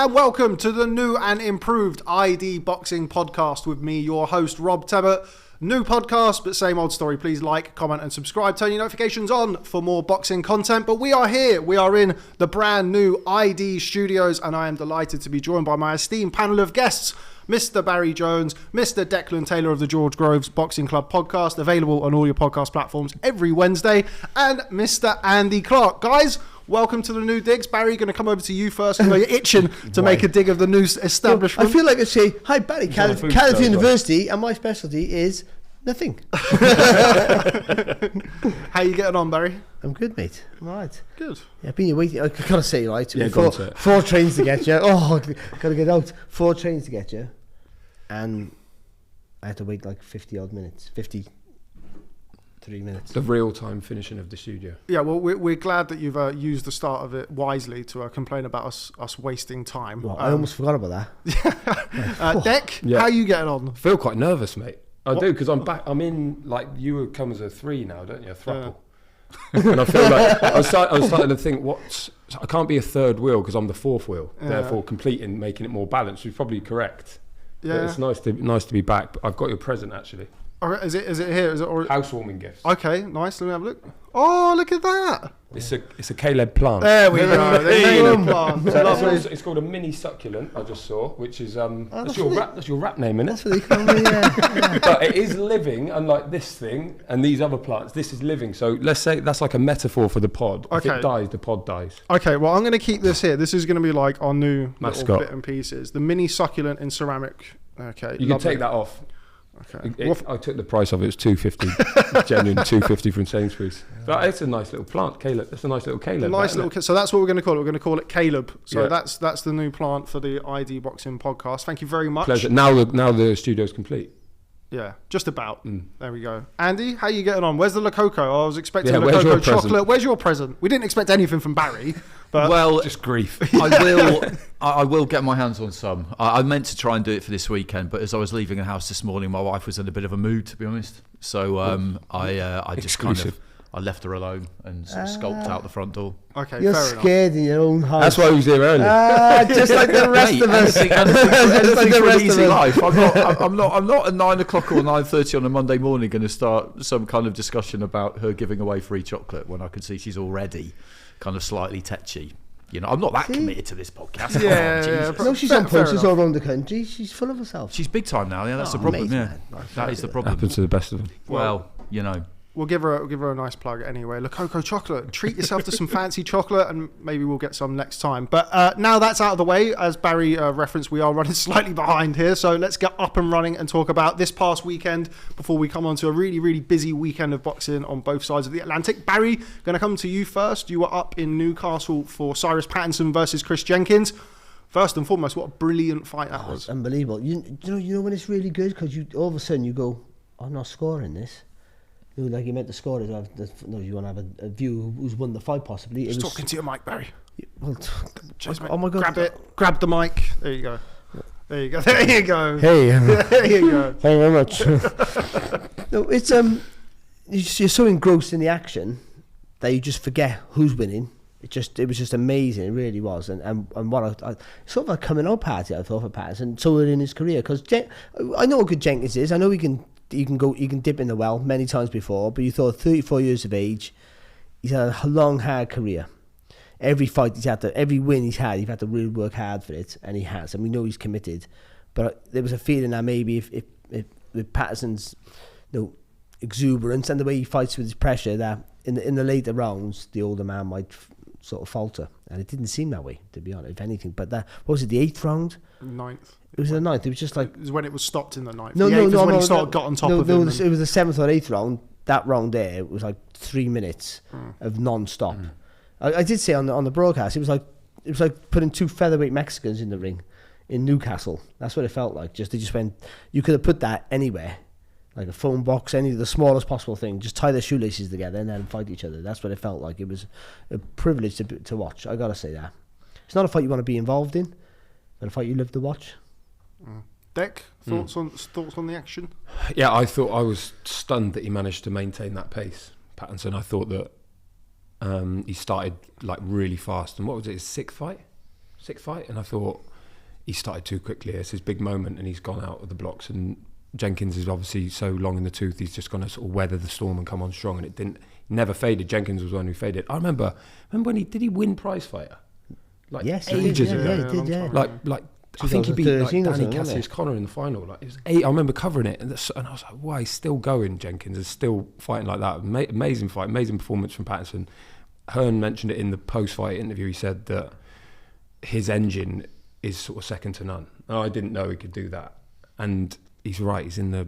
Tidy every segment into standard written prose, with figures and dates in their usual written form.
and welcome to the new and improved ID Boxing Podcast with me, your host, Rob Tebbert. New podcast, but same old story. Please like, comment, and subscribe. Turn your notifications on for more boxing content. But we are here. We are in the brand new ID studios, and I am delighted to be joined by my esteemed panel of guests. Mr. Barry Jones, Mr. Declan Taylor of the George Groves Boxing Club podcast, available on all your podcast platforms every Wednesday, and Mr. Andy Clarke. Guys, welcome to the new digs. Barry, going to come over to you first. You're itching to make a dig of the new establishment. I feel like I say, hi Barry, Cardiff University, and my specialty is nothing. How you getting on, Barry? I'm good, mate. I'm alright. Good. Yeah, I've been waiting. I gotta say, right, yeah, four trains to get you. Oh, gotta get out. 4 trains to get you, and I had to wait like 50 odd minutes. 53 minutes. The real-time finishing of the studio. Yeah, well, we're glad that you've used the start of it wisely to complain about us wasting time. Well, I almost forgot about that. Deck, Yeah. how are you getting on? I feel quite nervous, mate. I do, because I'm back. I'm in, like, you would come as a 3 now, don't you? A throuple. And I feel like I was starting to think, I can't be a third wheel because I'm the fourth wheel. Therefore, completing, making it more balanced, which is probably correct. Yeah, but it's nice to be back. But I've got your present actually. Okay, is it here? Is it Housewarming gifts? Okay, nice. Let me have a look. Oh, look at that! It's a Caleb plant. There we go. The plant. So it's called a mini succulent. I just saw, which is that's your rap name, isn't it? That's what they call me. Yeah. But it is living, unlike this thing and these other plants. This is living. So let's say that's like a metaphor for the pod. Okay. If it dies, the pod dies. Okay, well, I'm going to keep this here. This is going to be like our new mascot little bit and pieces. The mini succulent in ceramic. Okay, you can take that off. Okay. I took the price of it. It's $2.50, genuine $2.50 from Sainsbury's. But it's a nice little plant, Caleb. That's a nice little Caleb. So that's what we're going to call it. We're going to call it Caleb. So yeah. that's the new plant for the ID Boxing Podcast. Thank you very much. Pleasure. Now the studio's complete. Yeah, just about. There we go. Andy, how are you getting on? Where's the Lococo? I was expecting where's Lococo your chocolate. present? Where's your present? We didn't expect anything from Barry. But well, just grief. I will get my hands on some. I meant to try and do it for this weekend, but as I was leaving the house this morning, my wife was in a bit of a mood, to be honest. So I just I left her alone and sort of skulked out the front door. Okay, you're fair scared enough. in your own house. That's why he was here early. Just like the rest of us. Anything for an easy life. I'm not at 9 o'clock or 9:30 on a Monday morning going to start some kind of discussion about her giving away free chocolate when I can see she's already kind of slightly tetchy. You know, I'm not that committed to this podcast. Yeah. No, she's on punches all around the country. She's full of herself. She's big time now. Yeah, that's the problem. amazing, Yeah, man. that is the problem. Happens to the best of them. Well, you know. We'll give her a nice plug anyway. Lococo chocolate. Treat yourself to some fancy chocolate, and maybe we'll get some next time. But now that's out of the way, as Barry referenced, we are running slightly behind here. So let's get up and running and talk about this past weekend before we come on to a really, really busy weekend of boxing on both sides of the Atlantic. Barry, going to come to you first. You were up in Newcastle for Cyrus Pattinson versus Chris Jenkins. First and foremost, what a brilliant fight that was. Unbelievable. You know when it's really good because you all of a sudden you go, I'm not scoring this. Like you meant to score it. You want to have a view who's won the fight possibly. Just talking to your mic, Barry. Well, oh my God! Grab the mic. There you go. There you go. There you go. Hey. There you go. Thank you very much. No, it's you're so engrossed in the action that you just forget who's winning. It was just amazing. It really was. And what I sort of a coming out party I thought for Patterson. So in his career because I know how good Jenkins is. I know he can dip in the well many times before, but you thought 34 years of age, he's had a long, hard career. Every fight every win he's had to really work hard for it, and he has, and we know he's committed. But there was a feeling that maybe if with Patterson's exuberance and the way he fights with his pressure, that in the later rounds, the older man might sort of falter, and it didn't seem that way, to be honest, if anything. But what was it, the 8th round? 9th. It was the 9th. It was just like... It was when it was stopped in the 9th. No, the 8th was when he got on top of him. It was the 7th or 8th round. That round there, it was like 3 minutes of non-stop. I did say on the broadcast, it was like putting 2 featherweight Mexicans in the ring in Newcastle. That's what it felt like. They just went... You could have put that anywhere. Like a phone box, the smallest possible thing. Just tie their shoelaces together and then fight each other. That's what it felt like. It was a privilege to watch. I got to say that. It's not a fight you want to be involved in, but a fight you live to watch. Deck, thoughts on the action? Yeah, I thought I was stunned that he managed to maintain that pace, Pattinson. I thought that he started like really fast, and what was it, his sixth fight? And I thought he started too quickly. It's his big moment, and he's gone out of the blocks. And Jenkins is obviously so long in the tooth. He's just going to sort of weather the storm and come on strong. And it never faded. Jenkins was the one who faded. I remember when did he win prize fighter? Like yes, ages ago. Yeah, he did, yeah. Like I think he beat like Danny Cassius Connor in the final. Like it was 8. I remember covering it, and I was like, "Wow, he's still going." Jenkins is still fighting like that. Amazing fight, amazing performance from Pattinson. Hearn mentioned it in the post-fight interview. He said that his engine is sort of second to none. And I didn't know he could do that, and he's right. He's in the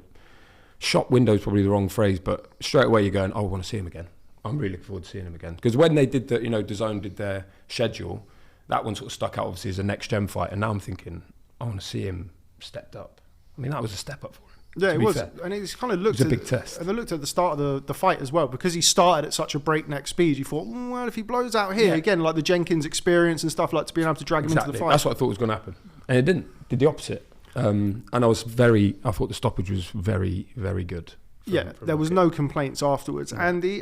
shop window is probably the wrong phrase, but straight away you're going, "Oh, I want to see him again." I'm really looking forward to seeing him again, because when they did the, DAZN did their schedule. That one sort of stuck out, obviously, as a next-gen fight. And now I'm thinking, I want to see him stepped up. I mean, that was a step up for him. Yeah, it was. Fair. And it's kind of looked at a big test. And they looked at the start of the fight as well. Because he started at such a breakneck speed, you thought, well, if he blows out here, again, like the Jenkins experience and stuff, like to being able to drag him into the fight. That's what I thought was going to happen. And it didn't. Did the opposite. And I thought the stoppage was very, very good. There was no complaints afterwards. Yeah. Andy,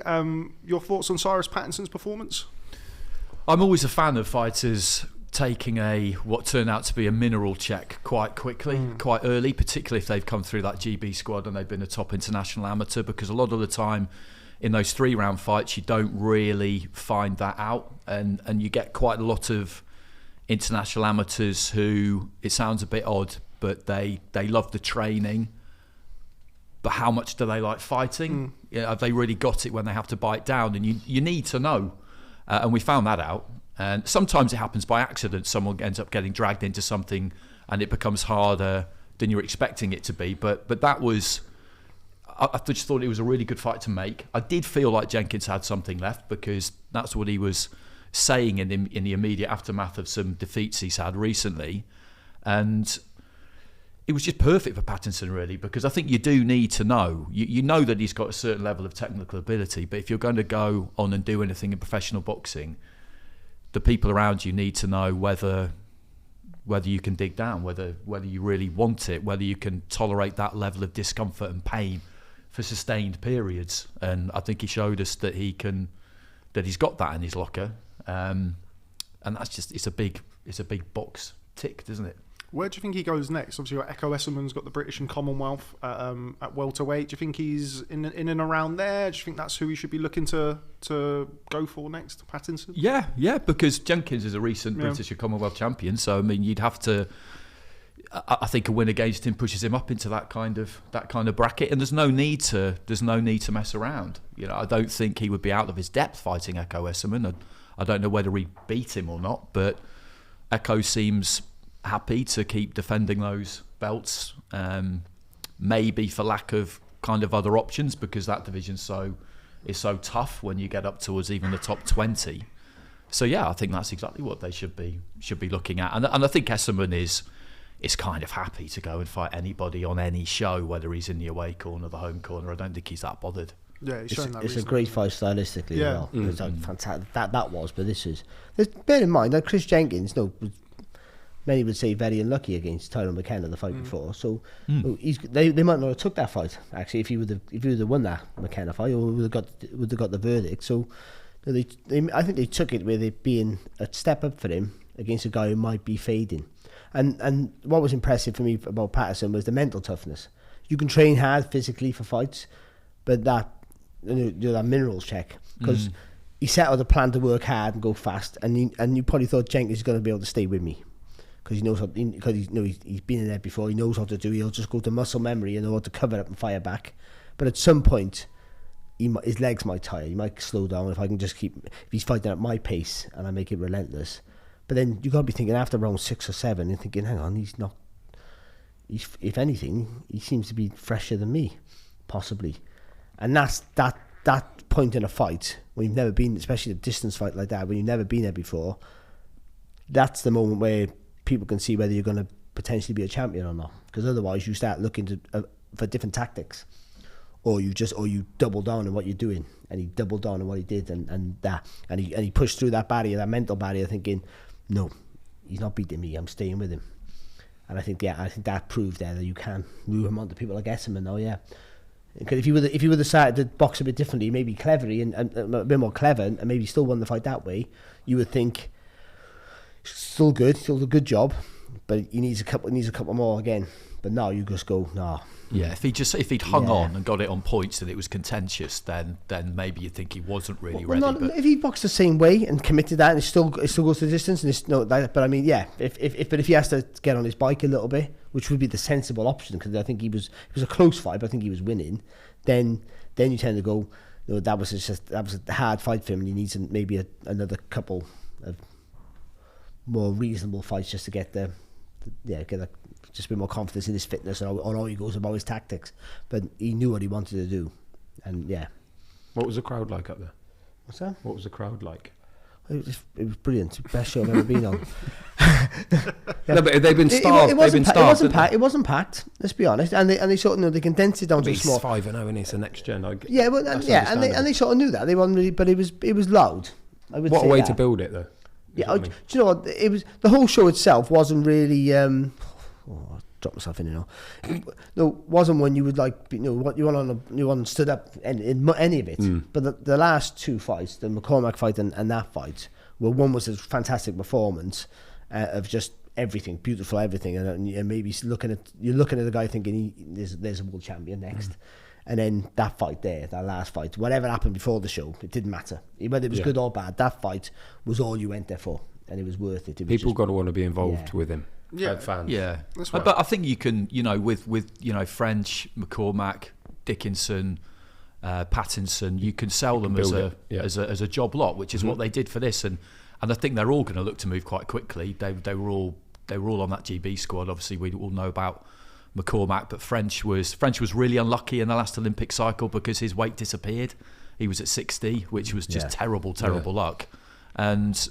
your thoughts on Cyrus Pattinson's performance? I'm always a fan of fighters taking what turned out to be a mineral check quite quickly, quite early, particularly if they've come through that GB squad and they've been a top international amateur, because a lot of the time in those 3-round fights you don't really find that out, and you get quite a lot of international amateurs who, it sounds a bit odd, but they love the training, but how much do they like fighting? Have they really got it when they have to bite down? And you need to know, and we found that out. And sometimes it happens by accident. Someone ends up getting dragged into something and it becomes harder than you're expecting it to be. But that was, I just thought it was a really good fight to make. I did feel like Jenkins had something left, because that's what he was saying in the immediate aftermath of some defeats he's had recently. And it was just perfect for Pattinson, really, because I think you do need to know. You know that he's got a certain level of technical ability, but if you're going to go on and do anything in professional boxing, the people around you need to know whether you can dig down, whether you really want it, whether you can tolerate that level of discomfort and pain for sustained periods. And I think he showed us that he's got that in his locker, and that's just it's a big box tick, doesn't it? Where do you think he goes next? Obviously, Echo Esselman's got the British and Commonwealth at welterweight. Do you think he's in and around there? Do you think that's who he should be looking to go for next, Pattinson? Yeah, because Jenkins is a recent British and Commonwealth champion. So I mean, you'd have to. I think a win against him pushes him up into that kind of bracket, and there's no need to mess around. I don't think he would be out of his depth fighting Echo Esselman. I don't know whether he beat him or not, but Echo seems happy to keep defending those belts, maybe for lack of kind of other options, because that division is so tough when you get up towards even the top 20. So I think that's exactly what they should be looking at, and I think Esselman is kind of happy to go and fight anybody on any show, whether he's in the away corner or the home corner. I don't think he's that bothered. Yeah, he's shown that. It's a great fight stylistically as well. It's like fantastic. That was, but this is. Bear in mind that Chris Jenkins, many would say very unlucky against Tyrone McKenna the fight before. So they might not have took that fight actually if he would have won that McKenna fight, or would have got the verdict. So I think they took it with it being a step up for him against a guy who might be fading. And what was impressive for me about Pattinson was the mental toughness. You can train hard physically for fights, but that that minerals check, because he set out a plan to work hard and go fast, and you probably thought Jenkins is going to be able to stay with me. Because he knows he's been in there before. He knows how to do. He'll just go to muscle memory and know how to cover up and fire back. But at some point, his legs might tire. He might slow down if if he's fighting at my pace and I make it relentless. But then you got to be thinking after round 6 or 7, and thinking, hang on, he's not. If anything, he seems to be fresher than me, possibly. And that's that point in a fight when you've never been, especially a distance fight like that, when you've never been there before. That's the moment where people can see whether you're going to potentially be a champion or not, because otherwise you start looking for different tactics, or you double down on what you're doing. And he doubled down on what he did, and he pushed through that barrier, that mental barrier, thinking, no, he's not beating me, I'm staying with him. And I think that proved there that you can move him on to people like Esselman now. Because if you would have decided to box a bit differently, maybe cleverly and a bit more clever, and maybe still won the fight that way, you would think still a good job. but he needs a couple more again. But now you just go, nah. Yeah, if he'd hung on and got it on points and it was contentious, then maybe you'd think he wasn't really ready. But if he boxed the same way and committed that, and it still goes the distance, and but I mean, yeah, if he has to get on his bike a little bit, which would be the sensible option, because I think it was a close fight, but I think he was winning. Then you tend to go, that was a hard fight for him, and he needs maybe another couple of more reasonable fights just to get just a bit more confidence in his fitness and how he goes about his tactics. But he knew what he wanted to do, and yeah. What was the crowd like up there? What's that? What was the crowd like? It was brilliant. Best show I've ever been on. No, but they've been starved. It wasn't packed. Let's be honest. And they sort of they condensed it down to a small. 5-0, and it's the next gen. And they sort of knew that they weren't really, but it was loud. I would what say a way that. to build it, though. Yeah, do you know what? It was the whole show itself wasn't really. I dropped myself in, wasn't when you would like, what you want stood up in any of it. But the last two fights, the McCormack fight and that fight, one was a fantastic performance of just everything, beautiful everything, and maybe looking at the guy thinking there's a world champion next. And then that fight there, that last fight, whatever happened before the show, it didn't matter. Whether it was good or bad, that fight was all you went there for, and it was worth it. People got to want to be involved with him. Yeah, fans. Yeah, that's right. But I think you can, with French, McCormack, Dickinson, Pattinson, you can sell them as a job lot, which is what they did for this, and I think they're all going to look to move quite quickly. They were all on that GB squad. Obviously, we all know about McCormack, but French was really unlucky in the last Olympic cycle because his weight disappeared. He was at 60, which was just terrible luck, and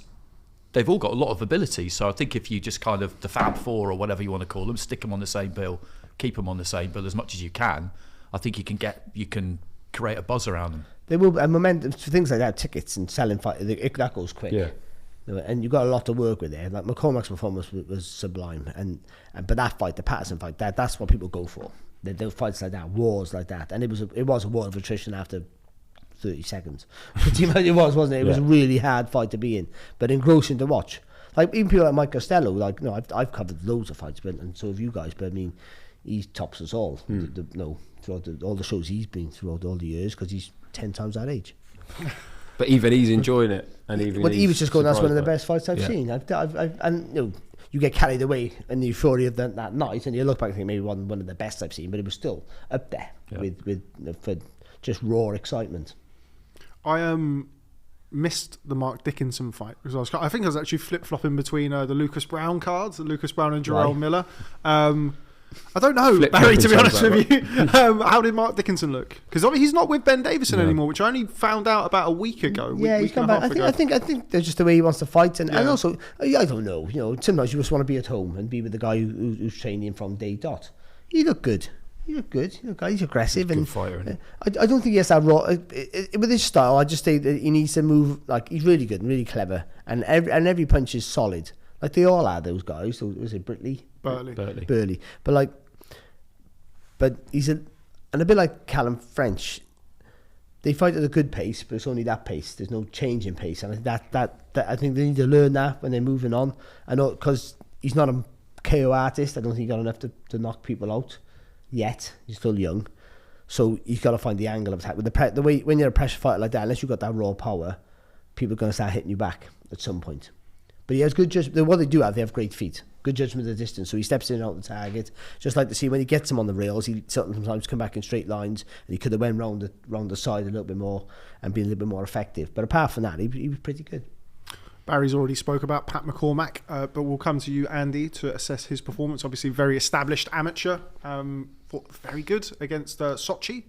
they've all got a lot of ability. So I think if you just kind of the Fab Four or whatever you want to call them, stick them on the same bill, keep them on the same bill as much as you can, I think you can create a buzz around them. They will, and momentum for things like that, tickets and selling fight, that goes quick. Yeah. And you've got a lot to work with there. Like McCormack's performance was sublime, but that fight, the Patterson fight, that's what people go for. They'll fights like that, wars like that, and it was a war of attrition after 30 seconds. It was, wasn't it? It was a really hard fight to be in, but engrossing to watch. Like even people like Mike Costello, like I've covered loads of fights, and so have you guys. But I mean, he tops us all. Throughout all the shows he's been throughout all the years, because he's 10 times that age. But even he's enjoying it, and even he was just going, that's one of the best fights I've seen. You get carried away in the euphoria of that night, and you look back and think maybe one of the best I've seen, but it was still up there with for just raw excitement. I missed the Mark Dickinson fight because I think I was actually flip-flopping between the Lucas Brown cards, the Lucas Brown and Jarrell Miller. I don't know, Barry, to be honest with you. How did Mark Dickinson look? Because he's not with Ben Davison anymore, which I only found out about a week ago. He's come back. I think that's just the way he wants to fight, and also I don't know. Sometimes you just want to be at home and be with the guy who's training from day dot. He looked good. He's aggressive, and good fighter. I don't think he has that raw. With his style, I just think that he needs to move. Like he's really good and really clever, and every punch is solid. Like they all are, those guys. So was it Burley? But he's a bit like Callum French. They fight at a good pace, but it's only that pace. There's no change in pace, and that I think they need to learn that when they're moving on. I know because he's not a KO artist. I don't think he got enough to knock people out yet. He's still young, so he's got to find the angle of attack. With the way when you're a pressure fighter like that, unless you've got that raw power, people are going to start hitting you back at some point. But he has good judgment. What they have great feet. Good judgment of the distance. So he steps in and out the target. Just like to see when he gets him on the rails, he sometimes come back in straight lines, and he could have went round the side a little bit more and been a little bit more effective. But apart from that, he was pretty good. Barry's already spoke about Pat McCormack, but we'll come to you, Andy, to assess his performance. Obviously, very established amateur. Very good against Sochi.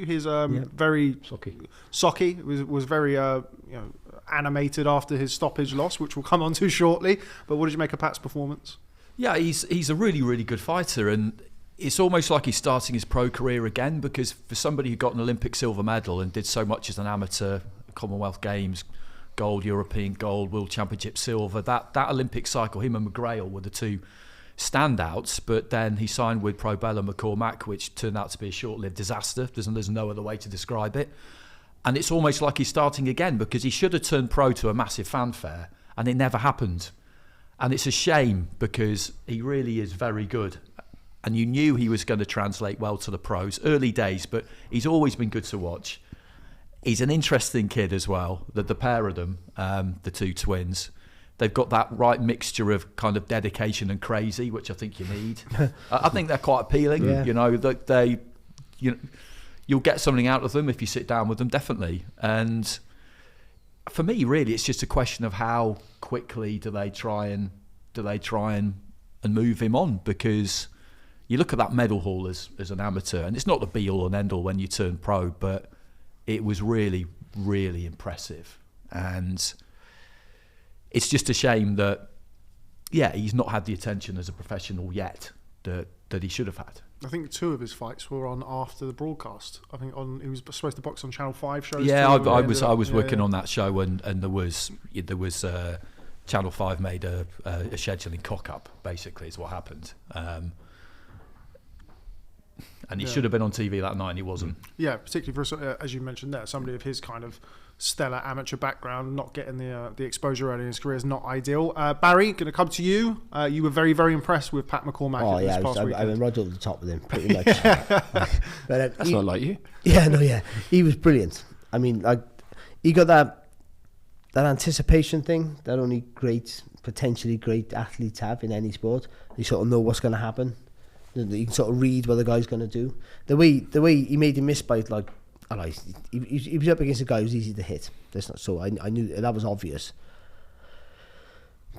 His very Socky was very animated after his stoppage loss, which we'll come on to shortly. But what did you make of Pat's performance? Yeah, he's a really, really good fighter, and it's almost like he's starting his pro career again, because for somebody who got an Olympic silver medal and did so much as an amateur, Commonwealth Games gold, European gold, World Championship silver, that Olympic cycle, him and McGrail were the two standouts. But then he signed with Pro Bella McCormack, which turned out to be a short-lived disaster. There's no other way to describe it. And it's almost like he's starting again, because he should have turned pro to a massive fanfare, and it never happened. And it's a shame because he really is very good. And you knew he was going to translate well to the pros. Early days, but he's always been good to watch. He's an interesting kid as well. The pair of them, the two twins, they've got that right mixture of kind of dedication and crazy, which I think you need. I think they're quite appealing. Yeah. You know, that you'll get something out of them if you sit down with them, definitely. And for me, really, it's just a question of how quickly do they try and move him on, because you look at that medal haul as an amateur, and it's not the be all and end all when you turn pro, but it was really, really impressive. And it's just a shame that, he's not had the attention as a professional yet that he should have had. I think 2 of his fights were on after the broadcast. I think he was supposed to box on Channel 5 shows. Yeah, I was working on that show, and there was Channel 5 made a scheduling cock up. Basically, is what happened. And he should have been on TV that night, and he wasn't. Yeah, particularly for, as you mentioned there, somebody of his kind of stellar amateur background, not getting the exposure early in his career is not ideal. Barry, going to come to you. You were very, very impressed with Pat McCormack this past weekend. I went right over the top with him, pretty much. But, That's not like you. Yeah, he was brilliant. I mean, he got that anticipation thing that only potentially great athletes have in any sport. You sort of know what's going to happen. You can sort of read what the guy's going to do. The way he made him miss by he was up against a guy who's easy to hit. That's not so. I knew that was obvious.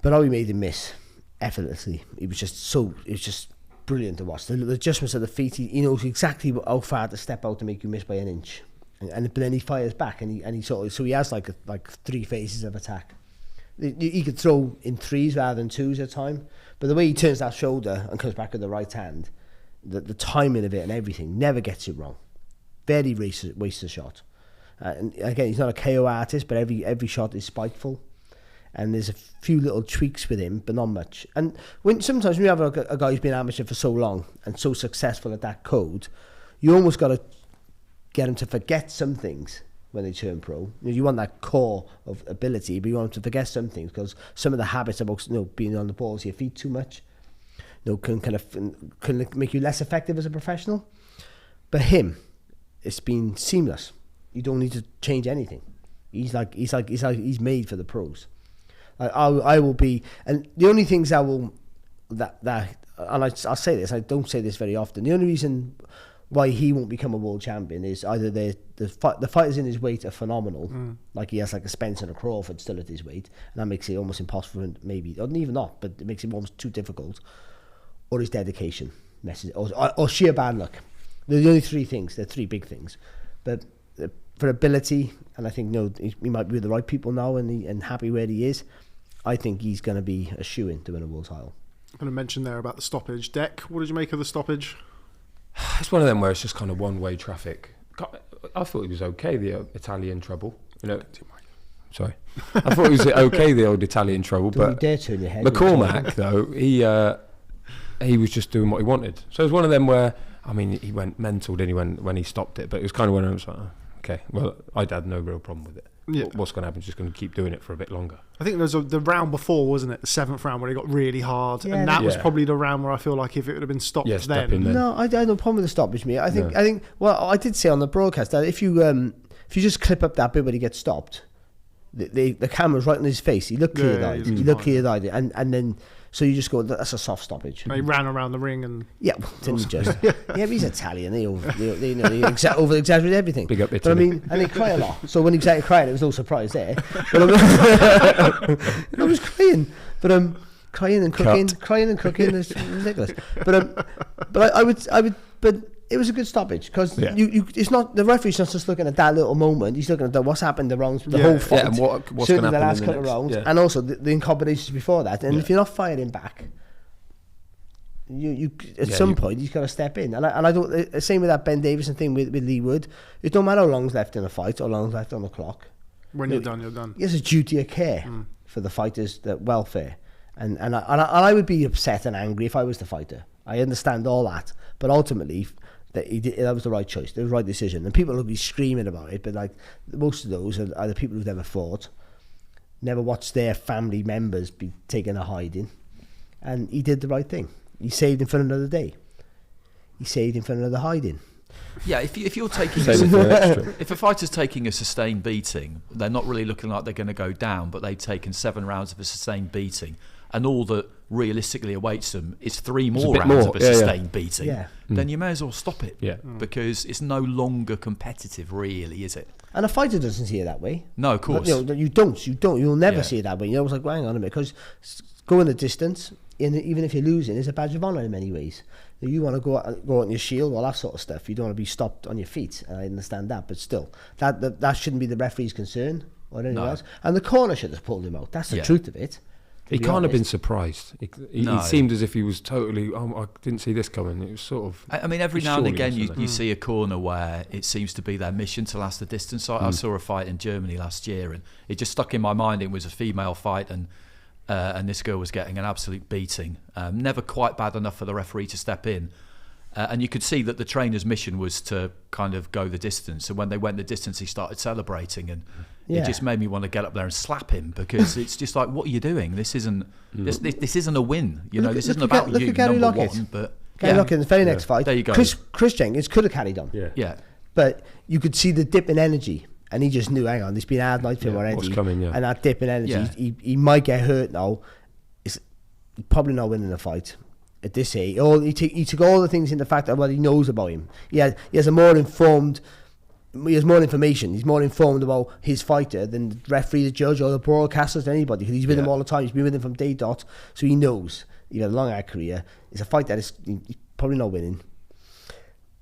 But how he made him miss effortlessly, it was just brilliant to watch. The adjustments of the feet, he knows exactly how far to step out to make you miss by an inch. But then he fires back, and he has like 3 phases of attack. He could throw in 3s rather than 2s at a time. But the way he turns that shoulder and comes back with the right hand, the timing of it and everything, never gets it wrong. Very wastes a shot. And again, he's not a KO artist, but every shot is spiteful. And there's a few little tweaks with him, but not much. And sometimes when you have a guy who's been amateur for so long and so successful at that code, you almost got to get him to forget some things when they turn pro. You want that core of ability, but you want them to forget some things, because some of the habits about being on the balls of your feet too much can make you less effective as a professional. But him, it's been seamless. You don't need to change anything. He's made for the pros. I will be, and the only things I'll say this, I don't say this very often, the only reason why he won't become a world champion is either the fighters in his weight are phenomenal, like he has like a Spence and a Crawford still at his weight, and that makes it almost impossible, maybe, or even not, but it makes it almost too difficult, or his dedication messes, or sheer bad luck. They're the only 3 things. They're 3 big things, but for ability, and I think he might be with the right people now, and happy where he is. I think he's going to be a shoo-in to win a world title. I'm going to mention there about the stoppage. Deck, what did you make of the stoppage? It's one of them where it's just kind of one-way traffic. I thought it was okay, the Italian trouble. Sorry. I thought it was okay, the old Italian trouble. Don't but you dare turn your head. McCormack, though, he was just doing what he wanted. So it was one of them where, I mean, he went mental, didn't he, when he stopped it? But it was kind of when I was like, okay, well, I'd had no real problem with it. Yeah. What's going to happen? He's just going to keep doing it for a bit longer. I think there was the round before, wasn't it? The 7th round where he got really hard, and that was probably the round where I feel like if it would have been stopped then. No, I had no problem with the stoppage. Me, I think. Well, I did say on the broadcast that if you just clip up that bit where he gets stopped, the camera's right in his face. He looked clear-eyed. He looked clear-eyed, and then. So you just go, that's a soft stoppage. And he ran around the ring and... Yeah, didn't he just... but he's Italian. They over-exaggerate everything. Big up Italy. But I mean, and they cry a lot. So when he started crying, there was no surprise there. But I was crying. But crying and cooking is ridiculous. But I would... But it was a good stoppage, because it's not, the referee's not just looking at that little moment. He's looking at what's happened, the whole fight, and what's going to happen the last couple of rounds, and also the incompetence before that. And if you're not firing back, you at some point you've got to step in. And I don't. Same with that Ben Davison thing with Lee Wood. It don't matter how long's left in a fight or how long's left on the clock. When you're done, you're done. There's a duty of care for the fighters' welfare, and I would be upset and angry if I was the fighter. I understand all that, but ultimately. That was the right choice, the right decision, and people will be screaming about it. But like most of those are the people who've never fought, never watched their family members be taken a hiding, and he did the right thing. He saved him for another day. He saved him for another hiding. Yeah, if you're taking if a fighter's taking a sustained beating, they're not really looking like they're going to go down, but they've taken 7 rounds of a sustained beating, and all that realistically awaits them is 3 more rounds of a sustained beating. Yeah. Then you may as well stop it. Yeah. Because it's no longer competitive, really, is it? And a fighter doesn't see it that way. No, of course. You don't. You'll never see it that way. It's like, well, hang on a minute, because going the distance, even if you're losing, is a badge of honour in many ways. You want to go out on your shield, all that sort of stuff. You don't want to be stopped on your feet. I understand that, but still, that shouldn't be the referee's concern or anything else. And the corner should have pulled him out. That's the truth of it. He can't have been surprised. He seemed as if he was totally, I didn't see this coming. It was sort of... I mean, every now and again you see a corner where it seems to be their mission to last the distance. I saw a fight in Germany last year, and it just stuck in my mind. It was a female fight, and this girl was getting an absolute beating. Never quite bad enough for the referee to step in. And you could see that the trainer's mission was to kind of go the distance. And when they went the distance, he started celebrating, and it just made me want to get up there and slap him, because it's just like, what are you doing? This isn't this isn't a win. This isn't about you, number one. But Gary Lockett in the very next fight, there you go. Chris Jenkins could have carried on. Yeah. But you could see the dip in energy, and he just knew, hang on, there's been a hard night for him already. What's coming, and that dip in energy, he might get hurt now. He's probably not winning the fight at this age. He took all the things into factor what he knows about him. He has more information. He's more informed about his fighter than the referee, the judge, or the broadcasters, than anybody, because he's with him all the time. He's been with him from day dot, so he knows. He had a long career. It's a fight that he's probably not winning.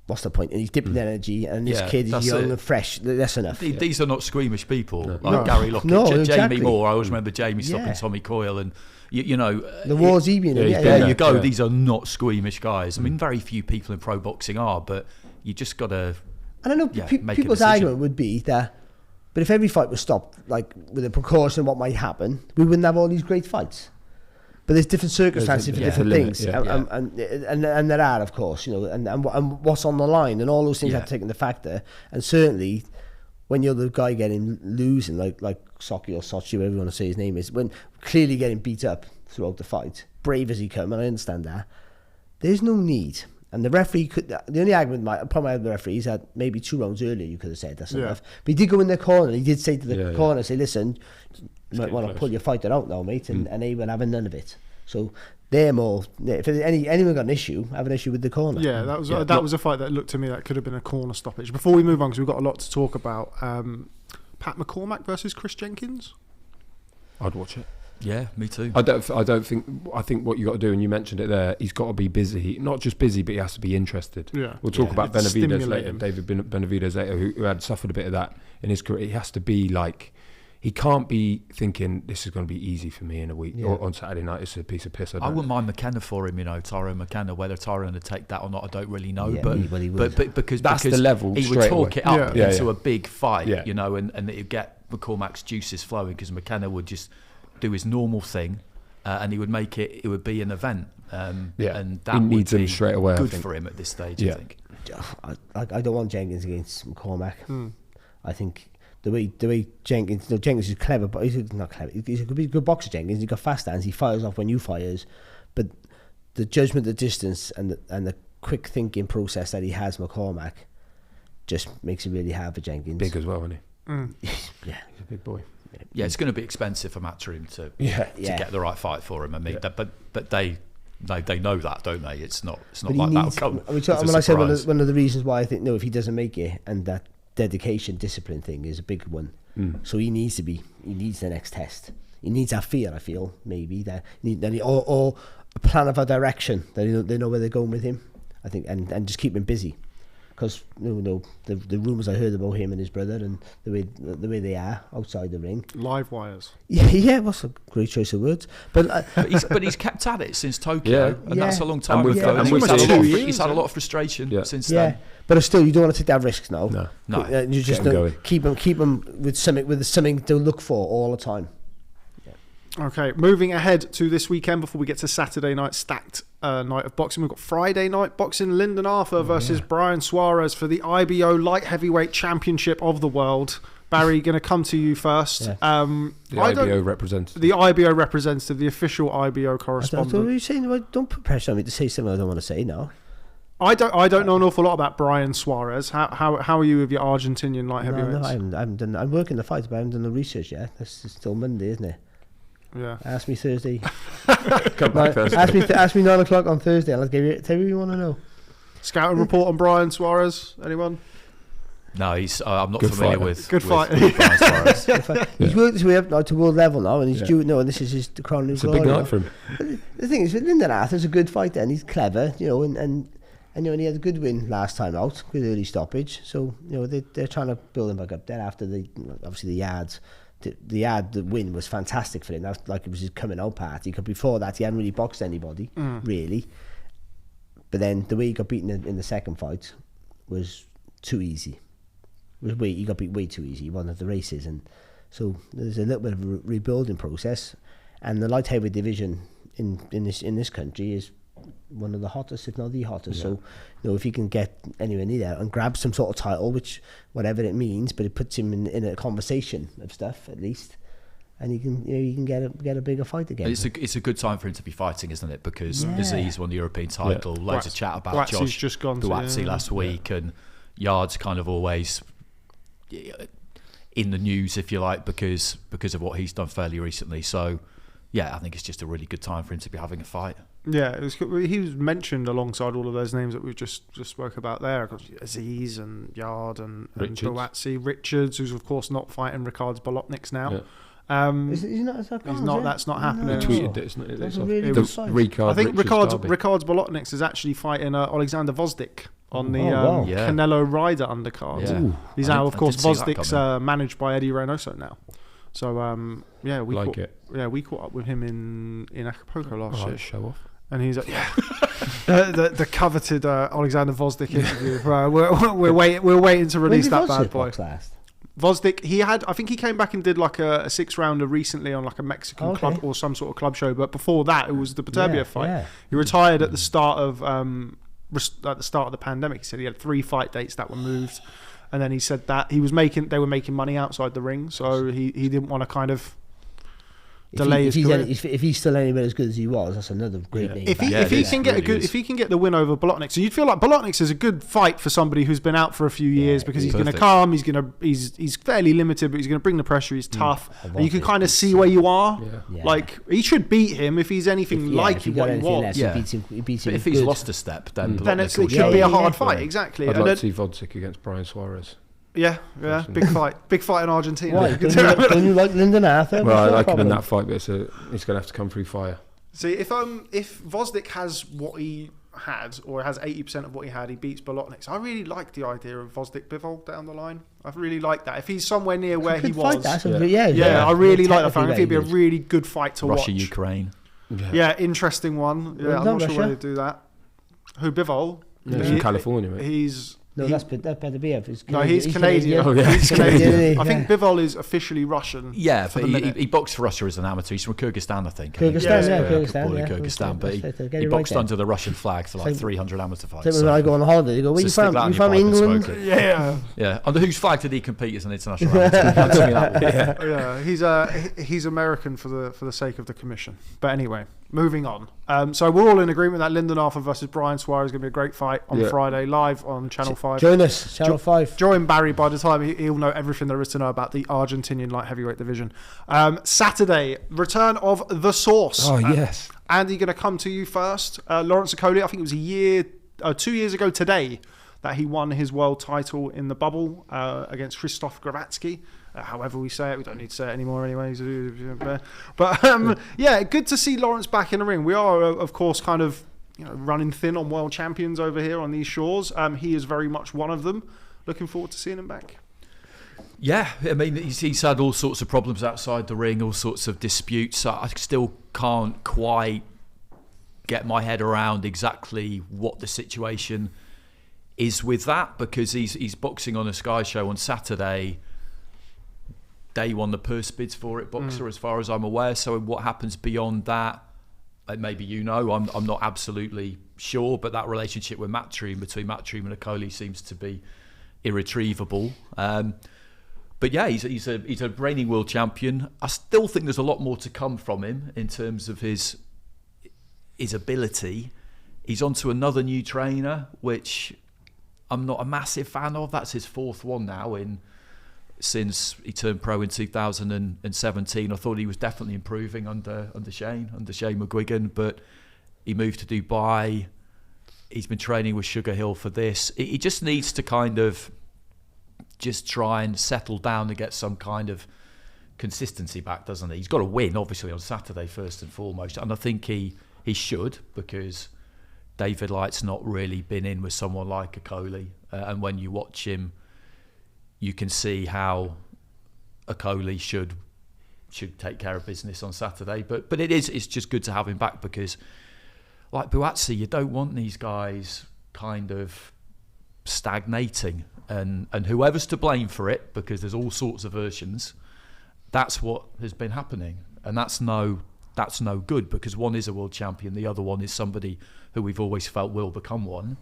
What's the point? And he's dipping energy, and this kid is young and fresh. That's enough. These are not squeamish people like Gary Lockett, Jamie Moore. I always remember Jamie stopping Tommy Coyle, and the war's even. There you go. These are not squeamish guys. I mean, very few people in pro boxing are, but you just got to. And I know people's argument would be that, but if every fight was stopped, like with a precaution of what might happen, we wouldn't have all these great fights. But there's different circumstances for different things, and there are, of course, and what's on the line, and all those things have to take into factor. And certainly, when you're the guy losing, like Sochi or Sochi, whatever you want to say his name is, when clearly getting beat up throughout the fight, brave as he come, and I understand that, there's no need. And the referee could. The only problem I had with the referee is that maybe 2 rounds earlier you could have said that's enough. But he did go in the corner. He did say to the corner, say, listen, you might want to pull your fighter out now, mate, and they will have none of it. So they're more. If anyone got an issue, have an issue with the corner. Yeah, that was a fight that looked to me that could have been a corner stoppage. Before we move on, because we've got a lot to talk about, Pat McCormack versus Chris Jenkins. I'd watch it. Yeah, me too. I think what you got to do, and you mentioned it there, he's got to be busy. Not just busy, but he has to be interested. Yeah. We'll talk about Benavidez later, David Benavidez later, who had suffered a bit of that in his career. He has to be like, he can't be thinking this is going to be easy for me in a week or on Saturday night. It's a piece of piss. I wouldn't mind McKenna for him, Tyrone McKenna. Whether Tyrone would take that or not, I don't really know. Yeah, but because the level, he would talk it up into a big fight, and it would get McCormack's juices flowing, because McKenna would just do his normal thing, and he would make it. It would be an event, and that needs him straight away. Good for him at this stage, I think. I don't want Jenkins against McCormack. I think the way Jenkins is clever, but he's not clever. He's a good boxer. Jenkins, he's got fast hands. He fires off when you fires, but the judgment, the distance, and the quick thinking process that he has, McCormack, just makes it really hard for Jenkins. Big as well, isn't he? Yeah, he's a big boy. Yeah, it's going to be expensive for Matchroom to get the right fight for him. I mean, but they know that, don't they? It's not like that'll come. When I said one of the reasons why I think if he doesn't make it, and that dedication, discipline thing is a big one. So he needs the next test. He needs that fear. I feel maybe or a plan of a direction that they know where they're going with him. I think, and just keep him busy. Because the rumours I heard about him and his brother, and the way they are outside the ring. Live wires. Yeah, what's a great choice of words. But he's kept at it since Tokyo, and that's a long time ago. He's had a lot of frustration since then. But still, you don't want to take that risk now. No. You just keep him with something to look for all the time. Okay, moving ahead to this weekend before we get to Saturday night, stacked night of boxing. We've got Friday night boxing, Lyndon Arthur versus Brian Suarez for the IBO Light Heavyweight Championship of the World. Barry, going to come to you first. Yeah. The IBO representative. The IBO representative, the official IBO What correspondent. are you saying? Don't put pressure on me to say something I don't want to say now. I don't know an awful lot about Brian Suarez. How are you with your Argentinian light heavyweights? No, I haven't done. I'm working the fight, but I haven't done the research yet. That's still Monday, isn't it? Yeah. Ask me Thursday. Come back Thursday. Ask me 9 o'clock on Thursday. I'll tell you what you want to know. Scouting report on Brian Suarez. Anyone? No, I'm not Good familiar fighter. with Good fight. with Brian Suarez. He's worked his way up to world level now, and he's due. No, and this is his crown. It's a big night for him. The thing is, Lyndon Arthur's a good fighter, and he's clever, and and he had a good win last time out, good early stoppage. So they're trying to build him back up there after obviously the yards. The win was fantastic for him. That was like it was his coming out party. Because before that, he hadn't really boxed anybody really. But then the way he got beaten in the second fight was too easy. He got beat way too easy. He won at the races, and so there's a little bit of a rebuilding process. And the light heavyweight division in this country is one of the hottest, if not the hottest. So if he can get anywhere near that and grab some sort of title, which whatever it means, but it puts him in a conversation of stuff at least, and he can get a bigger fight again. And it's a good time for him to be fighting, isn't it? Because Aziz won the European title, loads of chat about Buatsi's Josh just gone to Buatsi last week, and Yard's kind of always in the news, if you like, because of what he's done fairly recently. So I think it's just a really good time for him to be having a fight. Yeah, he was mentioned alongside all of those names that we've just spoke about there. Aziz and Yard and Buatsi, Richards, who's of course not fighting Ricards Bolotniks now. Yeah. He's not. That's not happening. He tweeted it, isn't it? That's a really good fight. I think Ricards Bolotniks is actually fighting Alexander Vosdik on the Canelo Ryder undercard. Yeah. He's now, of course, Vozdik's managed by Eddie Reynoso now. So we caught up with him in Acapulco last year. Show off. And he's like, the coveted Alexander Vosdik interview. We're waiting to release that bad boy. Vosdik, I think he came back and did like a 6-rounder recently on like a Mexican club or some sort of club show. But before that, it was the Beterbiev fight. Yeah. He retired at the start of the pandemic. He said he had 3 fight dates that were moved, and then he said that they were making money outside the ring, so he didn't want to kind of delay his career. If he's still anywhere as good as he was, that's another great name. If he can get the win over Bolotniks, so you'd feel like Bolotniks is a good fight for somebody who's been out for a few years, because he's going to come, he's fairly limited, but he's going to bring the pressure. He's tough, and you can kind of see where you are. Yeah. Like he should beat him if he's anything like what he was. He beats him. But if he's lost a step, then it could be a hard fight. Exactly. I'd like to see Vodzic against Brian Suarez. Yeah, big fight in Argentina. Why? Don't you like Lyndon Arthur? Well, I like him in that fight, but he's going to have to come through fire. See, if Vosdik has what he had, or has 80% of what he had, he beats Bolotniks. I really like the idea of Vosdik Bivol down the line. I really like that. If he's somewhere near where he was, I really like that fight. I think it'd be a really good fight to watch. Russia-Ukraine. Yeah, interesting one. Yeah, I'm not sure where they do that. Who, Bivol? Yeah, he's from California, mate. He's that's Beterbiev. He's Canadian. He's Canadian. I think Bivol is officially Russian. Yeah, but he boxed for Russia as an amateur. He's from Kyrgyzstan, I think. Kyrgyzstan. But he boxed under the Russian flag for like 300 amateur fights. So when I go on holiday, you go, where you from? You from England? Yeah. Under whose flag did he compete as an international amateur? He's American for the sake of the commission. But anyway, moving on. So we're all in agreement that Lyndon Arthur versus Brian Suarez is going to be a great fight on Friday, live on Channel 5. Join us, Channel 5. Join Barry. By the time he'll know everything there is to know about the Argentinian light heavyweight division. Saturday, return of The Source. Oh, yes. Andy, going to come to you first. Lawrence Okolie, I think it was 2 years ago today that he won his world title in the bubble against Krzysztof Gravatsky. However we say it, we don't need to say it anymore anyways. But good to see Lawrence back in the ring. We are, of course, kind of running thin on world champions over here on these shores. He is very much one of them. Looking forward to seeing him back. Yeah, I mean, he's had all sorts of problems outside the ring, all sorts of disputes. I still can't quite get my head around exactly what the situation is with that, because he's boxing on a Sky show on Saturday. They won the purse bids for it, Boxer, as far as I'm aware. So what happens beyond that, maybe I'm not absolutely sure, but that relationship with between Matchroom and Okolie seems to be irretrievable. But yeah, he's a reigning world champion. I still think there's a lot more to come from him in terms of his ability. He's onto another new trainer, which I'm not a massive fan of. That's his fourth one now since he turned pro in 2017. I thought he was definitely improving under Shane McGuigan, but he moved to Dubai. He's been training with Sugar Hill for this. He just needs to kind of just try and settle down and get some kind of consistency back, doesn't he? He's got to win, obviously, on Saturday first and foremost, and I think he should, because David Light's not really been in with someone like Okolie, and when you watch him, you can see how Okolie should take care of business on Saturday. But it's just good to have him back, because like Buatsi, you don't want these guys kind of stagnating, and whoever's to blame for it, because there's all sorts of versions. That's what has been happening, and that's no good, because one is a world champion, the other one is somebody who we've always felt will become one.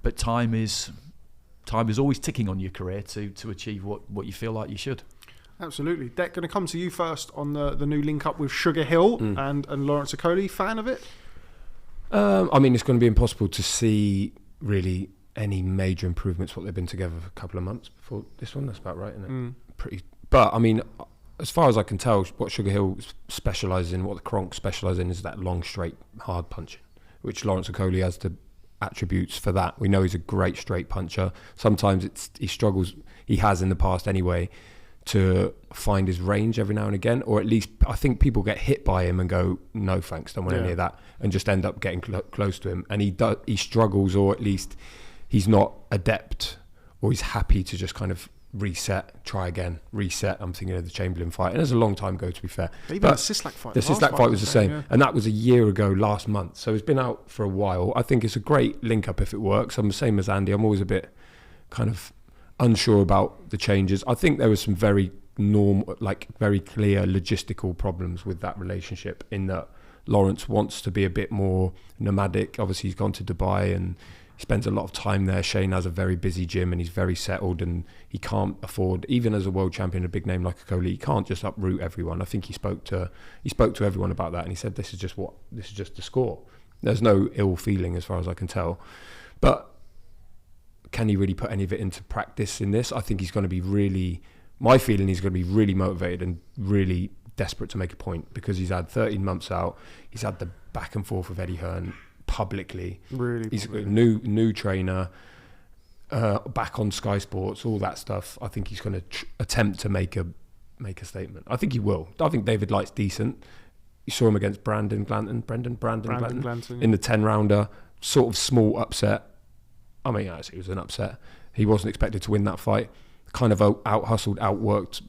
But time is always ticking on your career to achieve what you feel like you should. Absolutely. Dec, going to come to you first on the new link up with Sugar Hill and Lawrence Okolie. Fan of it? I mean, it's going to be impossible to see really any major improvements what they've been together for a couple of months before this one. That's about right, isn't it? But I mean, as far as I can tell, what Sugar Hill specialises in, what the Kronk specialise in, is that long, straight, hard punching, which Lawrence Okolie has the attributes for that. We know he's a great straight puncher. Sometimes he struggles, he has in the past anyway, to find his range every now and again, or at least I think people get hit by him and go, no thanks, don't want any of that, and just end up getting close to him. And he struggles, or at least he's not adept, or he's happy to just kind of reset, try again, reset. I'm thinking of the Chamberlain fight, and it was a long time ago, to be fair. Even the Sislak fight. The Sislak fight was the same, and that was a year ago last month, so it's been out for a while. I think it's a great link up if it works. I'm the same as Andy. I'm always a bit kind of unsure about the changes. I think there was some very very clear logistical problems with that relationship, in that Lawrence wants to be a bit more nomadic. Obviously, he's gone to Dubai and he spends a lot of time there. Shane has a very busy gym and he's very settled, and he can't afford, even as a world champion, a big name like Okolie, he can't just uproot everyone. I think he spoke to everyone about that, and he said this is just the score. There's no ill feeling as far as I can tell. But can he really put any of it into practice in this? I think he's going to be my feeling he's going to be really motivated and really desperate to make a point, because he's had 13 months out. He's had the back and forth with Eddie Hearn publicly. He's a new trainer, back on Sky Sports, all that stuff. I think he's going to attempt to make a statement. I think he will. I think David Light's decent. You saw him against Brandon Glanton in the 10-rounder, sort of small upset. I mean, actually, it was an upset. He wasn't expected to win that fight. Kind of out-hustled, outworked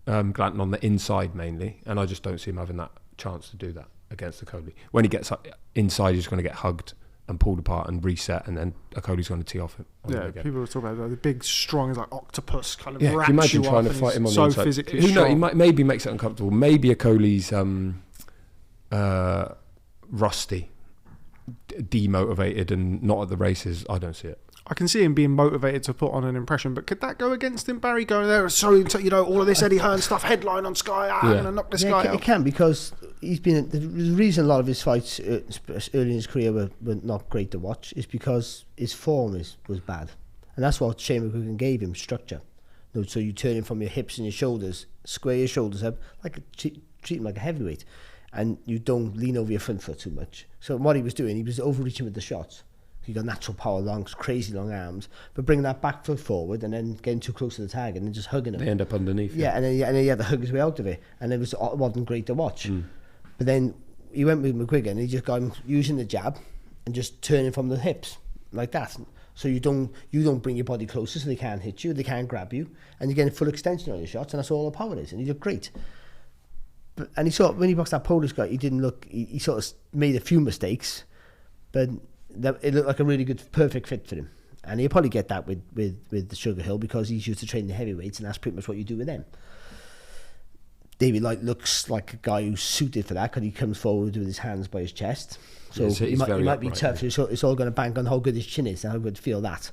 Glanton on the inside mainly, and I just don't see him having that chance to do that against Okolie. When he gets inside, he's going to get hugged and pulled apart and reset, and then Okolie's going to tee off him. Yeah, people were talking about the big, strong, like octopus kind of. Yeah, can you imagine trying to fight him on the inside? Physically Who knows? strong. He maybe makes it uncomfortable. Maybe Okolie's rusty, demotivated, and not at the races. I don't see it. I can see him being motivated to put on an impression, but could that go against him, Barry? Going there, sorry, all of this Eddie Hearn stuff, headline on Sky, I'm going to knock this guy out. It can, because he's been. The reason a lot of his fights early in his career were not great to watch is because his form was bad, and that's what Shane McGuigan gave him, structure. So you turn him from your hips and your shoulders, square your shoulders up, treat him like a heavyweight, and you don't lean over your front foot too much. So what he was doing, he was overreaching with the shots. He got natural power, crazy long arms, but bringing that back foot forward and then getting too close to the target and then just hugging him. They end up underneath. Yeah, and then he had to hug his way out of it, and it wasn't great to watch. But then he went with McGuigan and he just got him using the jab and just turning from the hips like that. So you don't bring your body closer, so they can't hit you, they can't grab you, and you're getting full extension on your shots, and that's all the power is. And he looked great. And when he boxed that Polish guy, he didn't look. He sort of made a few mistakes, but it looked like a really good, perfect fit for him. And he'll probably get that with the Sugar Hill, because he's used to training the heavyweights, and that's pretty much what you do with them. David Light looks like a guy who's suited for that, because he comes forward with his hands by his chest. So he might be tough. So it's all going to bank on how good his chin is and how good to feel that.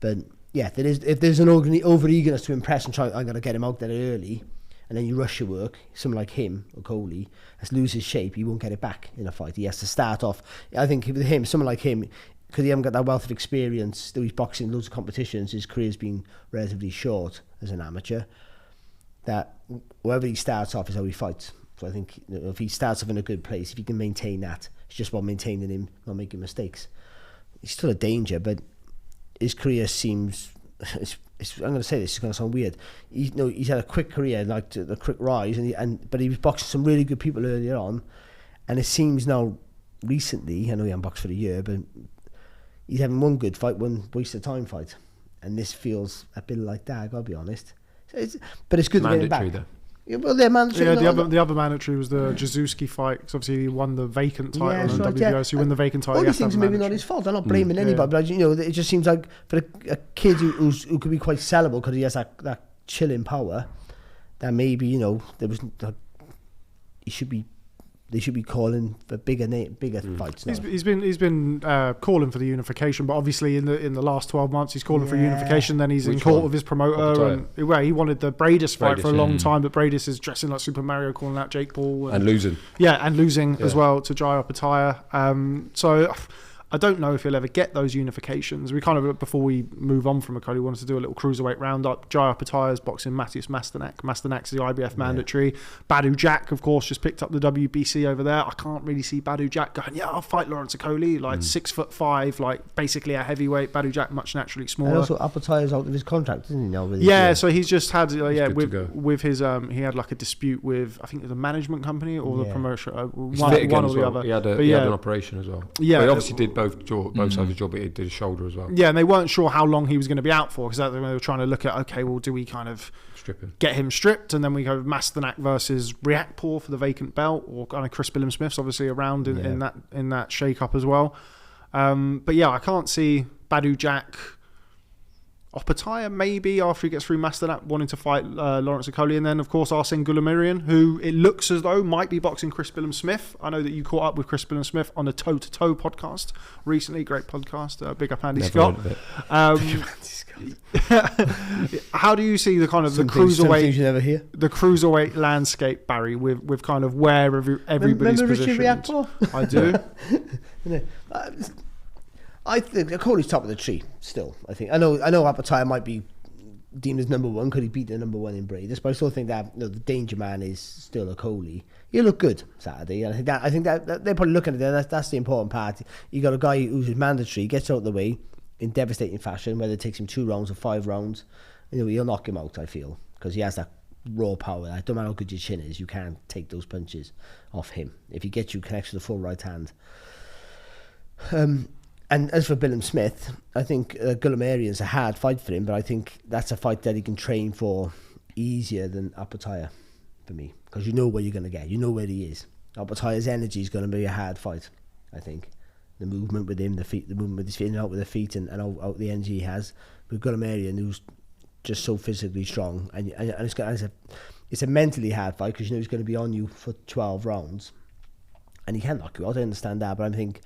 But if there's an over eagerness to impress and try, I'm going to get him out there early, and then you rush your work, someone like him, Okolie, has lose his shape, he won't get it back in a fight. He has to start off. I think with him, someone like him, because he hasn't got that wealth of experience, though he's boxing loads of competitions, his career's been relatively short as an amateur, that wherever he starts off is how he fights. So I think if he starts off in a good place, if he can maintain that, it's just about maintaining him, not making mistakes. He's still a danger, but his career seems... I'm going to say this, it's going to sound weird. He's had a quick career, like the quick rise, but he was boxing some really good people earlier on, and it seems now recently, I know he hasn't boxed for a year, but he's having one good fight, one waste of time fight, and this feels a bit like that, I've got to be honest. But it's good to get him back. Though. Yeah, well, they're mandatory. Yeah, the other mandatory was the Jazuski fight, because obviously he won the vacant title in WBO, so you win the vacant title. All these things are maybe not his fault. I'm not blaming anybody, but it just seems like for a kid who could be quite sellable because he has that chilling power, that maybe there was they should be calling for bigger fights now. He's been calling for the unification, but obviously in the last 12 months he's calling for unification. Then he's in court with his promoter, and he wanted the Bradis fight for a long time, but Bradis is dressing like Super Mario, calling out Jake Paul and losing. And losing as well to Ryakporhe. So I don't know if he'll ever get those unifications. We kind of, before we move on from Okolie, wanted to do a little cruiserweight roundup. Ryakporhe is boxing Mateusz Masternak. Masternak's the IBF mandatory. Badu Jack, of course, just picked up the WBC over there. I can't really see Badu Jack going, I'll fight Lawrence Okolie, 6'5", like basically a heavyweight. Badu Jack much naturally smaller. And also Ryakporhe is out of his contract, isn't he now? So he's just had with his he had like a dispute with, I think, the management company or the promotion, one or the other. He had an operation as well. Yeah, he obviously did both sides of the jaw, but he did his shoulder as well. Yeah, and they weren't sure how long he was going to be out for, because they were trying to look at, okay, well, do we kind of get him stripped, and then we go Masternak versus Riakporhe for the vacant belt, or kind of Chris Billam-Smith's obviously around in that shake-up as well. But yeah, I can't see Badu Jack, Ryakporhe maybe after he gets through Masternak wanting to fight Lawrence Okolie, and then of course Arsene Goulamirian, who it looks as though might be boxing Chris Billam-Smith. I know that you caught up with Chris Billam-Smith on the Toe to Toe podcast recently, great podcast. Big up Andy Scott. How do you see the kind of the cruiserweight landscape, Barry, with kind of where everybody's positioned? I do. I think Okolie's top of the tree still. I think I know Ryakporhe might be deemed as number one because he beat the number one in Bradis, but I still think that the danger man is still Okolie. He'll look good Saturday, and I think that they're probably looking at that. That's the important part. You got a guy who's mandatory, gets out of the way in devastating fashion, whether it takes him 2 rounds or 5 rounds. He'll knock him out. I feel, because he has that raw power. It don't matter how good your chin is, you can't take those punches off him. If he gets you, connects to the full right hand. And as for Billam-Smith, I think Goulamirian's a hard fight for him, but I think that's a fight that he can train for easier than Ryakporhe for me, because you know where you're going to get. You know where he is. Ryakporhe's energy is going to be a hard fight, I think. The movement with him, the movement with his feet, and out with the feet, and out the energy he has. With Goulamirian, who's just so physically strong, and it's a mentally hard fight, because he's going to be on you for 12 rounds, and he can knock you out. I understand that, but I think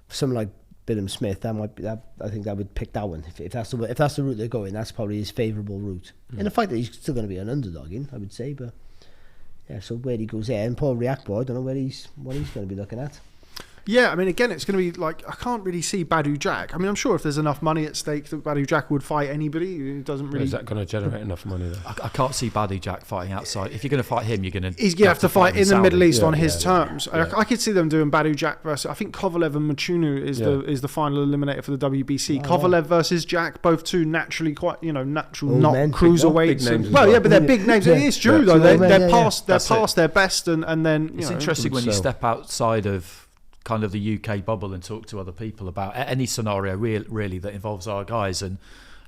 for someone like Billam-Smith, I think I would pick that one. If that's the route they're going, that's probably his favourable route. In a fight that he's still going to be an underdog in, I would say, but yeah. So where he goes there, and Paul Riakporhe, I don't know what he's going to be looking at. Yeah, I mean, again, it's going to be like, I can't really see Badu Jack. I mean, I'm sure if there's enough money at stake that Badu Jack would fight anybody. It doesn't really. Is that going to generate enough money though? I can't see Badu Jack fighting outside. If you're going to fight him, you're going to. He's going to have to fight in the Middle East on his terms. Yeah. I could see them doing Badu Jack versus. I think Kovalev and Machunu is the final eliminator for the WBC. Kovalev versus Jack, both two naturally quite natural, not cruiserweights. But they're big names. It is true though. They're past their best, and then it's interesting when you step outside of kind of the UK bubble and talk to other people about any scenario really that involves our guys. And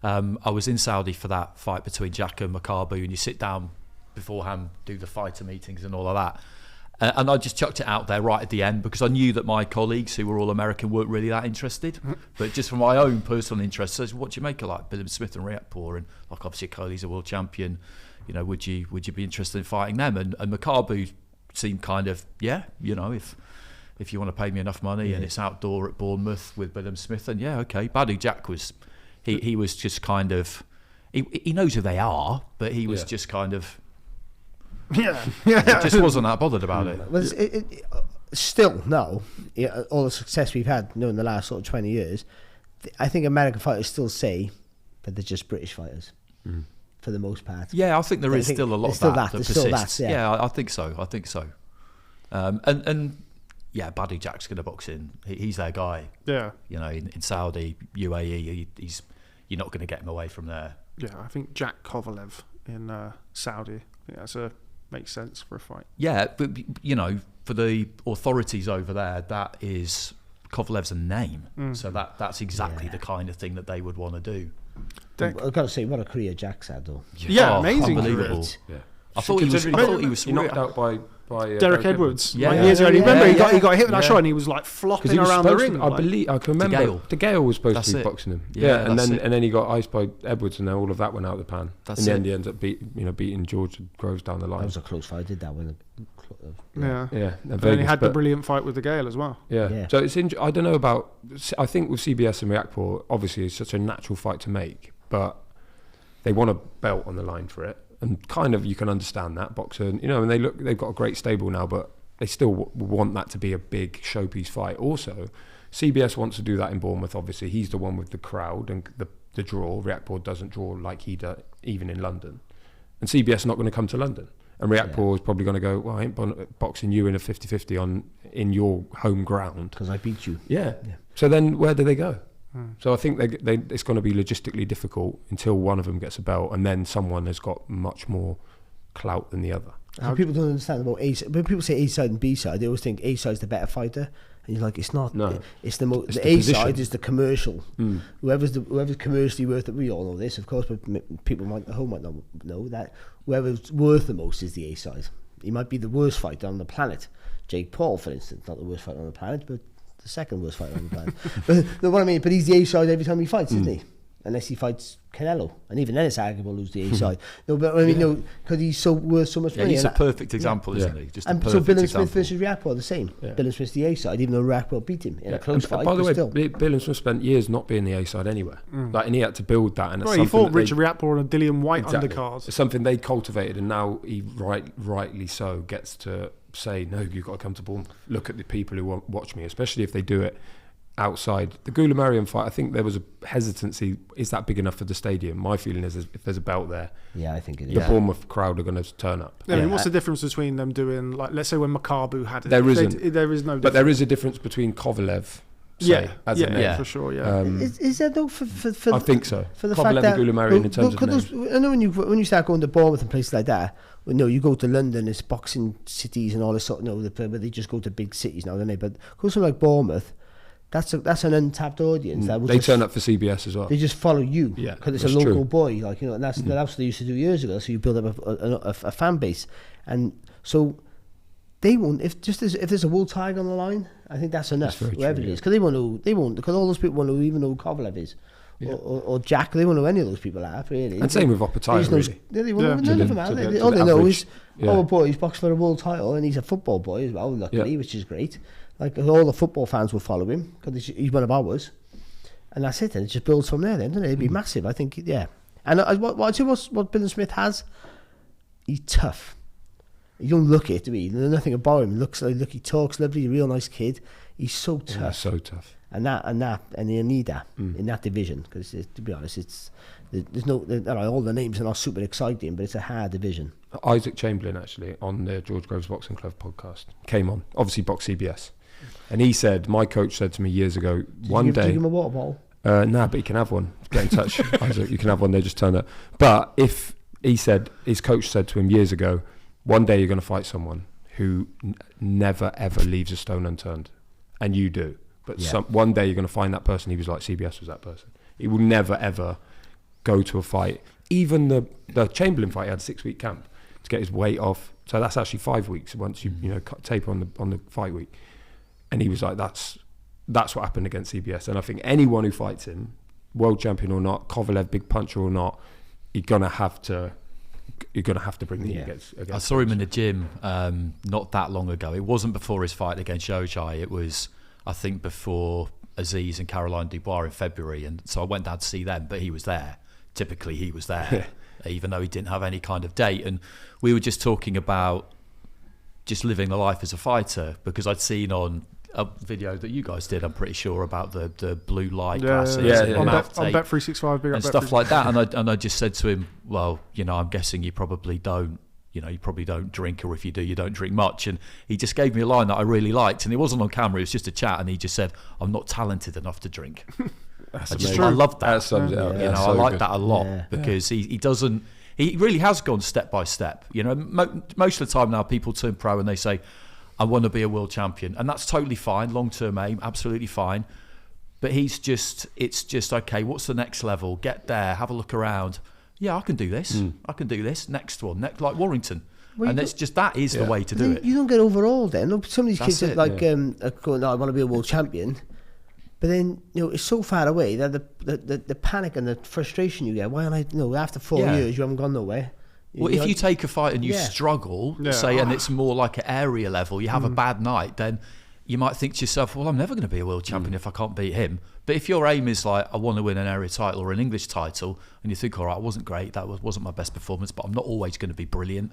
I was in Saudi for that fight between Jack and Makabu, and you sit down beforehand, do the fighter meetings and all of that, and I just chucked it out there right at the end, because I knew that my colleagues who were all American weren't really that interested, but just for my own personal interest, so what do you make of like Billam-Smith and Riakporhe, and like obviously Okolie's a world champion, would you be interested in fighting them? And Makabu seemed kind of if you want to pay me enough money and it's outdoor at Bournemouth with Billam-Smith, then okay. Badu Jack was he was just kind of he knows who they are, but he was just kind of just wasn't that bothered about it. Well, still, no, all the success we've had in the last sort of 20 years, I think American fighters still say that they're just British fighters for the most part. Yeah, I think there is still a lot of that persists. Yeah, I think so. And yeah, Buddy Jack's going to box in. He's their guy. Yeah. In Saudi, UAE, you're not going to get him away from there. Yeah, I think Jack Kovalev in Saudi. I think makes sense for a fight. Yeah, but for the authorities over there, that is Kovalev's a name, so that's exactly the kind of thing that they would want to do. I've got to say, what a career Jack's had, though. Yeah, amazing, unbelievable. Yeah. I thought he was knocked out by Derek Edwards. Yeah, years ago. Remember, he got hit with that shot, and he was like flopping around the ring. I can remember. De Gale was supposed to be boxing him. Yeah, and then he got iced by Edwards, and then all of that went out the pan. In the end, he ends up beating George Groves down the line. That was a close fight. I did that with Yeah. And then he had the brilliant fight with De Gale as well. Yeah. So it's I don't know about. I think with CBS and Riakporhe, obviously it's such a natural fight to make, but they want a belt on the line for it. And kind of you can understand that boxer, and they've got a great stable now, but they still want that to be a big showpiece fight. Also, CBS wants to do that in Bournemouth. Obviously, he's the one with the crowd and the draw. Riakporhe doesn't draw like he does even in London, and CBS not going to come to London. And Riakporhe is probably going to go, well, I ain't boxing you in a 50-50 in your home ground because I beat you. Yeah. So then where do they go? So I think it's going to be logistically difficult until one of them gets a belt, and then someone has got much more clout than the other. People don't understand about A side. When people say A side and B side, they always think A side is the better fighter, and you're like, it's not. No, it's the A position. Side is the commercial. Whoever's commercially worth it. We all know this, of course, but people at home might not know that whoever's worth the most is the A side. He might be the worst fighter on the planet. Jake Paul, for instance, not the worst fighter on the planet, but the second worst fighter on the planet. But what I mean, but he's the A side every time he fights, isn't he? Unless he fights Canelo, and even then it's arguable who's the A side. No, but I mean, because he's worth so much money. He's a perfect example, isn't he? Just and so Billam-Smith versus Riakporhe the same. Billam-Smith's the A side, even though Riakporhe beat him in a close fight. By the way, Billam-Smith spent years not being the A side anywhere, and he had to build that. And he fought Richard Riakporhe on a Dillian White undercard. It's something they cultivated, and now he rightly so gets to say, no, you've got to come to Bournemouth. Look at the people who watch me, especially if they do it outside. The Goulamarian fight, I think there was a hesitancy. Is that big enough for the stadium? My feeling is if there's a belt there, I think it is. The Bournemouth crowd are going to turn up. I mean, what's the difference between them doing, like, let's say when Makabu had it? There isn't. There is no difference. But there is a difference between Kovalev, for sure. Is there though? For I think so. For the Kovalev fact that and Goulamarian in terms of names. I know when you start going to Bournemouth and places like that. You go to London, it's boxing cities and all this sort of, where they just go to big cities now, don't they? But go somewhere like Bournemouth, that's an untapped audience. They turn up for CBS as well. They just follow you because it's a local boy, and that's what they used to do years ago. So you build up a fan base, and so they won't. If there's a World Tiger on the line, I think that's enough. Whoever it is, because they won't because all those people won't know even who Kovalev is. Or Jack, they won't know any of those people are, really. And same with Opataya, really. They won't know them. All they know is, boy, he's boxed for a world title, and he's a football boy as well, luckily, which is great. Like, all the football fans will follow him, because he's one of ours. And that's it, and it just builds from there, then, doesn't it? It'd be massive, I think, And what Billam-Smith has, he's tough. You don't look it, do we? There's nothing about him. He talks lovely, a real nice kid. He's so tough. Yeah, so tough. And you need that in that division, because to be honest, there's no all the names are not super exciting, but it's a hard division. Isaac Chamberlain, actually, on the George Groves Boxing Club podcast, came on, obviously Box CBS, and he said, my coach said to me years ago, did you give him a water bottle? But he can have one. Get in touch, Isaac. You can have one. They just turn up. But if he said, his coach said to him years ago, one day you're going to fight someone who never ever leaves a stone unturned, and you do. But one day you're going to find that person. He was like, CBS was that person. He will never, ever go to a fight. Even the Chamberlain fight, he had a 6-week camp to get his weight off. So that's actually 5 weeks once you taper on the fight week. And he was like, that's what happened against CBS. And I think anyone who fights him, world champion or not, Kovalev, big puncher or not, you're going to have to bring the against. I saw him in the gym not that long ago. It wasn't before his fight against Ojai. It was, I think, before Aziz and Caroline Dubois in February, and so I went down to see them, but he was there. Typically he was there, even though he didn't have any kind of date. And we were just talking about just living the life as a fighter, because I'd seen on a video that you guys did, I'm pretty sure, about the blue light glasses and on mouth tape Bet365 big and stuff like that. And I just said to him, well, I'm guessing you probably don't drink, or if you do, you don't drink much. And he just gave me a line that I really liked, and it wasn't on camera, it was just a chat, and he just said, I'm not talented enough to drink. I loved that. I like that a lot, because he really has gone step by step. Most of the time now people turn pro and they say, I want to be a world champion, and that's totally fine, long-term aim, absolutely fine. But it's just okay, what's the next level? Get there, have a look around. Yeah, I can do this. I can do this. Next one, like Warrington. Well, and it's just, that is the way to do it. You don't get overall then. Look, some of these kids are like, going, I want to be a world champion. But then, it's so far away that the panic and the frustration you get, why am I, after 4 years, you haven't gone nowhere. Well, if you take a fight and you struggle, say, and it's more like an area level, you have a bad night, then you might think to yourself, well, I'm never going to be a world champion if I can't beat him. But if your aim is like, I want to win an area title or an English title, and you think, all right, it wasn't great, that wasn't my best performance, but I'm not always going to be brilliant,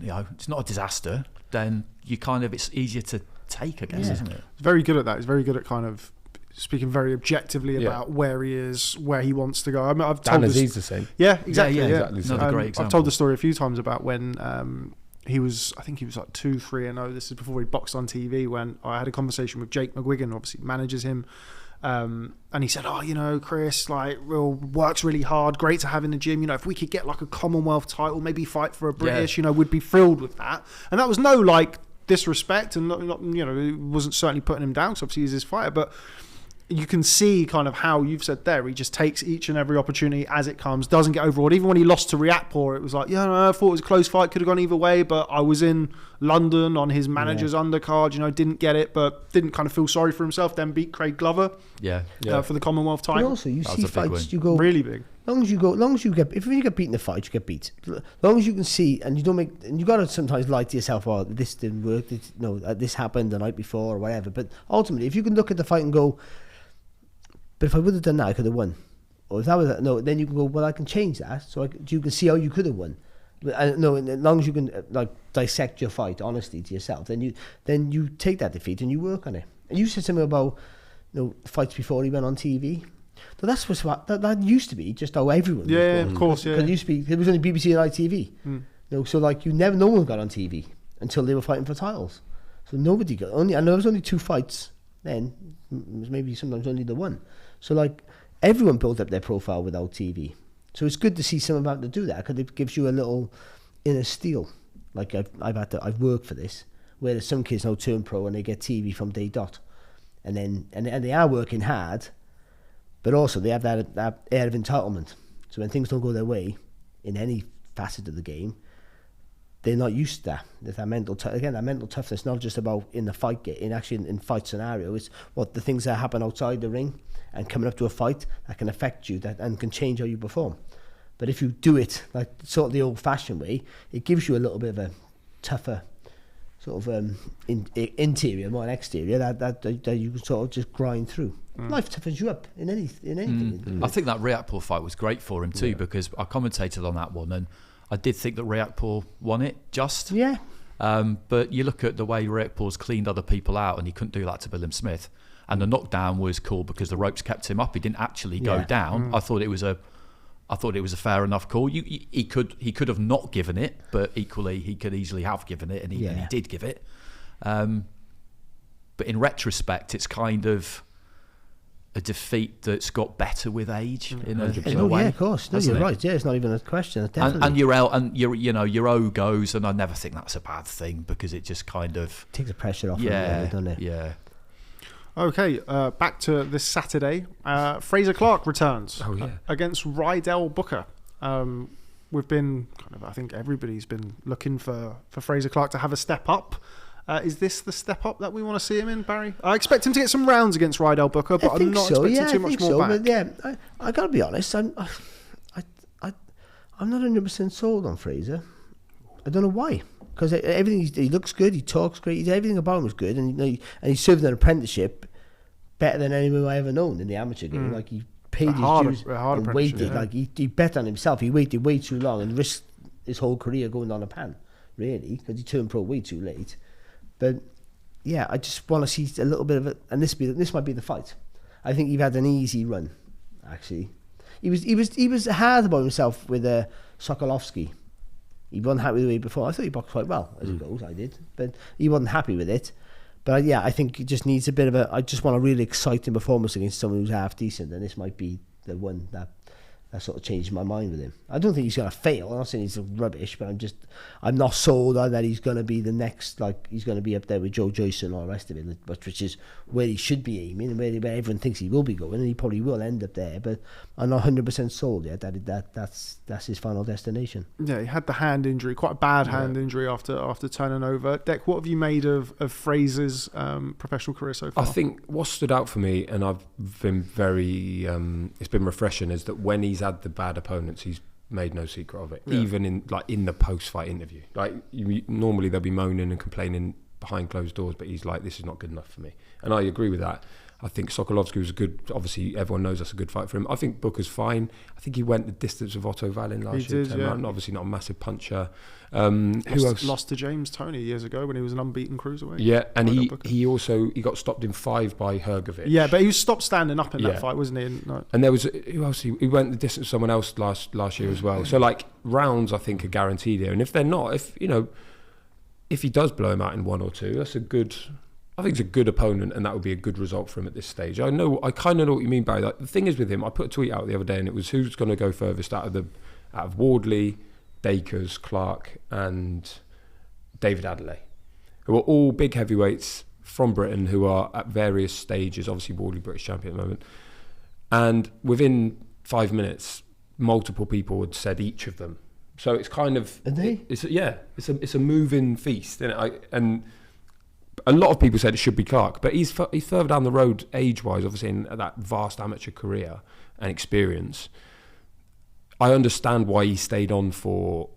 it's not a disaster, then it's easier to take, I guess, isn't it? He's very good at that. He's very good at kind of speaking very objectively about where he is, where he wants to go. I mean, I've told he's the same. Yeah, exactly. Exactly. Another great example. I've told the story a few times about when I think he was like 2-3-0. This is before he boxed on TV, when I had a conversation with Jake McGuigan, obviously manages him. And he said, Chris, works really hard, great to have in the gym. If we could get like a Commonwealth title, maybe fight for a British, we'd be thrilled with that. And that was no disrespect, and not it wasn't certainly putting him down, because obviously he's his fighter, but you can see kind of how you've said there, he just takes each and every opportunity as it comes, doesn't get overawed. Even when he lost to Riakporhe, it was like, I thought it was a close fight, could have gone either way, but I was in London on his manager's undercard, didn't get it, but didn't kind of feel sorry for himself, then beat Craig Glover for the Commonwealth title. But also, you see fights, you go... Really big. If you get beat in the fight, you get beat. As long as you can see, and you don't make, and you got to sometimes lie to yourself, this didn't work, this happened the night before or whatever. But ultimately, if you can look at the fight and go, but if I would have done that, I could have won. Or if that was then you can go, well, I can change that, so you can see how you could have won. But as long as you can dissect your fight honestly to yourself, then you take that defeat and you work on it. And you said something about fights before he went on TV. So that's that used to be just how everyone was born. Of course, Because it used to be, it was only BBC and ITV. So no one got on TV until they were fighting for titles. So nobody got and there was only 2 fights then. It was maybe sometimes only the one. So everyone built up their profile without TV. So it's good to see someone about to do that, because it gives you a little inner steel. I've worked for this. Whereas some kids now turn pro and they get TV from day dot, and they are working hard. But also they have that air of entitlement. So when things don't go their way in any facet of the game, they're not used to that. There's that mental toughness, not just about in the fight, in fight scenario. It's what the things that happen outside the ring and coming up to a fight that can affect you and can change how you perform. But if you do it sort of the old-fashioned way, it gives you a little bit of a tougher sort of interior, more than exterior, that you can sort of just grind through. Life toughens you up in anything. I think that Riakporhe fight was great for him too, because I commentated on that one, and I did think that Riakporhe won it just. Yeah. But you look at the way Riakporhe's cleaned other people out, and he couldn't do that to Billam-Smith. And the knockdown was cool because the ropes kept him up. He didn't actually go down. I thought it was a fair enough call. He could have not given it, but equally he could easily have given it, and he did give it. But in retrospect, it's kind of a defeat that's got better with age in a way. Yeah, of course. No, you're right. Yeah, it's not even a question. Definitely. Your O goes, and I never think that's a bad thing, because it just kind of takes the pressure off. Doesn't it? Yeah. Okay, back to this Saturday. Frazer Clarke returns against Ryder Booker. We've been I think everybody's been looking for Frazer Clarke to have a step up. Is this the step up that we want to see him in, Barry? I expect him to get some rounds against Ryder Booker, but I'm not expecting too much more back. But I got to be honest. I'm not 100% sold on Frazer. I don't know why. Because everything he looks good, he talks great, everything about him is good, and he served an apprenticeship better than anyone I ever known in the amateur game. Like he paid his dues and waited. Like he bet on himself. He waited way too long and risked his whole career going down a pan, really, because he turned pro way too late. But yeah, I just want to see a little bit of it, and this might be the fight. I think he had an easy run, actually. He was hard about himself with Sokolovsky. He wasn't happy with the way before. I thought he boxed quite well as it goes. I did, but he wasn't happy with it. But yeah, I think he just needs a bit of a. I just want a really exciting performance against someone who's half decent, and this might be the one that sort of changed my mind with him. I don't think he's going to fail. I'm not saying he's rubbish, but I'm not sold on that he's going to be the next, like, he's going to be up there with Joe Joyce and all the rest of it, which is where he should be aiming and where everyone thinks he will be going, and he probably will end up there, but I'm not 100% sold yet that's his final destination. Yeah, he had the hand injury, quite a bad hand injury after turning over. Dec, what have you made of Frazer's professional career so far? I think what stood out for me, and I've been very, it's been refreshing, is that when he's had the bad opponents, he's made no secret of it. Even in the post-fight interview, normally they'll be moaning and complaining behind closed doors, but he's like, this is not good enough for me, and I agree with that. I think Sokolovsky was a good, obviously everyone knows that's a good fight for him. I think Booker's fine. I think he went the distance of Otto Wallin last year. Obviously not a massive puncher. Who else? Lost to James Toney years ago when he was an unbeaten cruiserweight. Yeah, and he got stopped in 5 by Hrgovic. Yeah, but he was stopped standing up in that fight, wasn't he? And there was, who else? He went the distance of someone else last year as well. So like rounds, I think, are guaranteed here. And if they're not, if he does blow him out in 1 or 2, that's a good. I think it's a good opponent, and that would be a good result for him at this stage. I kind of know what you mean by that. The thing is with him, I put a tweet out the other day, and it was who's going to go furthest out of Wardley, Dacres, Clarke, and David Adelaide, who are all big heavyweights from Britain who are at various stages. Obviously, Wardley British champion at the moment, and within 5 minutes, multiple people had said each of them. So it's kind of it's a moving feast, and a lot of people said it should be Clarke, but he's further down the road age-wise, obviously, in that vast amateur career and experience. I understand why he stayed on for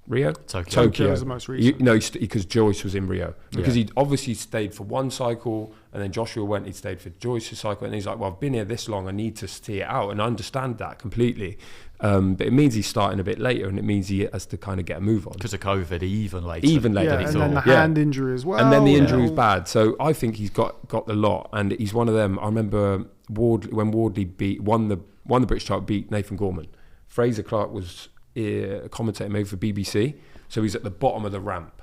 Tokyo was the most recent. Because Joyce was in Rio. Because he'd obviously stayed for one cycle, and then Joshua went, he'd stayed for Joyce's cycle, and he's like, well, I've been here this long, I need to see it out, and I understand that completely. But it means he's starting a bit later, and it means he has to kind of get a move on. Because of COVID, even later. Yeah, and then the hand injury as well. And then the injury was bad. So I think he's got the lot, and he's one of them. I remember when Wardley won the British title, beat Nathan Gorman. Frazer Clarke was a commentator maybe for BBC, so he's at the bottom of the ramp,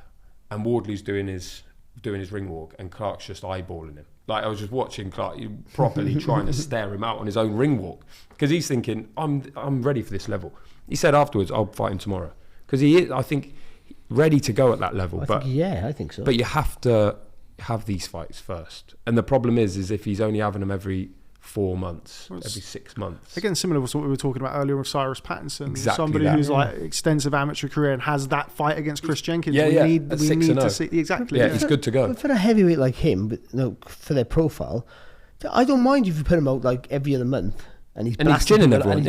and Wardley's doing his ring walk, and Clarke's just eyeballing him. Like, I was just watching Clarke properly trying to stare him out on his own ring walk, because he's thinking, I'm ready for this level. He said afterwards, I'll fight him tomorrow, because he is, I think, ready to go at that level. I think so. But you have to have these fights first, and the problem is if he's only having them every 4 months, every 6 months. Again, similar to what we were talking about earlier with Cyrus Pattinson. Exactly somebody who's like extensive amateur career and has that fight against Chris Jenkins. We need to see exactly. Yeah, he's good to go. But for a heavyweight like him, for their profile, I don't mind if you put him out like every other month and he's ginning everyone.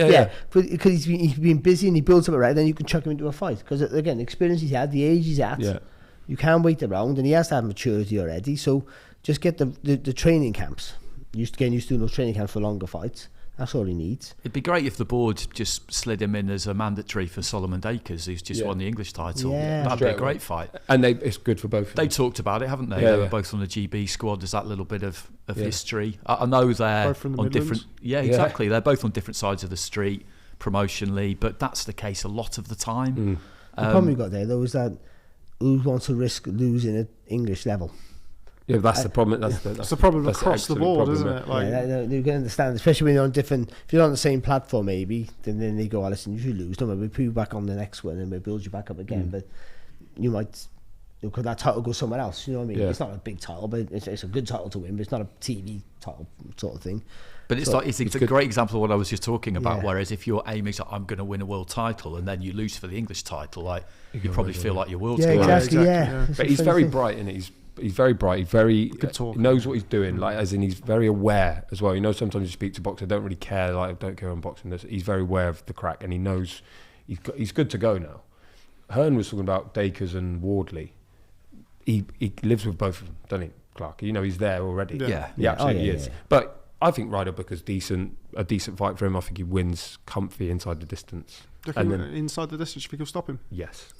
Because he's been busy and he builds up it right. Then you can chuck him into a fight, because again, the experience he's had, the age he's at, you can't wait around, and he has to have maturity already. So just get the training camps. Getting used to doing those training camps for longer fights. That's all he needs. It'd be great if the board just slid him in as a mandatory for Solomon Dacres, who's just won the English title. Yeah. That'd be a great fight. And it's good for both of them. They talked about it, haven't they? They were both on the GB squad. There's that little bit of history. I know they're on different... Yeah, exactly. They're both on different sides of the street promotionally, but that's the case a lot of the time. The problem we got there, though, is that who wants to risk losing at English level? Yeah, that's the problem. That's the problem across the board, isn't it? Like, you can understand, especially when you're on different. If you're on the same platform, maybe then they go, "Oh, listen, you should lose. Don't worry, we'll put you back on the next one, and we'll build you back up again." But you might, because that title goes somewhere else. You know what I mean? It's not a big title, but it's a good title to win. But it's not a TV title sort of thing. But it's a great example of what I was just talking about. Whereas if you're aiming to, I'm going to win a world title, and then you lose for the English title, like you probably feel like your world's going. Exactly. Yeah. But he's very bright, and he's very bright. He's very he knows what he's doing. Like, as in, he's very aware as well. You know, sometimes you speak to boxers, don't really care. Like, I don't care on boxing. He's very aware of the crack, and he knows he's good to go now. Hearn was talking about Dacres and Wardley. He lives with both of them, doesn't he? Clarke. You know, he's there already. Yeah. He absolutely is. Yeah. But I think Ryder Booker's a decent fight for him. I think he wins comfy inside the distance. And then inside the distance, you think he'll stop him? Yes.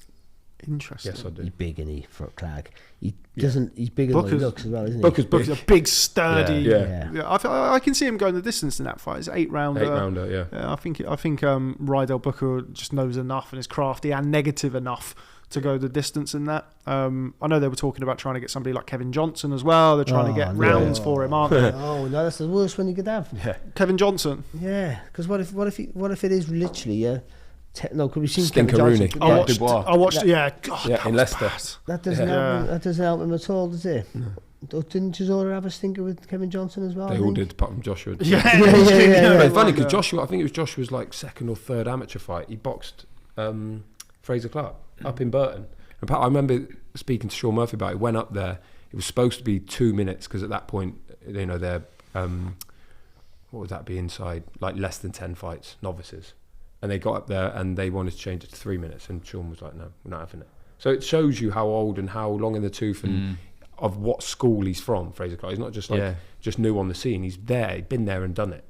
Interesting. Yes, I do. He's big, isn't he, for Clarke? He doesn't. He's bigger than what he looks as well, isn't he? Booker's a big, sturdy. Yeah. I can see him going the distance in that fight. It's 8-rounder. 8-rounder, yeah. I think Ryder Booker just knows enough and is crafty and negative enough to go the distance in that. I know they were talking about trying to get somebody like Kevin Johnson as well. They're trying to get rounds for him, aren't they? Oh no, that's the worst one you could have. Yeah. Kevin Johnson. Yeah, because what if it is literally a no? Could we seen Stinker Kevin Rooney. Johnson? I watched. Yeah, God, Yeah, in Leicester. That doesn't help him. That doesn't help him at all, does it? No. Didn't Chisora have a stinker with Kevin Johnson as well? They all did, apart from Joshua. Yeah. It's funny because Joshua, I think it was Joshua's like second or third amateur fight. He boxed Frazer Clarke up in Burton. And I remember speaking to Sean Murphy about it. Went up there. It was supposed to be 2 minutes because at that point, you know, they're what would that be inside? Like less than 10 fights, novices. And they got up there and they wanted to change it to 3 minutes. And Sean was like, no, we're not having it. So it shows you how old and how long in the tooth and of what school he's from, Frazer Clarke. He's not just like just new on the scene. He's there, he's been there and done it.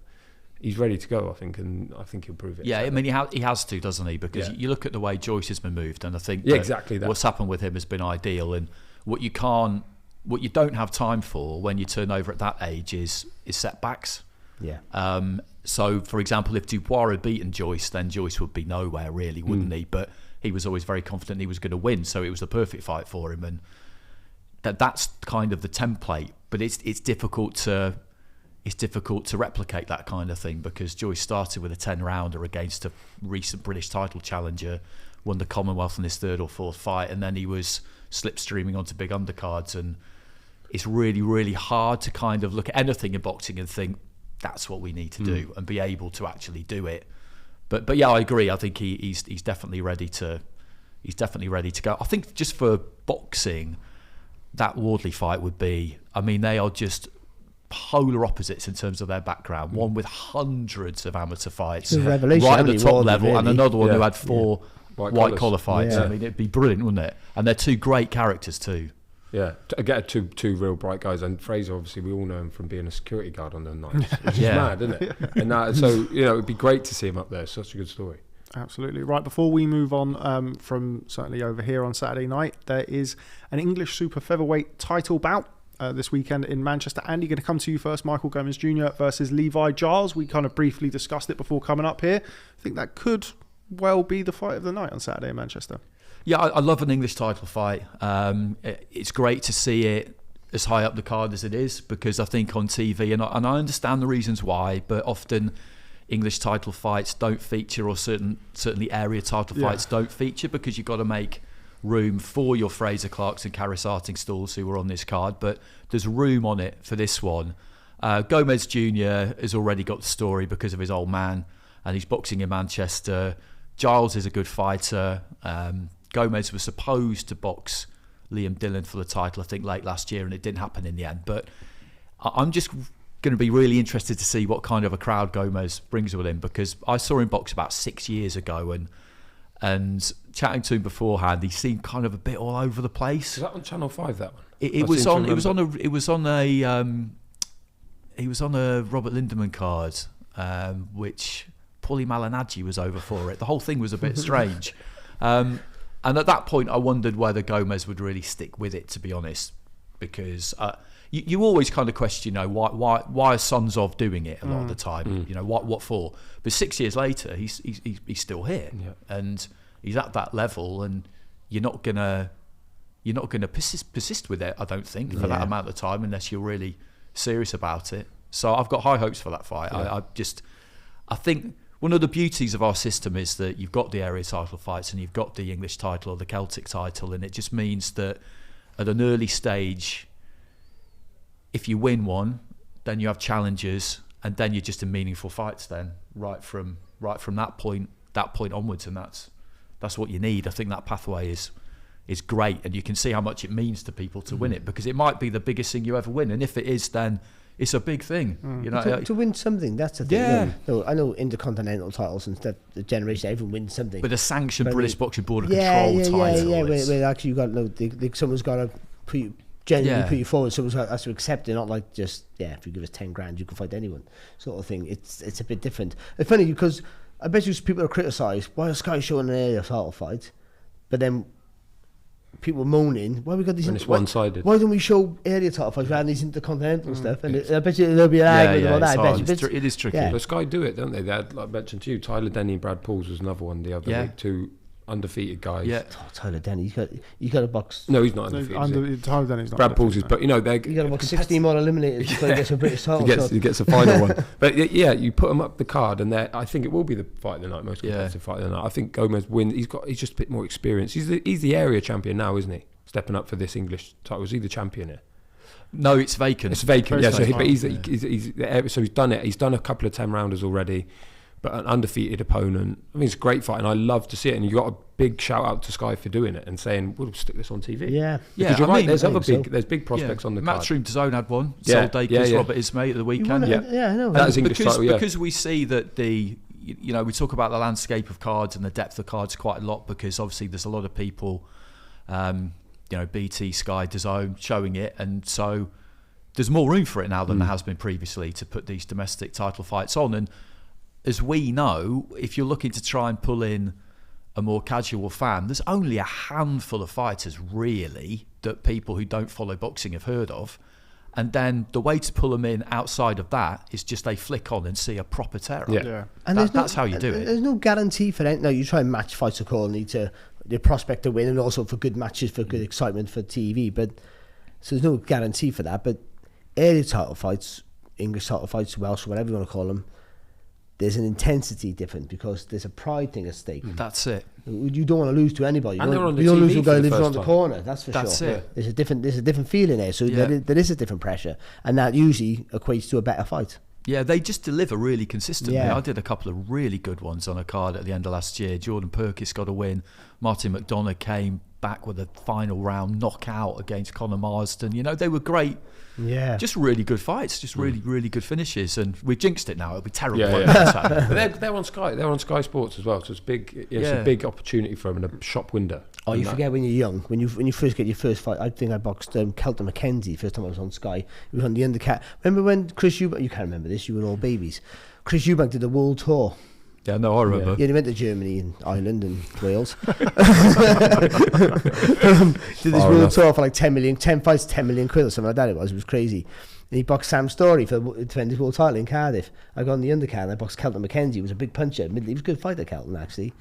He's ready to go, I think, and I think he'll prove it. Yeah, I mean, he has to, doesn't he? Because you look at the way Joyce has been moved, and I think exactly that. What's happened with him has been ideal. And what you don't have time for when you turn over at that age is setbacks. Yeah. So, for example, if Dubois had beaten Joyce, then Joyce would be nowhere, really, wouldn't he? But he was always very confident he was going to win, so it was the perfect fight for him. And that's kind of the template. But it's difficult to replicate that kind of thing because Joyce started with a 10-rounder against a recent British title challenger, won the Commonwealth in his third or fourth fight, and then he was slipstreaming onto big undercards. And it's really, really hard to kind of look at anything in boxing and think, that's what we need to do and be able to actually do it. But yeah, I agree. I think he's definitely ready to go. I think just for boxing, that Wardley fight would be, I mean, they are just polar opposites in terms of their background. One with hundreds of amateur fights right at the top level, really. And another one who had 4 white collar fights. I mean, it'd be brilliant, wouldn't it? And they're 2 great characters too. Yeah, get two real bright guys, and Frazer, obviously, we all know him from being a security guard on the nights, which is mad, isn't it? And so, you know, it'd be great to see him up there. It's such a good story. Absolutely. Right, before we move on from certainly over here on Saturday night, there is an English super featherweight title bout this weekend in Manchester. Andy, going to come to you first. Michael Gomez Jr. versus Levi Giles. We kind of briefly discussed it before coming up here. I think that could well be the fight of the night on Saturday in Manchester. Yeah, I love an English title fight. It's great to see it as high up the card as it is because I think on TV, and I understand the reasons why, but often English title fights don't feature, or certainly area title fights don't feature because you've got to make room for your Frazer Clarkes and Karis Artingstalls who were on this card, but there's room on it for this one. Gomez Jr. has already got the story because of his old man, and he's boxing in Manchester. Giles is a good fighter. Gomez was supposed to box Liam Dillon for the title, I think, late last year, and it didn't happen in the end. But I'm just going to be really interested to see what kind of a crowd Gomez brings with him, because I saw him box about 6 years ago, and chatting to him beforehand, he seemed kind of a bit all over the place. Is that on Channel 5? That one? It was on a Robert Lindemann card, which Paulie Malignaggi was over for it. The whole thing was a bit strange. And at that point, I wondered whether Gomez would really stick with it, to be honest, because you always kind of question, you know, why are sons of doing it a lot of the time? You know, what for? But 6 years later, he's still here, and he's at that level, and you're not gonna persist with it, I don't think, for that amount of time, unless you're really serious about it. So I've got high hopes for that fight. I think one of the beauties of our system is that you've got the area title fights and you've got the English title or the Celtic title, and it just means that at an early stage, if you win one, then you have challenges, and then you're just in meaningful fights then, right from that point onwards, and that's what you need. I think that pathway is great, and you can see how much it means to people to win it, because it might be the biggest thing you ever win, and if it is, then it's a big thing. You know, to win something, that's the thing. Yeah. No, I know intercontinental titles and stuff, the generation, everyone wins something. But a sanctioned British Boxing Board of Control title. Where actually you got someone's got to genuinely put you forward. So it has to accept it, not like just, if you give us 10 grand, you can fight anyone sort of thing. It's a bit different. It's funny because I bet you people are criticised, why is Sky showing an area title fight? But then people moaning, why we got these... And it's one-sided. Why don't we show area title fights rather than these intercontinental stuff? And I bet you there'll be an argument about that. It is tricky. Yeah. But Sky do it, don't they? They had, like I mentioned to you, Tyler Denny and Brad Pauls was another one the other week, 2 undefeated guys. Yeah. Tyler Denny, you got a box. No, he's not undefeated. Tyler Denny's not. Brad Pauls is, but they're... You got a box 16 more eliminated before he gets a British title. He gets a final one. But you put him up the card, and I think it will be the fight of the night, most competitive fight of the night. I think Gomez wins. He's just a bit more experienced. He's the area champion now, isn't he? Stepping up for this English title. Was he the champion here? No, it's vacant. It's vacant. Yeah. But he's done it. He's done a couple of 10-rounders already, but an undefeated opponent. I mean, it's a great fight, and I love to see it. And you got a big shout out to Sky for doing it and saying we'll stick this on TV. Yeah. Because you're right. There's big prospects on the card. Matchroom DAZN had one. Sol Dacres, Robert Ismay at the weekend. I know. That was English title. Because we see that we talk about the landscape of cards and the depth of cards quite a lot, because obviously there's a lot of people. BT, Sky, DAZN showing it, and so there's more room for it now than there has been previously to put these domestic title fights on. And as we know, if you're looking to try and pull in a more casual fan, there's only a handful of fighters really that people who don't follow boxing have heard of. And then the way to pull them in outside of that is just they flick on and see a proper terror. Yeah. And that's how you do it. There's no guarantee for that. No, you try and match fights accordingly to the prospect to win, and also for good matches, for good excitement for TV. But so there's no guarantee for that. But area title fights, English title fights, Welsh, whatever you want to call them, there's an intensity different because there's a pride thing at stake. That's it. You don't want to lose to anybody. You And don't they're on the lose to a TV guy for who the lives first around the time. corner. That's for That's sure. it. There's a different feeling there. So there is a different pressure, and that usually equates to a better fight. Yeah, they just deliver really consistently. Yeah. I did a couple of really good ones on a card at the end of last year. Jordan Perkis got a win. Martin McDonough came back with a final round knockout against Conor Marsden. They were great. Yeah. Just really good fights. Just really, really good finishes. And we've jinxed it now. It'll be terrible. But they're on Sky. They're on Sky Sports as well. So it's big. It's a big opportunity for them and a shop window. Oh, you forget when you're young. When you first get your first fight, I think I boxed Kelton McKenzie first time I was on Sky. It was on the undercat. Remember when Chris Eubank? You can't remember this. You were all babies. Chris Eubank did the world tour. Yeah, no, I remember. Yeah, he went to Germany and Ireland and Wales. Did this world tour for like 10 fights, 10 million quid or something like that. It was crazy. And he boxed Sam Story for defending his world title in Cardiff. I got on the undercard and I boxed Kelton McKenzie. He was a big puncher. He was a good fighter, Kelton, actually.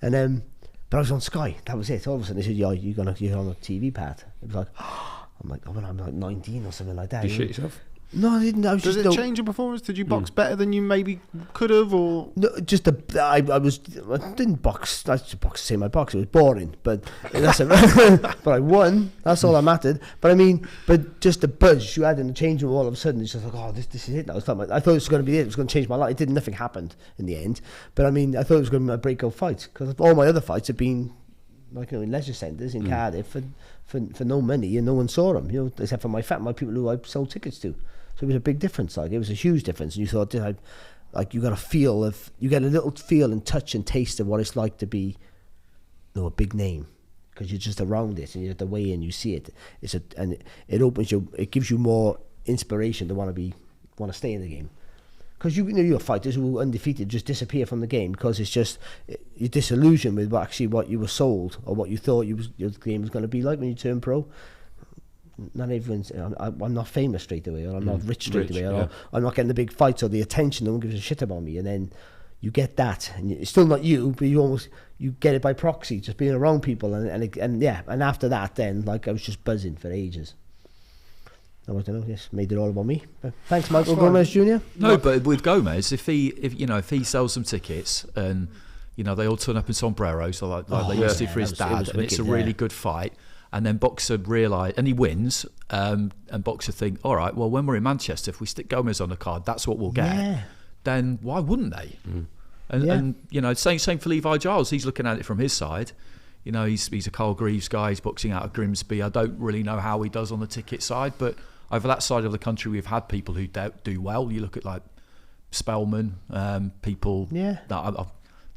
And but I was on Sky. That was it. All of a sudden they said, "Yeah, you're on a TV part." It was like, I'm like 19 or something like that. Did you shit yourself? No, I didn't. Does it change your performance? Did you box better than you maybe could have, or no? I didn't box. I just boxed the same I boxed. It was boring, but but I won. That's all that mattered. But I mean, just the buzz you had in the changing room, all of a sudden it's just like, oh, this is it now. I thought it was going to be it. It was going to change my life. It didn't. Nothing happened in the end. But I mean, I thought it was going to be my breakout fight because all my other fights have been like in leisure centres in Cardiff for no money and no one saw them. Except for my people who I sold tickets to. So it was a big difference. Like it was a huge difference. And you thought, like you got you get a little feel and touch and taste of what it's like to be, a big name, because you're just around it and you're at the way in, you see it. And it opens you. It gives you more inspiration to want to stay in the game. Because you're fighters who are undefeated just disappear from the game because it's just you're disillusioned with what you were sold or what you thought your game was going to be like when you turn pro. Not everyone's. I'm not famous straight away, or I'm not rich straight away, or I'm not getting the big fights or the attention. No one gives a shit about me, and then you get that, and it's still not you, but you get it by proxy, just being around people, and after that, then like I was just buzzing for ages. I don't know. Yes, made it all about me. But thanks, Michael Gomez Jr. No, but with Gomez, if he sells some tickets and they all turn up in sombreros like they used to for his dad, and it's a really good fight. And then Boxer realise, and he wins, and Boxer think, all right, well, when we're in Manchester, if we stick Gomez on the card, that's what we'll get. Yeah. Then why wouldn't they? And same for Levi Giles. He's looking at it from his side. He's a Carl Greaves guy. He's boxing out of Grimsby. I don't really know how he does on the ticket side, but over that side of the country, we've had people who do well. You look at like Spellman, people that I've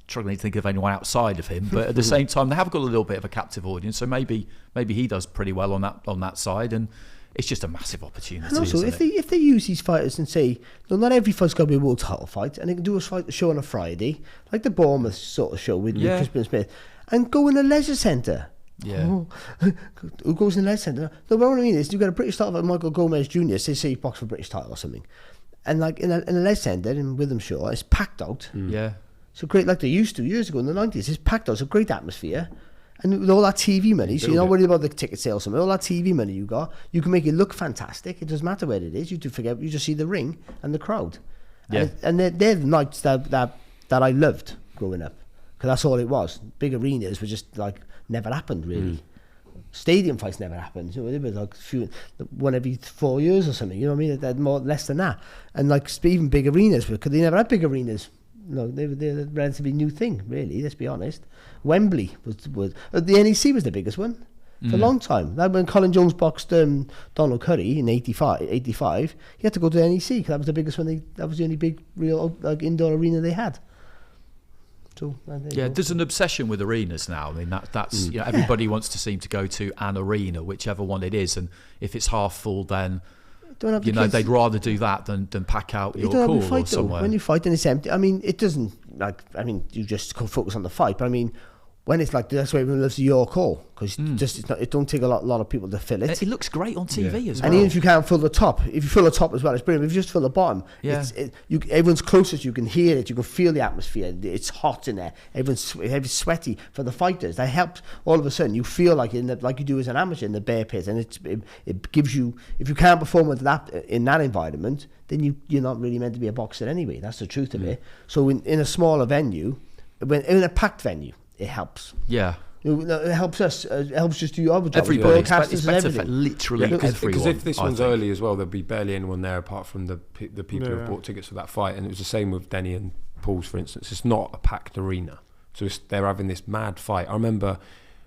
struggling to think of anyone outside of him, but at the same time they have got a little bit of a captive audience, so maybe he does pretty well on that side, and it's just a massive opportunity. And also, if they use these fighters and say, no, not every fight's got to be a world title fight, and they can do a show on a Friday, like the Bournemouth sort of show with Chris Billam-Smith, and go in a leisure centre. Yeah. Who goes in the leisure centre? No, but what I mean is, you've got a British title like Michael Gomez Jr., say he boxed for a British title or something, and like in a leisure centre in Withamshire, it's packed out. Yeah. So great, like they used to years ago in the 90s, it's packed out, it's a great atmosphere. And with all that TV money, so you're not worried about the ticket sales. All that TV money you got, you can make it look fantastic. It doesn't matter where it is. You just see the ring and the crowd. Yeah. And they're the nights that I loved growing up, because that's all it was. Big arenas were just like never happened really. Stadium fights never happened. So it was like one every 4 years or something. You know what I mean? They're less than that. And like even big arenas, because they never had big arenas. No, they're a relatively new thing, really. Let's be honest. Wembley was the NEC was the biggest one for a long time. That when Colin Jones boxed Donald Curry in 85, he had to go to the NEC because that was the biggest one. That was the only big real indoor arena they had. So there's an obsession with arenas now. I mean that's everybody wants to seem to go to an arena, whichever one it is, and if it's half full, then. They'd rather do that than pack out your call or somewhere. When you fight and it's empty, I mean, it doesn't you just focus on the fight. But I mean, when it's like that's why everyone loves the York Hall, because it don't take a lot of people to fill it. It looks great on TV as well. And even if you can't fill the top, if you fill the top as well, it's brilliant. If you just fill the bottom, everyone's closest. You can hear it. You can feel the atmosphere. It's hot in there. Everyone's sweaty for the fighters. That helps. All of a sudden, you feel like like you do as an amateur in the bear pit, and it gives you. If you can't perform with that in that environment, then you're not really meant to be a boxer anyway. That's the truth of it. So in a smaller venue, in a packed venue, it helps. Yeah. It helps us. It helps just do our job. Everybody. Broadcasters It's and better everything. for literally everyone. Because if this one's early as well, there'll be barely anyone there apart from the people who have bought tickets for that fight. And it was the same with Denny and Paul's, for instance. It's not a packed arena, so they're having this mad fight. I remember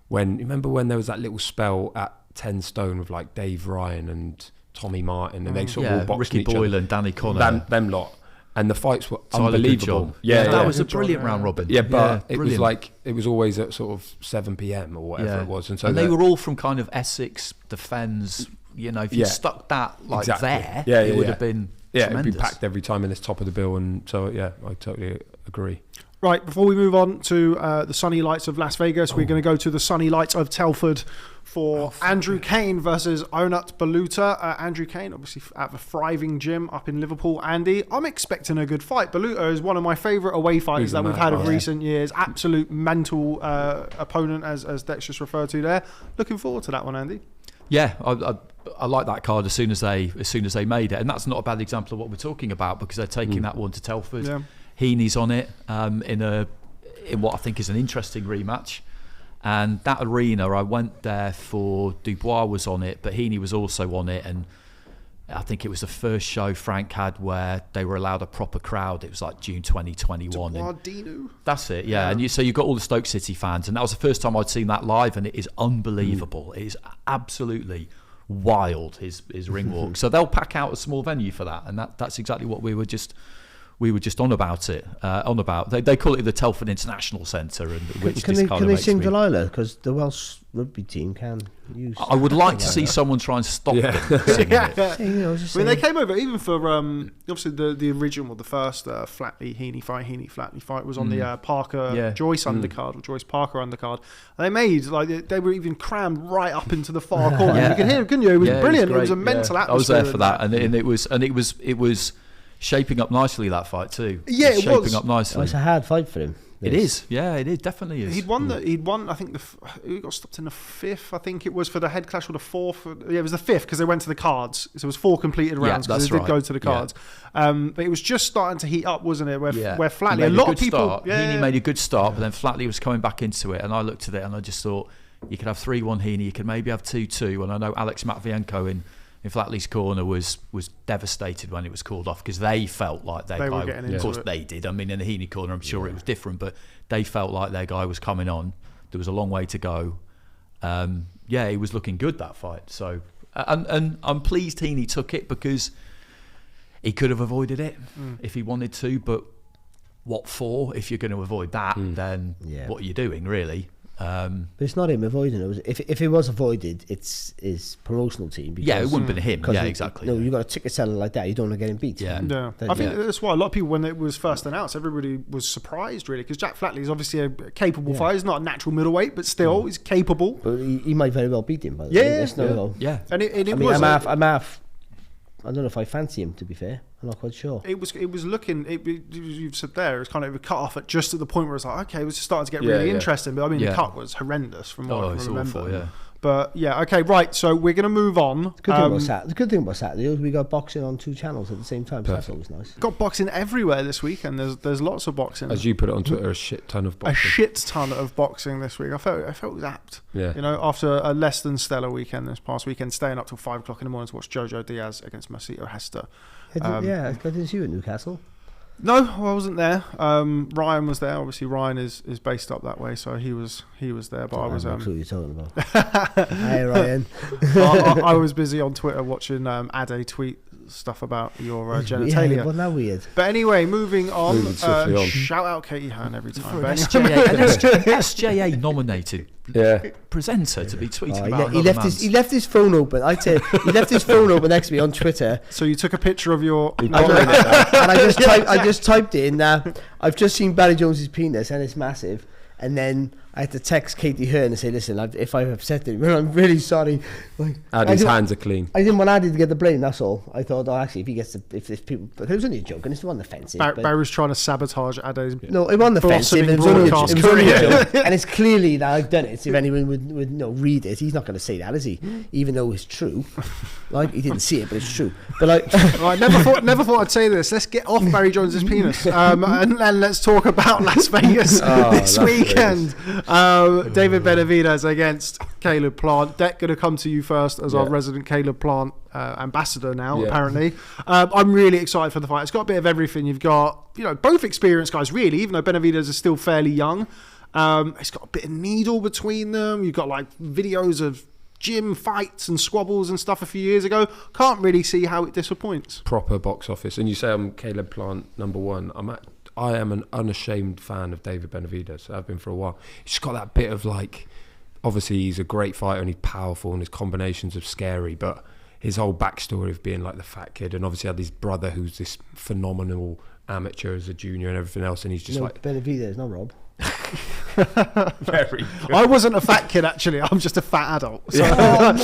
when there was that little spell at 10 stone with like Dave Ryan and Tommy Martin, and they sort of all boxed Ricky each other. Boylan, Danny Connor, them lot. And the fights were Tyler unbelievable. Goodjohn. That was a brilliant round robin. Yeah, but it was like it was always at sort of 7 p.m. or whatever it was, and they were all from kind of Essex, the Fens. If you stuck that there, it would have been tremendous. It'd be packed every time in this top of the bill, and so I totally agree. Right, before we move on to the sunny lights of Las Vegas, we're going to go to the sunny lights of Telford for Andrew Cain versus Onat Baluta. Andrew Cain, obviously at the thriving gym up in Liverpool. Andy, I'm expecting a good fight. Baluta is one of my favourite away fighters that we've had of recent years. Absolute mental opponent, as Dex just referred to there. Looking forward to that one, Andy. Yeah, I like that card as soon as they made it, and that's not a bad example of what we're talking about because they're taking that one to Telford. Yeah. Heaney's on it in what I think is an interesting rematch, and that arena I went there for. Dubois was on it, but Heaney was also on it, and I think it was the first show Frank had where they were allowed a proper crowd. It was like June 2021. Dubois, that's it, yeah. And so you've got all the Stoke City fans, and that was the first time I'd seen that live, and it is unbelievable. It is absolutely wild, his ring walk. So they'll pack out a small venue for that, and that's exactly what we were just on about it. They call it the Telford International Centre, and which can they sing Delilah, because the Welsh rugby team can use. I would like to see someone try and stop them singing it. They came over even for obviously the original, the first Flatley Heaney Flatley fight was on the Parker Joyce undercard, or Joyce Parker undercard. And they made they were even crammed right up into the far corner. You could hear, couldn't you? It was brilliant. It was a mental atmosphere. I was there for that, and it was shaping up nicely, that fight too. Yeah, it was shaping up nicely. It's a hard fight for him. It is. Yeah, it definitely is. He'd won. I think he got stopped in the 5th. I think it was for the head clash, or the 4th. Yeah, it was the 5th because they went to the cards. So it was 4 completed rounds because they did go to the cards. But it was just starting to heat up, wasn't it? Where Flatley, a lot of people. Heaney made a good start, but then Flatley was coming back into it, and I looked at it and I just thought you could have 3-1 Heaney, you could maybe have 2-2, and I know Alex Matvienko in Flatley's corner was devastated when it was called off because they felt like their guy. Of course, they did. I mean, in the Heaney corner, I'm sure it was different, but they felt like their guy was coming on. There was a long way to go. He was looking good, that fight. So, and I'm pleased Heaney took it because he could have avoided it if he wanted to. But what for? If you're going to avoid that, then what are you doing, really? But it's not him avoiding it. If it was avoided, it's his promotional team. Yeah, it wouldn't have been him. Yeah, exactly. No, you got a ticket seller like that. You don't want to get him beat. Yeah. I think that's why a lot of people, when it was first announced, everybody was surprised really, because Jack Flatley is obviously a capable fighter. He's not a natural middleweight, but still he's capable. But he might very well beat him. By the way. Yeah. And it was. I'm I don't know if I fancy him, to be fair. I'm not quite sure. It was looking. You've said there. It was kind of cut off at just at the point where it's like, okay, it was just starting to get really interesting. But I mean, the cut was horrendous from what I remember. Awful, yeah. But yeah, okay, right. So we're going to move on. The good thing about Saturday is we got boxing on 2 channels at the same time. So that's always nice. Got boxing everywhere this weekend. There's lots of boxing. As you put it on Twitter, a shit ton of boxing. A shit ton of boxing this week. I felt it was apt. Yeah. You know, after a less than stellar weekend this past weekend, staying up till 5 o'clock in the morning to watch Jojo Diaz against Masito Hester. I didn't see you at Newcastle. No, I wasn't there. Ryan was there. Obviously, Ryan is based up that way, so he was there. But I was. What you're talking about? Hey, Ryan. I was busy on Twitter watching Ade tweet stuff about your genitalia. Yeah, wasn't that weird? But anyway, moving on. Shout out Katie Hearn every time. An SJA nominated presenter to be tweeting about. He left his phone open. I tell you, he left his phone open next to me on Twitter. So you took a picture of your. And I just typed in. I've just seen Barry Jones's penis and it's massive. And then I had to text Katie Hearn and say, listen, if I've upset him, I'm really sorry. Like, Addy's hands are clean. I didn't want Addy to get the blame, that's all. I thought, actually, if he gets if people... It was only a joke, and it's one offensive. Barry was trying to sabotage Addy's... No, it wasn't offensive. It was only a joke. And it's clearly that I've done it. If anyone would read it, he's not going to say that, is he? Even though it's true. Like, he didn't see it, but it's true. But like... I never thought I'd say this. Let's get off Barry Jones's penis. And let's talk about Las Vegas this weekend. David Benavidez against Caleb Plant. Deck, going to come to you first as our resident Caleb Plant ambassador now, apparently. I'm really excited for the fight. It's got a bit of everything. You've got, both experienced guys, really, even though Benavidez is still fairly young. It's got a bit of needle between them. You've got like videos of gym fights and squabbles and stuff a few years ago. Can't really see how it disappoints. Proper box office. And you say I'm Caleb Plant #1. I am an unashamed fan of David Benavidez. I've been for a while. He's got that bit of like, obviously he's a great fighter and he's powerful and his combinations are scary, but his whole backstory of being like the fat kid, and obviously had his brother who's this phenomenal amateur as a junior and everything else, and he's just like Benavidez, not Rob. Very good. I wasn't a fat kid actually. I'm just a fat adult. So I've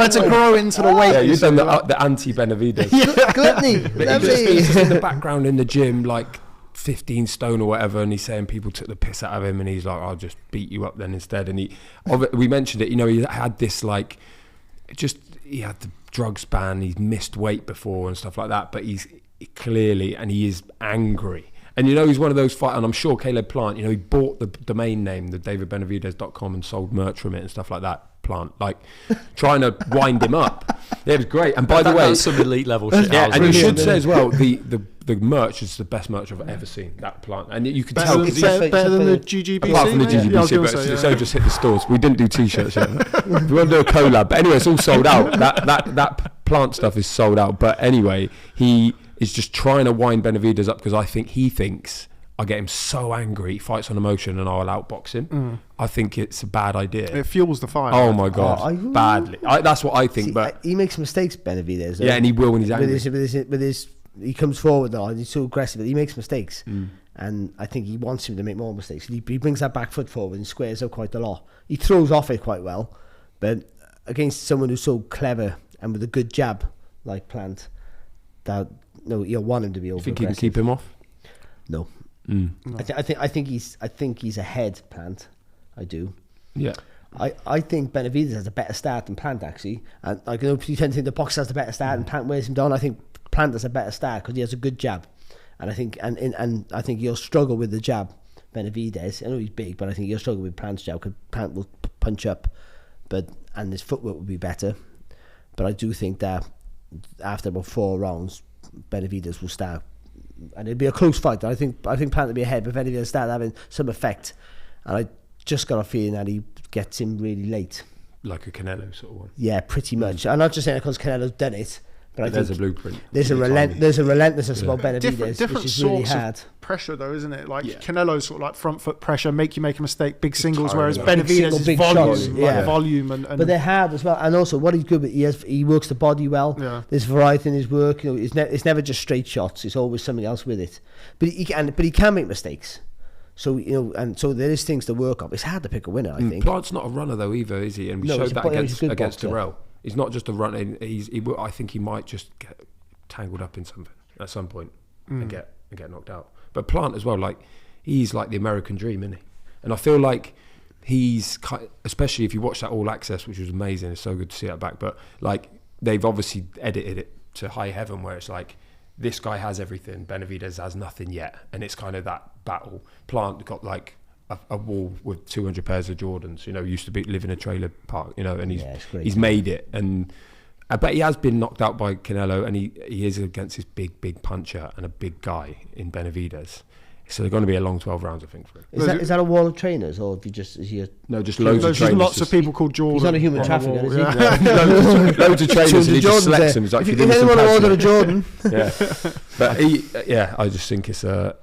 had to grow into the weight. Yeah, you've done the anti-Benavidez. Gluttony. He's just in the background in the gym, like 15 stone or whatever, and he's saying people took the piss out of him, and he's like, "I'll just beat you up then instead." And we mentioned it. He had this like, he had the drugs ban. He's missed weight before and stuff like that, but he is angry. And he's one of those fighters, and I'm sure Caleb Plant, he bought the domain name, the davidbenavidez.com, and sold merch from it and stuff like that. Plant, like, trying to wind him up. It was great. And by the way, that's some elite level shit. Yeah, and you should say as well, the merch is the best merch I've ever seen, that Plant. And you could tell. Better than the GGBC? Apart from the GGBC, but so just hit the stores. We didn't do t-shirts yet. We want to do a collab. But anyway, it's all sold out. That Plant stuff is sold out. But anyway, he is just trying to wind Benavidez up because I think he thinks I get him so angry, he fights on emotion, and I'll outbox him. I think it's a bad idea. It fuels the fire. Oh my god, badly. That's what I think. But he makes mistakes, Benavidez. Yeah, and he will when he's angry. With his he comes forward though, and he's so aggressive. He makes mistakes, and I think he wants him to make more mistakes. He brings that back foot forward and squares up quite a lot. He throws off it quite well, but against someone who's so clever and with a good jab like Plant, you'll want him to be over. You think he can keep him off? No. I think he's ahead Plant. I do. Yeah. I think Benavidez has a better start than Plant actually, and I know you tend to think the boxer has a better start and Plant wears him down. I think Plant has a better start because he has a good jab, and I think I think he'll struggle with the jab. Benavidez, I know he's big, but I think he'll struggle with Plant's jab because Plant will punch up, and his footwork will be better. But I do think that after about 4 rounds, Benavidez will start. And it'll be a close fight. I think Plant will be ahead, but Benavidez start having some effect. And I just got a feeling that he gets him really late. Like a Canelo sort of one. Yeah, pretty much. I'm not just saying because Canelo's done it, But I there's think a blueprint. There's a relentlessness about Benavidez, different which is really sorts hard. of pressure, though, isn't it? Like Canelo's sort of like front foot pressure, make a mistake, big singles, whereas Benavidez is big volume, shots, yeah. volume, and But they're hard as well, and also what he's good with, he works the body well. Yeah. There's variety in his work. You know, it's never just straight shots. It's always something else with it. But he can make mistakes. So and so there is things to work on. It's hard to pick a winner, I think. Plant's not a runner though either, is he? And we showed that against Terrell. He's not just a runner. I think he might just get tangled up in something at some point and get knocked out. But Plant as well, like he's like the American dream, isn't he? And I feel like he's, especially if you watch that All Access, which was amazing. It's so good to see that back. But like they've obviously edited it to high heaven, where it's like this guy has everything, Benavidez has nothing yet, and it's kind of that battle. Plant got like a wall with 200 pairs of Jordans, used to live in a trailer park, and he's made it. And I bet he has been knocked out by Canelo, and he is against this big puncher and a big guy in Benavidez. So they're going to be a long 12 rounds, I think, for him. Is that a wall of trainers, or just loads of trainers. Lots of people called Jordan. He's not a human trafficker, is he? Loads of trainers, and he just selects them. If anyone will order a Jordan. Yeah. But I just think it's a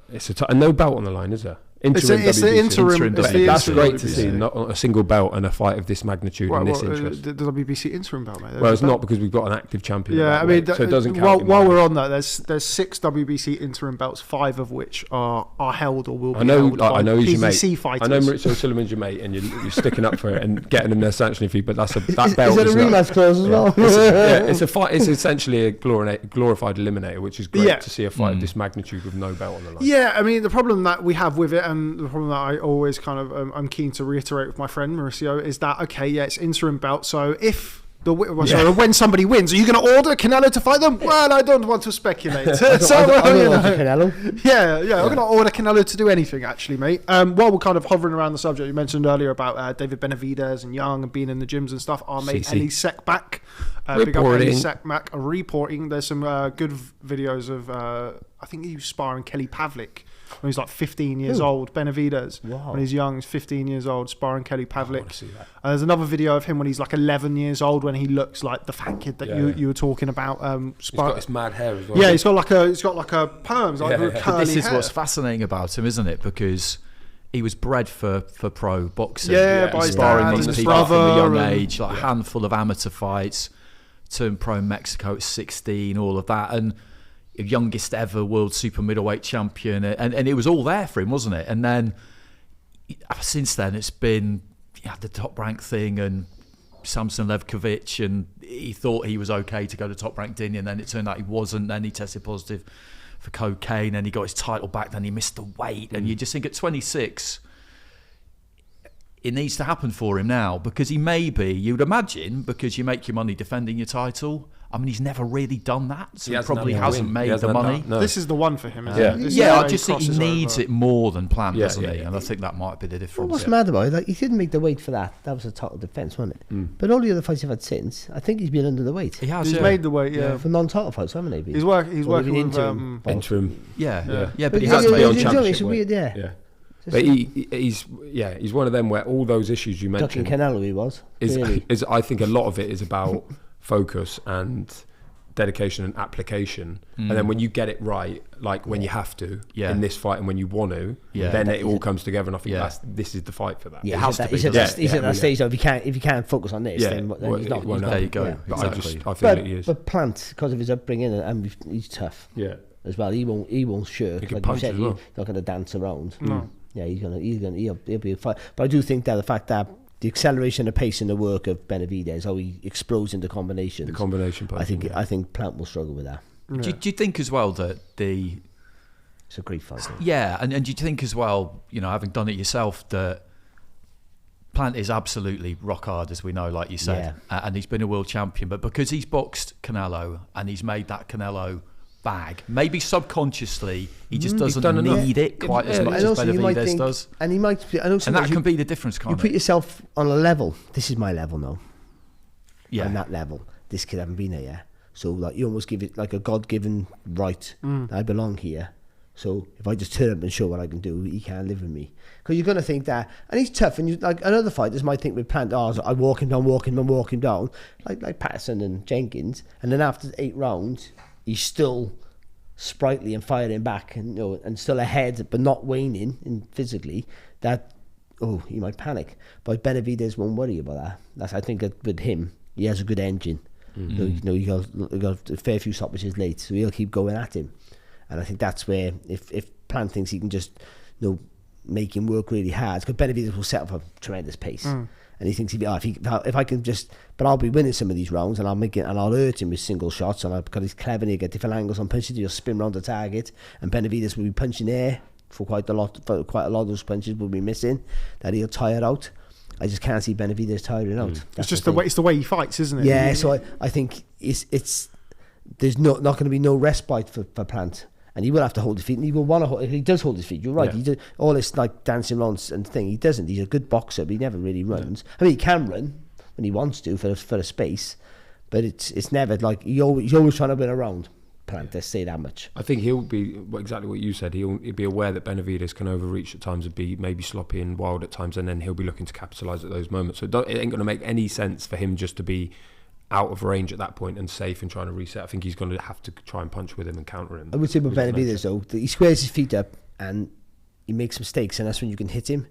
no belt on the line, is there? It's the interim. That's great to see. Not a single belt and a fight of this magnitude and this interest. The WBC interim belt, mate. Well, it's not, because we've got an active champion. Yeah, I mean, so it doesn't count. While we're on that, there's 6 WBC interim belts, 5 of which are held or will be held by I know he's your PBC mate. fighters. I know Maurizio Sullivan's your mate, and you're sticking up for it and getting him their sanctioning fee. But that belt is it a rematch clause as well? It's a fight. It's essentially a glorified eliminator, which is great to see a fight of this magnitude with no belt on the line. Yeah, I mean, the problem that we have with it, and the problem that I always kind of I'm keen to reiterate with my friend Mauricio, is that it's interim belt. So if when somebody wins, are you going to order Canelo to fight them? Well, I don't want to speculate. Canelo. Yeah, I'm going to order Canelo to do anything, actually, mate. While we're kind of hovering around the subject, you mentioned earlier about David Benavidez and Young and being in the gyms and stuff. Our mate Eli Sekmak, big up Eli Sekmak, reporting. There's some good videos of I think he was sparring Kelly Pavlik when he's like 15 years old. Benavidez, when he's young, he's 15 years old, sparring Kelly Pavlik. There's another video of him when he's like 11 years old, when he looks like the fat kid that you were talking about. He's got his mad hair as well. Yeah, he's got like a perm. This is what's fascinating about him, isn't it? Because he was bred for pro boxing. By sparring his these people from a young age, like a handful of amateur fights, turned pro in Mexico at 16, all of that, and youngest ever world super middleweight champion, and it was all there for him, wasn't it? And then since then it's been the top rank thing and Samson Levkovich, and he thought he was okay to go to top ranked Indian, and then it turned out he wasn't. Then he tested positive for cocaine, and he got his title back, then he missed the weight, and you just think at 26 it needs to happen for him now, because you'd imagine, because you make your money defending your title. I mean, he's never really done that, so he probably hasn't made the money. No. This is the one for him, isn't it? I just think he needs it more than Plant, doesn't he? And I think that might be the difference. What's mad about it? Like, he didn't make the weight for that. That was a total defence, wasn't it? But all the other fights he's had since, I think he's been under the weight. He has. He's made the weight, for non-title fights, haven't he? He's working with interim. But he has to be on championship. It's weird, yeah. But he's one of them where all those issues you mentioned. Ducking Canelo, he was. Is I think a lot of it is about focus and dedication and application, and then when you get it right, like when you have to in this fight, and when you want to, then it all comes together. And I think this is the fight for that. Yeah, it has to be. He's at that stage. So if you can't focus on this, then he's not. There you go. Yeah. But I feel like he is. But Plant, because of his upbringing, and he's tough. Yeah. As well, he won't shirk. He can punch as well. He's not going to dance around. No. Yeah, he'll be a fight. But I do think that the fact that the acceleration and pace in the work of Benavidez, how he explodes into combinations. The combination punching, I think Plant will struggle with that. Yeah. Do you think as well that it's a great fight? Yeah, and do you think as well, having done it yourself, that Plant is absolutely rock hard, as we know, like you said, and he's been a world champion, but because he's boxed Canelo and he's made that Canelo bag, maybe subconsciously he just doesn't need it quite as much as Benavidez does, and he might. And that can be the difference. You put yourself on a level. This is my level now. Yeah, on that level, this kid haven't been there yet. So like you almost give it like a God-given right. I belong here. So if I just turn up and show what I can do, he can't live with me. Because you're going to think that, and he's tough, and like another fighters might think with Plant, I walk him down, like Patterson and Jenkins, and then after 8 rounds, he's still sprightly and firing back, and and still ahead, but not waning in physically. He might panic. But Benavidez won't worry about that. I think that with him, he has a good engine. Mm-hmm. He got a fair few stoppages late, so he'll keep going at him. And I think that's where, if Plant thinks he can just, make him work really hard, because Benavidez will set up a tremendous pace. And he thinks if I can just, but I'll be winning some of these rounds, and I'll hurt him with single shots, and because he's clever and he'll get different angles on punches, he'll spin round the target, and Benavidez will be punching air for quite a lot of those punches will be missing, that he'll tire out. I just can't see Benavidez tiring out. It's just the way he fights, isn't it? Yeah, so I think there's not going to be no respite for Plant. And he will have to hold his feet, and he will want to hold. If he does hold his feet, you're right. Yeah. He does all this like dancing around and thing. He doesn't. He's a good boxer, but he never really runs. I mean, he can run when he wants to for a space, but it's never like he's always trying to win a round. Plant, let's say that much. I think he'll be exactly what you said. He'll be aware that Benavidez can overreach at times and be maybe sloppy and wild at times, and then he'll be looking to capitalise at those moments. So it ain't going to make any sense for him just to be out of range at that point and safe and trying to reset. I think he's going to have to try and punch with him and counter him. I would say with Benavidez though, he squares his feet up and he makes mistakes, and that's when you can hit him.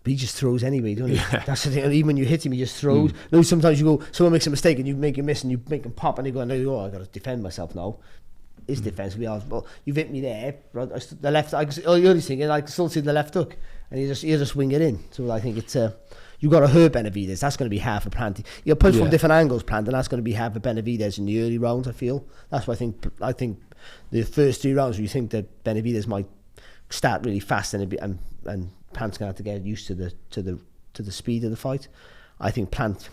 But he just throws anyway, don't he? Yeah. That's the thing. Even when you hit him, he just throws. No, sometimes someone makes a mistake and you make a miss and you make him pop, and you go, I got to defend myself now. His defence will be, well, you've hit me there. The left, you're thinking, I can still see the left hook, and he'll just swing it in. So I think it's you've got to hurt Benavidez. That's going to be half a Plant. You'll punch from different angles, Plant, and that's going to be half a Benavidez in the early rounds. I feel that's why I think the first 3 rounds, where you think that Benavidez might start really fast and Plant's going to have to get used to the speed of the fight. I think Plant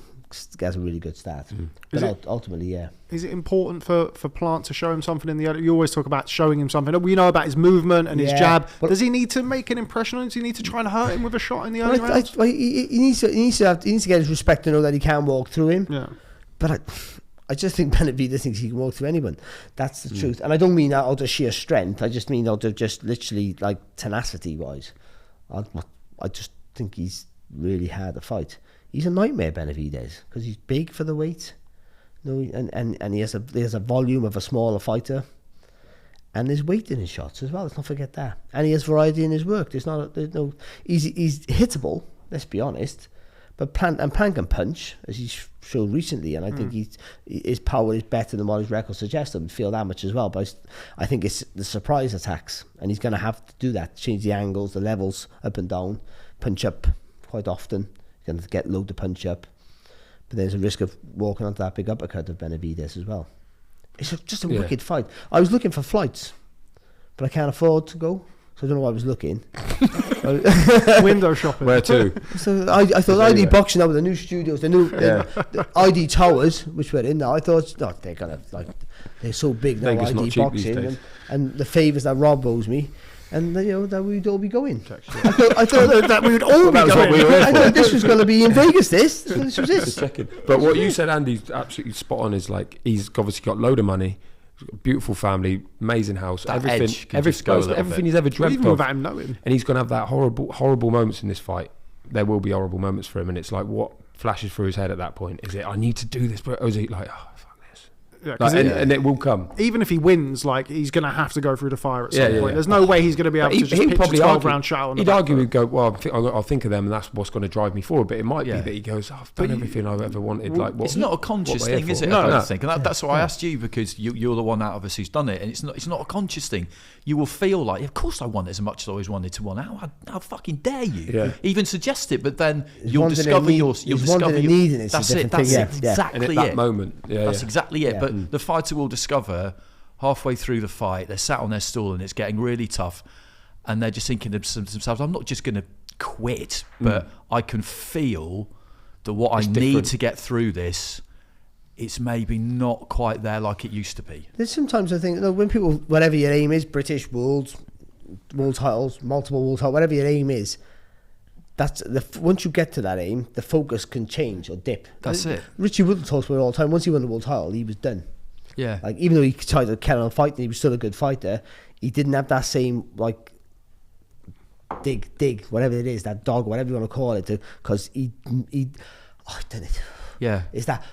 gets a really good start. But ultimately, yeah. Is it important for Plant to show him something in the other? You always talk about showing him something. We know about his movement and his jab. Does he need to make an impression on him? Does he need to try and hurt him with a shot in the early rounds? He needs to get his respect to know that he can walk through him. Yeah. But I just think Benavidez thinks he can walk through anyone. That's the truth. And I don't mean that out of sheer strength. I just mean out of just literally like tenacity-wise. I just think he's really hard to fight. He's a nightmare, Benavidez, because he's big for the weight. And he has a volume of a smaller fighter, and there's weight in his shots as well. Let's not forget that. And he has variety in his work. He's hittable. Let's be honest. But Plant can punch, as he's showed recently, and I think his power is better than what his record suggests. I would feel that much as well. But I think it's the surprise attacks, and he's going to have to do that, change the angles, the levels up and down, punch up quite often. Going to get low to punch up, but there's a risk of walking onto that big uppercut of Benavidez as well. It's just a wicked fight. I was looking for flights, but I can't afford to go, so I don't know why I was looking. Window shopping. Where to? So I thought ID Boxing now with the new studios, the ID Towers, which we're in now. I thought, they're gonna they're so big now, ID Boxing, and the favours that Rob owes me. And that we'd all be going. I thought that we would all be going. I thought this was going to be in Vegas. This was it. But what you said, Andy's absolutely spot on. Is like he's obviously got a load of money, beautiful family, amazing house, everything he's ever dreamt even of. Without him knowing, and he's going to have that horrible moments in this fight. There will be horrible moments for him, and it's like what flashes through his head at that point. Is it I need to do this, or is it like Yeah, and it will come. Even if he wins, he's going to have to go through the fire at some point. There's no way he's going to be able to just pitch a 12-round shot on the back. He'd argue, well, I'll think of them, and that's what's going to drive me forward. But it might be that he goes, I've done everything I've ever wanted. It's not a conscious thing, is it? No. I don't think. And that's why I asked you, because you're the one out of us who's done it, and it's not a conscious thing. You will feel like, of course I want it as much as I always wanted to want. How fucking dare you even suggest it? But then you'll discover needing it. That's it. That's exactly it. And at that moment, that's exactly it. But the fighter will discover halfway through the fight, they're sat on their stool and it's getting really tough, and they're just thinking to themselves, I'm not just going to quit, but I can feel that what I need to get through this, it's maybe not quite there like it used to be. There's sometimes I think when people, whatever your aim is, British world titles, multiple world titles, whatever your aim is, once you get to that aim, the focus can change or dip. That's it. Richie Woodall talks about it all the time. Once he won the world title, he was done. Yeah. Even though he tried to carry on fighting, he was still a good fighter. he didn't have that same like dig, whatever it is, that dog, whatever you want to call it, because he I've done it. Yeah. It's that.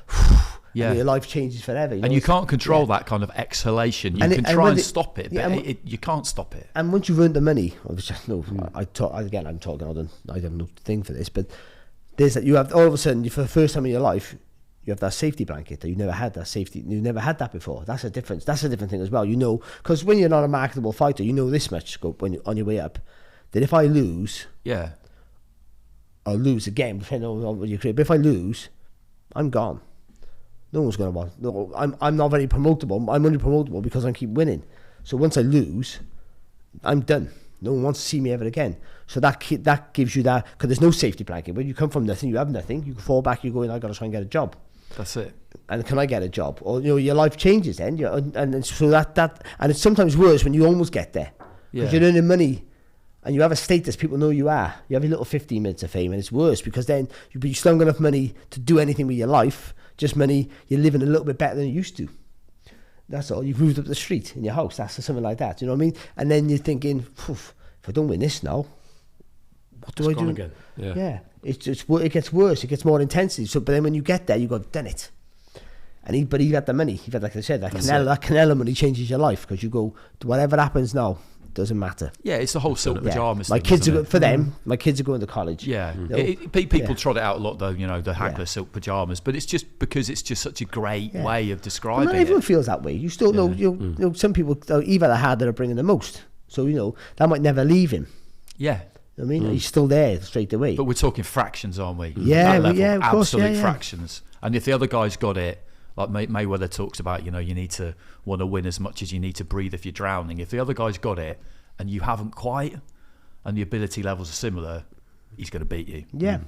Yeah. And your life changes forever. And you can't control that kind of exhalation. You can try and stop it, but you can't stop it. And once you've earned the money, I'm talking. I have no thing for this, but there's that you have all of a sudden, for the first time in your life, you have that safety blanket that you never had. You never had that before. That's a difference. That's a different thing as well. You know, because when you're not a marketable fighter, you know this much when you're on your way up. That if I lose, I'll lose again. Depending on what you create. But if I lose, I'm gone. No one's going to want. No, I'm not very promotable. I'm only promotable because I keep winning. So once I lose, I'm done. No one wants to see me ever again. So that gives you that, because there's no safety blanket. When you come from nothing, you have nothing. You can fall back. You go in. I got to try and get a job. That's it. And can I get a job? Or your life changes then. And so that and it's sometimes worse when you almost get there, because you're earning money. And you have a status, people know you are. You have your little 15 minutes of fame, and it's worse because then you still got enough money to do anything with your life. Just money, you're living a little bit better than you used to. That's all. You've moved up the street in your house. That's something like that. You know what I mean? And then you're thinking, if I don't win this now, what do I do? Again. Yeah. It gets worse. It gets more intensity. So, but then when you get there, you go, done it. And but he had the money. He had, like I said, that Canelo money changes your life, because you go, whatever happens now, doesn't matter. Yeah, it's the whole silk pyjamas my thing, kids are for them. My kids are going to college. Yeah, people trot it out a lot though. The Hagler silk pyjamas, but it's just because it's just such a great way of describing not it. Everyone feels that way. You still know. You know, some people even the hard that are bringing the most. So that might never leave him. Yeah. I mean, he's still there straight away. But we're talking fractions, aren't we? Yeah, of course, absolute fractions. And if the other guy's got it, like Mayweather talks about, you need to want to win as much as you need to breathe if you're drowning. If the other guy's got it and you haven't quite, and the ability levels are similar, he's going to beat you. Yeah.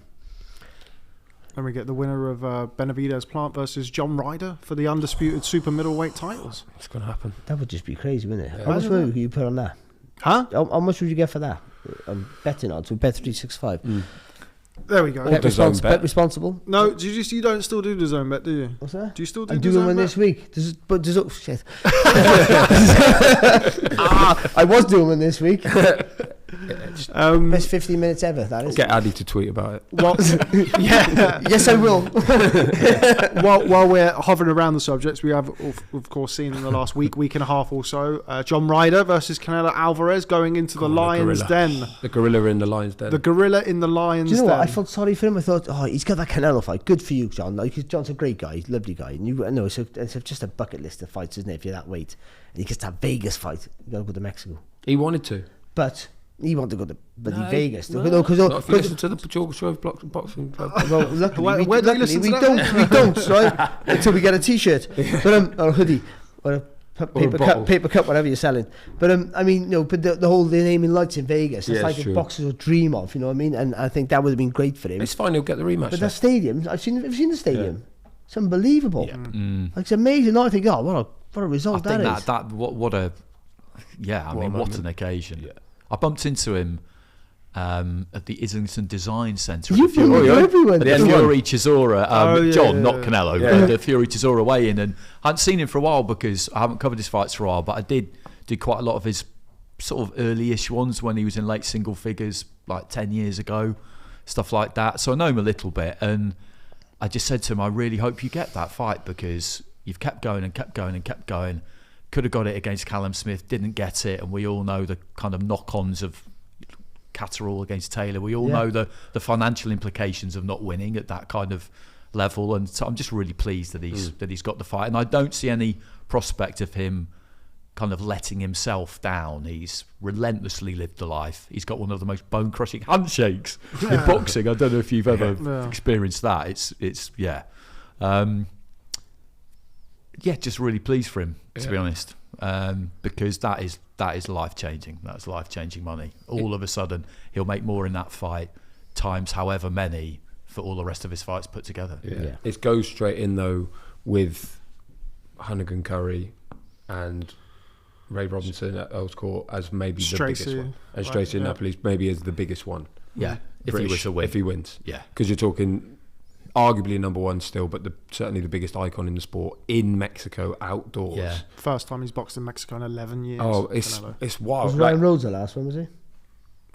Then we get the winner of Benavidez Plant versus John Ryder for the undisputed super middleweight titles. It's going to happen. That would just be crazy, wouldn't it? Yeah. How much money would you put on that? Huh? How much would you get for that? I'm betting on. So Bet365. There we go. Bet responsible. No, you don't still do the zone bet, do you? What's that? Do you still do I'm the doing zone one bet? this week. Shit. I was doing one this week. Best 15 minutes ever. That is. Get Addy to tweet about it. Well, yeah. Yes, I will. While we're hovering around the subjects, we have, of course, seen in the last week and a half or so, John Ryder versus Canelo Alvarez going into the Lion's Den. The gorilla in the Lion's Den. The gorilla in the Lion's Den. Do you know what? I felt sorry for him. I thought, he's got that Canelo fight. Good for you, John. Like, John's a great guy. He's a lovely guy. And it's just a bucket list of fights, isn't it, if you're that weight? And he gets that Vegas fight. You got to go to Mexico. He wanted to. But he wanted to go to Vegas. No, not if you listen to the George Shove Boxing Club. Well, luckily, Where do you listen to that? we don't, right? Until we get a T-shirt, or a hoodie, or a paper cup, whatever you're selling. But I mean, but the whole naming lights in Vegas, it's like the boxers would dream of. You know what I mean? And I think that would have been great for him. It's fine. He'll get the rematch. But that stadium, have you seen the stadium? Yeah. It's unbelievable. Yeah. Like, it's amazing. Now I think, what a result I think is. What an occasion. Yeah. I bumped into him at the Islington Design Centre. You Fury Chisora, John, not Canelo, but the Fury Chisora weigh-in, and I hadn't seen him for a while because I haven't covered his fights for a while, but I did quite a lot of his sort of early-ish ones when he was in late single figures, like 10 years ago, stuff like that. So I know him a little bit, and I just said to him, I really hope you get that fight because you've kept going and kept going and kept going. Could have got it against Billam-Smith, didn't get it, and we all know the kind of knock-ons of Catterall against Taylor. We all know the financial implications of not winning at that kind of level, and so I'm just really pleased that he's got the fight, and I don't see any prospect of him kind of letting himself down. He's relentlessly lived the life. He's got one of the most bone-crushing handshakes in boxing. I don't know if you've ever experienced that. It's just really pleased for him, to be honest, because that is life-changing. That's life-changing money. All of a sudden, he'll make more in that fight times however many for all the rest of his fights put together. Yeah. It goes straight in, though, with Hannigan Curry and Ray Robinson at Earls Court as maybe the biggest one. And Stracy Napoli maybe as the biggest one. Yeah, if he wins. Yeah. Yeah. Because you're talking arguably number one still, but certainly the biggest icon in the sport in Mexico outdoors. Yeah. First time he's boxed in Mexico in 11 years. Oh, Canelo. it's wild. Was Ryan Rhodes the last one, was he?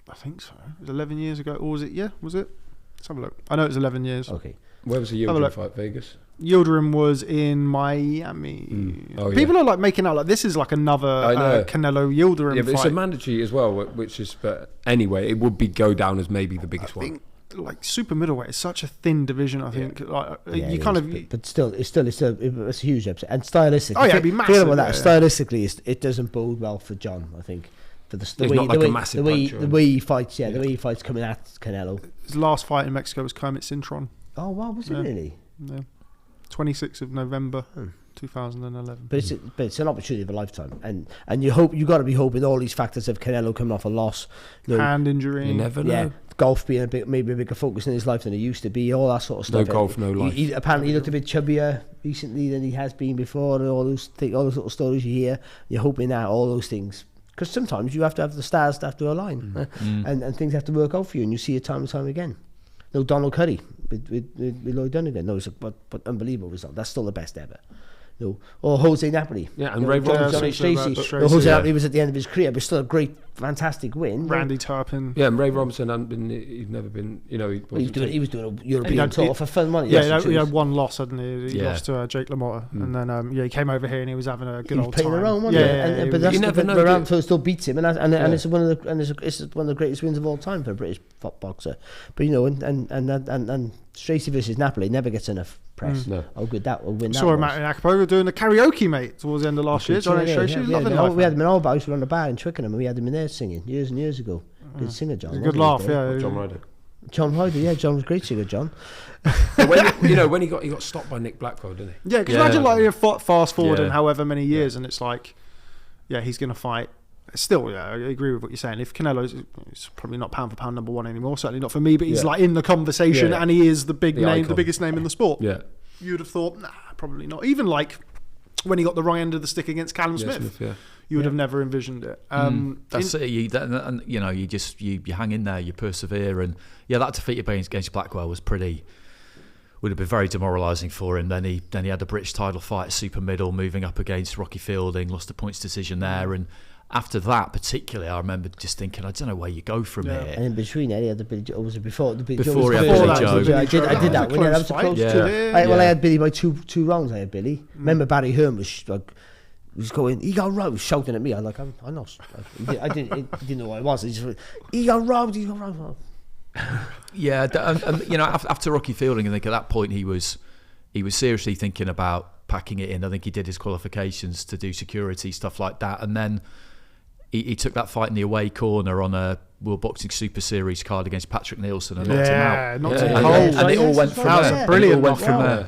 I think so. It was 11 years ago. Or was it? Yeah, was it? Let's have a look. I know it was 11 years. Okay. Where was the Yildirim fight? Vegas? Yildirim was in Miami. Oh, People are like making out like this is like another Canelo Yildirim yeah, but fight. it's a mandatory as well, which is. But anyway, it would go down as maybe the biggest one. Like super middleweight is such a thin division. I think like you it kind is, of. but still, it's a huge upset. And stylistically, Oh yeah, it'd be massive. Stylistically, it doesn't bode well for John. I think for the way he fights. Yeah, the way he fights coming at Canelo. His last fight in Mexico was Kermit Cintron. Oh wow, was it really? Yeah, 26th of November, 2011. But it's an opportunity of a lifetime, and you got to be hoping all these factors of Canelo coming off a loss, hand injury. You never know. Yeah, golf being maybe a bigger focus in his life than it used to be. All that sort of stuff. No golf, no life. Apparently, he looked a bit chubbier recently than he has been before, and all those little stories you hear. You're hoping that all those things. Because sometimes you have to have the stars to have to align, and things have to work out for you, and you see it time and time again. No, Donald Curry with Lloyd Dunnigan. No, but unbelievable result. That's still the best ever. No, or Jose Napoli. Yeah, and Ray Robinson. Jose Napoli was at the end of his career, but still a great, fantastic win. Randy Turpin. Yeah, and Ray Robinson he's never been. You know, he was doing a European tour for fun money. Yeah, he had one loss, hadn't he? He lost to Jake LaMotta, and then he came over here and he was having a good old time. He was playing around, wasn't he? But that's Rambo still beats him, and it's one of the greatest wins of all time for a British boxer. But you know, and Stracy versus Napoli never gets enough press. No. How good that will win. Saw him at Riakporhe doing the karaoke, mate, towards the end of last year. John Stracy, we had him in our house. We were on the bar in Twickenham, and we had him in there singing years and years ago. Good singer, John. Good laugh, yeah. John Ryder. John Ryder, yeah, John was a great singer, John. when he got stopped by Nick Blackwell, didn't he? Yeah, because imagine like you fast forward in however many years, and it's like, he's going to fight. Still, I agree with what you're saying. If Canelo's probably not pound for pound number one anymore, certainly not for me, but he's like in the conversation, and he is the name, icon. The biggest name in the sport. Yeah, you'd have thought, nah, probably not. Even like when he got the wrong end of the stick against Callum Smith. You would have never envisioned it. That's it. You hang in there, you persevere, and that defeat against Blackwell would have been very demoralising for him. Then he had the British title fight at super middle, moving up against Rocky Fielding, lost a points decision there, and after that particularly, I remember just thinking, I don't know where you go from here. And in between, he had the Billy Joe. Was it before the Billy Before Joe? he had Billy Joe. I did that. That was a close two. I had Billy by two rounds. I had Billy. Remember Barry Hearn was going, he got robbed, shouting at me. I'm like, I'm not. I didn't know what it was. He just went, he got robbed. Yeah, and after Rocky Fielding, I think at that point he was seriously thinking about packing it in. I think he did his qualifications to do security, stuff like that, and then he took that fight in the away corner on a World Boxing Super Series card against Patrick Nielsen and knocked him out. And it all went from there. Brilliant.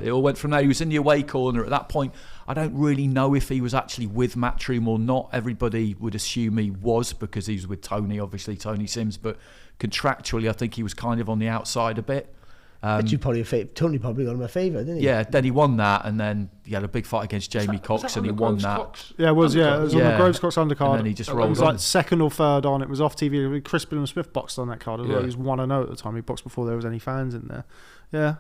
It all went from there. He was in the away corner at that point. I don't really know if he was actually with Matchroom or not. Everybody would assume he was because he was with Tony, obviously Tony Sims, but contractually I think he was kind of on the outside a bit. Tony probably got him a favour, didn't he? Yeah, then he won that, and then he had a big fight against Jamie Cox, and he won that. Yeah, it was. Yeah, it was on the Groves Cox undercard. And then he just rolled on. It was like second or third on. It was off TV. Chris Billam-Smith boxed on that card as well. He was 1-0 at the time. He boxed before there was any fans in there. Yeah.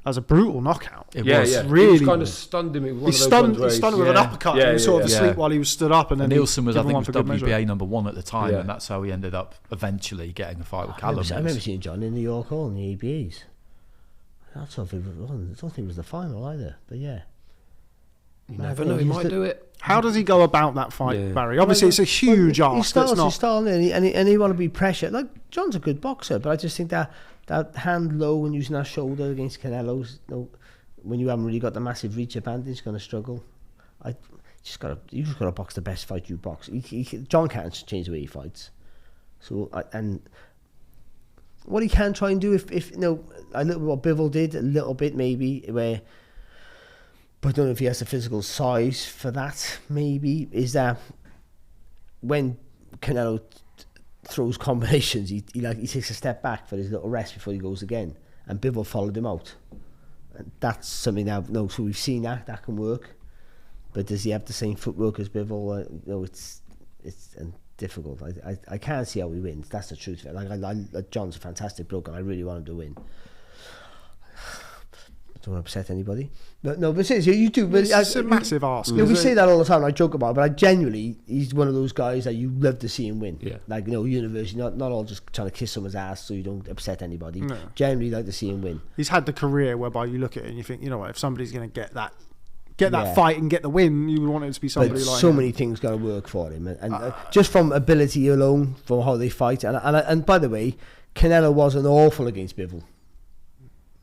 That was a brutal knockout. It was really. He kind of stunned him. He stunned him with an uppercut. He was sort of asleep while he was stood up. And then Nielsen was, I think, was WBA number one at the time, and that's how he ended up eventually getting a fight with Callum. I remember seeing John in New York Hall in the ABAs. I don't think it was the final either, but yeah. You never know, he might do it. How does he go about that fight, Barry? Obviously, it's a huge ask. He's starting and he want to be pressured. Like, John's a good boxer, but I just think that hand low and using that shoulder against Canelo's, when you haven't really got the massive reach advantage, he's going to struggle. You just got to box the best fight you box. John can't change the way he fights. So and what he can try and do, if a little bit what Bivol did, a little bit maybe, but I don't know if he has the physical size for that, maybe, is that when Canelo throws combinations, he takes a step back for his little rest before he goes again, and Bivol followed him out. And that's something so we've seen that can work, but does he have the same footwork as Bivol? It's difficult. I can't see how he wins. That's the truth of it. John's a fantastic bloke, and I really want him to win. don't want to upset anybody. But no, but seriously, you do. But It's a massive ask. We say that all the time. I joke about it, but I genuinely, he's one of those guys that you love to see him win. Yeah. Like, university, not all just trying to kiss someone's ass so you don't upset anybody. No. Generally, like to see him win. He's had the career whereby you look at it and you think, you know what, if somebody's going to get that fight and get the win, you would want it to be somebody but like so him. many things got to work for him, and just from ability alone, from how they fight, and by the way, Canelo wasn't awful against Bivol.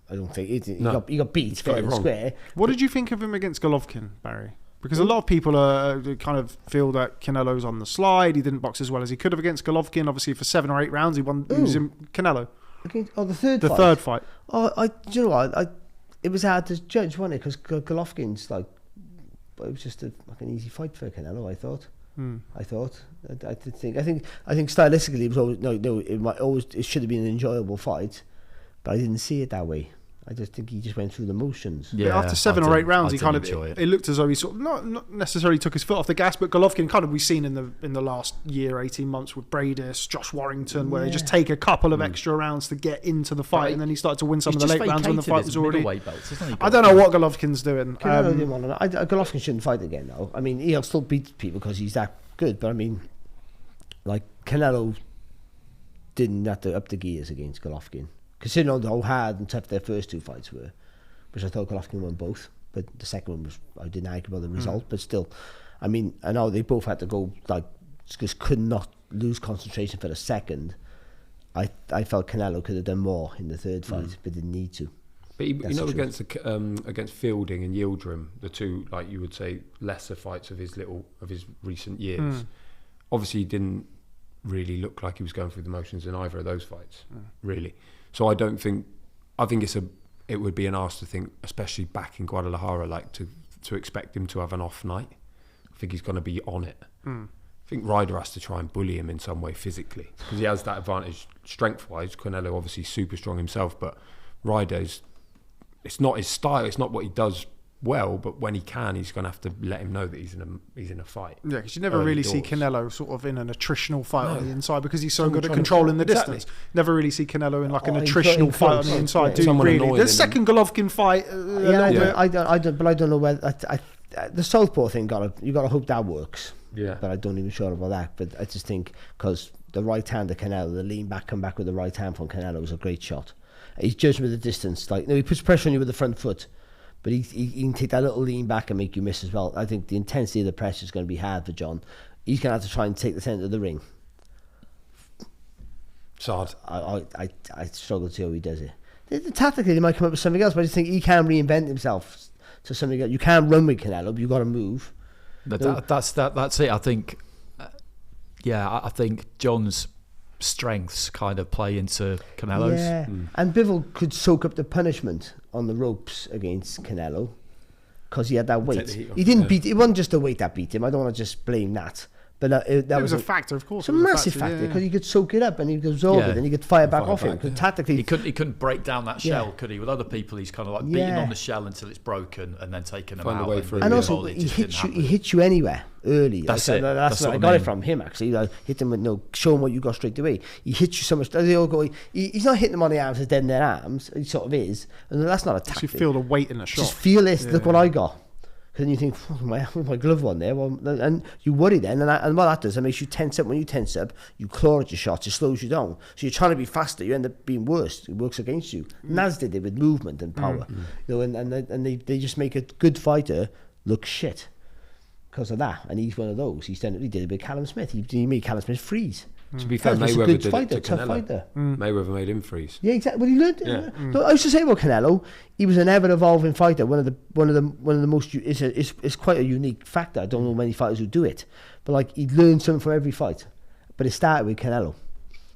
I don't think he got beat fair and square. What did you think of him against Golovkin, Barry? Because a lot of people kind of feel that Canelo's on the slide. He didn't box as well as he could have against Golovkin. Obviously, for 7 or 8 rounds, he won. He was in Canelo. The third fight. Oh, do you know what? It was hard to judge, wasn't it? Because Golovkin's it was just an easy fight for Canelo. I thought. I think stylistically it was always it should have been an enjoyable fight, but I didn't see it that way. I just think he just went through the motions. Yeah, but after 7 or 8 rounds, he kind of it looked as though he sort of not necessarily took his foot off the gas, but Golovkin kind of we've seen in the last year, 18 months with Bradis, Josh Warrington, where they just take a couple of extra rounds to get into the fight, and then he started to win some of the late rounds when the fight was already. Belts, I don't know what Golovkin's doing. Canelo didn't want to. Golovkin shouldn't fight again though. I mean, he'll still beat people because he's that good, but I mean, like Canelo didn't have to up the gears against Golovkin. Considering how hard and tough their first 2 fights were, which I thought Golovkin won both, but the second one was, I didn't argue about the result, but still, I mean, I know they both had to go, just could not lose concentration for a second. I felt Canelo could have done more in the third fight, but didn't need to. But against Fielding and Yildirim, the two, like you would say, lesser fights of his recent years, obviously he didn't really look like he was going through the motions in either of those fights, really. So I think it would be an ask to think, especially back in Guadalajara, to expect him to have an off night. I think he's going to be on it. I think Ryder has to try and bully him in some way physically because he has that advantage strength-wise. Canelo obviously super strong himself, but Ryder's it's not his style. It's not what he does well, but when he can, he's going to have to let him know that he's in a fight. Yeah, because you never really see Canelo sort of in an attritional fight on the inside because he's so good at controlling the distance. Neέχουμε really see Canelo in like an attritional fight on the inside. Do you really? The second Golovkin fight, I don't know whether the southpaw thing. You got to hope that works. Yeah, but I don't even sure about that. But I just think because the right hand of Canelo, the lean back, come back with the right hand from Canelo was a great shot. He's judged with the distance. He puts pressure on you with the front foot. But he can take that little lean back and make you miss as well. I think the intensity of the pressure is going to be hard for John. He's going to have to try and take the centre of the ring. It's hard. I struggle to see how he does it. Tactically, he might come up with something else, but I just think he can reinvent himself to something else. You can't run with Canelo, but you've got to move. That's it. I think, I think John's strengths kind of play into Canelo's. Yeah, and Bivol could soak up the punishment on the ropes against Canelo because he had that weight. He didn't beat. It wasn't just the weight that beat him. I don't want to just blame that. But that was a factor, of course. It's a massive factor because he could soak it up and he could absorb it and he could fire back off him. Because tactically, he couldn't break down that shell, could he? With other people, he's kind of like beating on the shell until it's broken and then taking them out. And also, he hits you anywhere early. That's it. That's what I got it from him actually. Hit him with show him what you got straight away. He hits you so much. They all go. He's not hitting them on the arms, he's dead in their arms. He sort of is, and that's not a tactic. You feel the weight in a shot. Just feel this. Look what I got. Because then you think, my glove on there, and you worry then, and what that does, it makes you tense up. When you tense up, you claw at your shots, it slows you down. So you're trying to be faster, you end up being worse. It works against you. Naz did it with movement and power, and they just make a good fighter look shit because of that. And he's one of those. He did it with Callum Smith. He made Callum Smith freeze. To be fair, Mayweather did it to Canelo. Mayweather made him freeze. Yeah, exactly. Well, he learned. No, I used to say about Canelo, he was an ever-evolving fighter. One of the most. It's quite a unique factor. I don't know many fighters who do it, but he learned something from every fight. But it started with Canelo.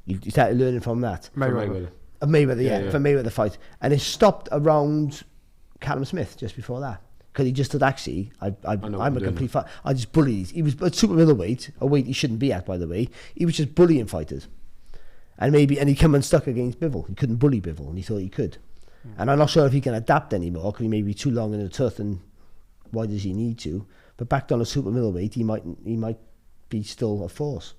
He started learning from that. Mayweather. From Mayweather fight, and it stopped around Callum Smith just before that. Because he just said, actually, I'm a complete fighter. I just bullied. He was at super middleweight, a weight he shouldn't be at, by the way. He was just bullying fighters. And he come unstuck against Bivol. He couldn't bully Bivol, and he thought he could. And I'm not sure if he can adapt anymore, because he may be too long in the tooth, and why does he need to? But back down to super middleweight, he might be still a force.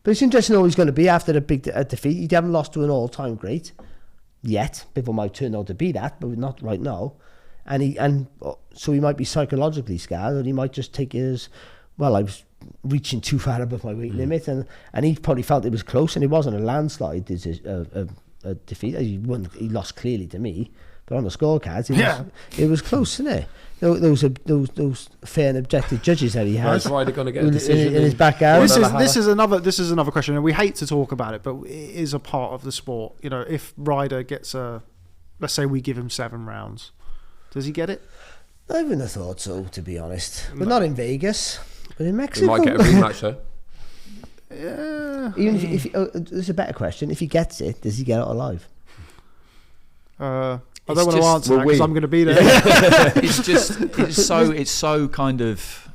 But it's interesting how he's going to be after the big defeat. He haven't lost to an all-time great. yet. Bivol might turn out to be that, but not right now. So he might be psychologically scarred, or he might just take it as, well, I was reaching too far above my weight limit, and he probably felt it was close, and it wasn't a landslide. It's a defeat. He lost clearly to me, but on the scorecards, it was close, isn't it? Those fair and objective judges that he has. That's Ryder going to get a decision in his backyard. This is another question, and we hate to talk about it, but it is a part of the sport. You know, if Ryder gets let's say we give him 7 rounds, does he get it? I wouldn't have thought so, to be honest. But not in Vegas, but in Mexico. He might get a rematch though. Yeah. Even if there's a better question: if he gets it, does he get it alive? I don't want to answer that because I'm going to be there. It's so kind of,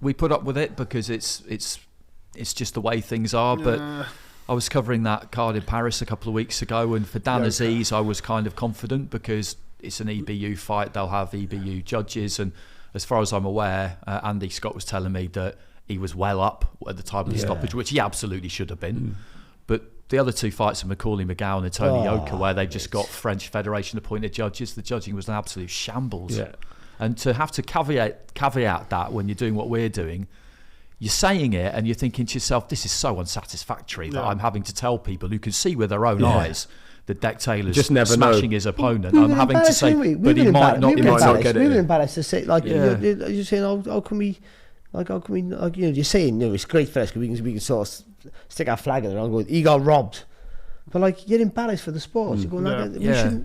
we put up with it because it's just the way things are. But I was covering that card in Paris a couple of weeks ago, and for Dan Aziz, I was kind of confident because it's an EBU fight. They'll have EBU judges, and as far as I'm aware, Andy Scott was telling me that he was well up at the time of the stoppage, which he absolutely should have been. But the other 2 fights of Macaulay McGowan and Tony Yoka, where they just got French Federation appointed judges, the judging was an absolute shambles. Yeah. And to have to caveat that when you're doing what we're doing, you're saying it and you're thinking to yourself, this is so unsatisfactory that I'm having to tell people who can see with their own eyes that Deck Taylor's just never smashing his opponent. I'm having to say, but he might not get it. We were embarrassed to say, like, you're saying, how can we, you're saying, it's great for us because we can sort of stick our flag in there and go, he got robbed. But, like, you're embarrassed for the sport. You're going,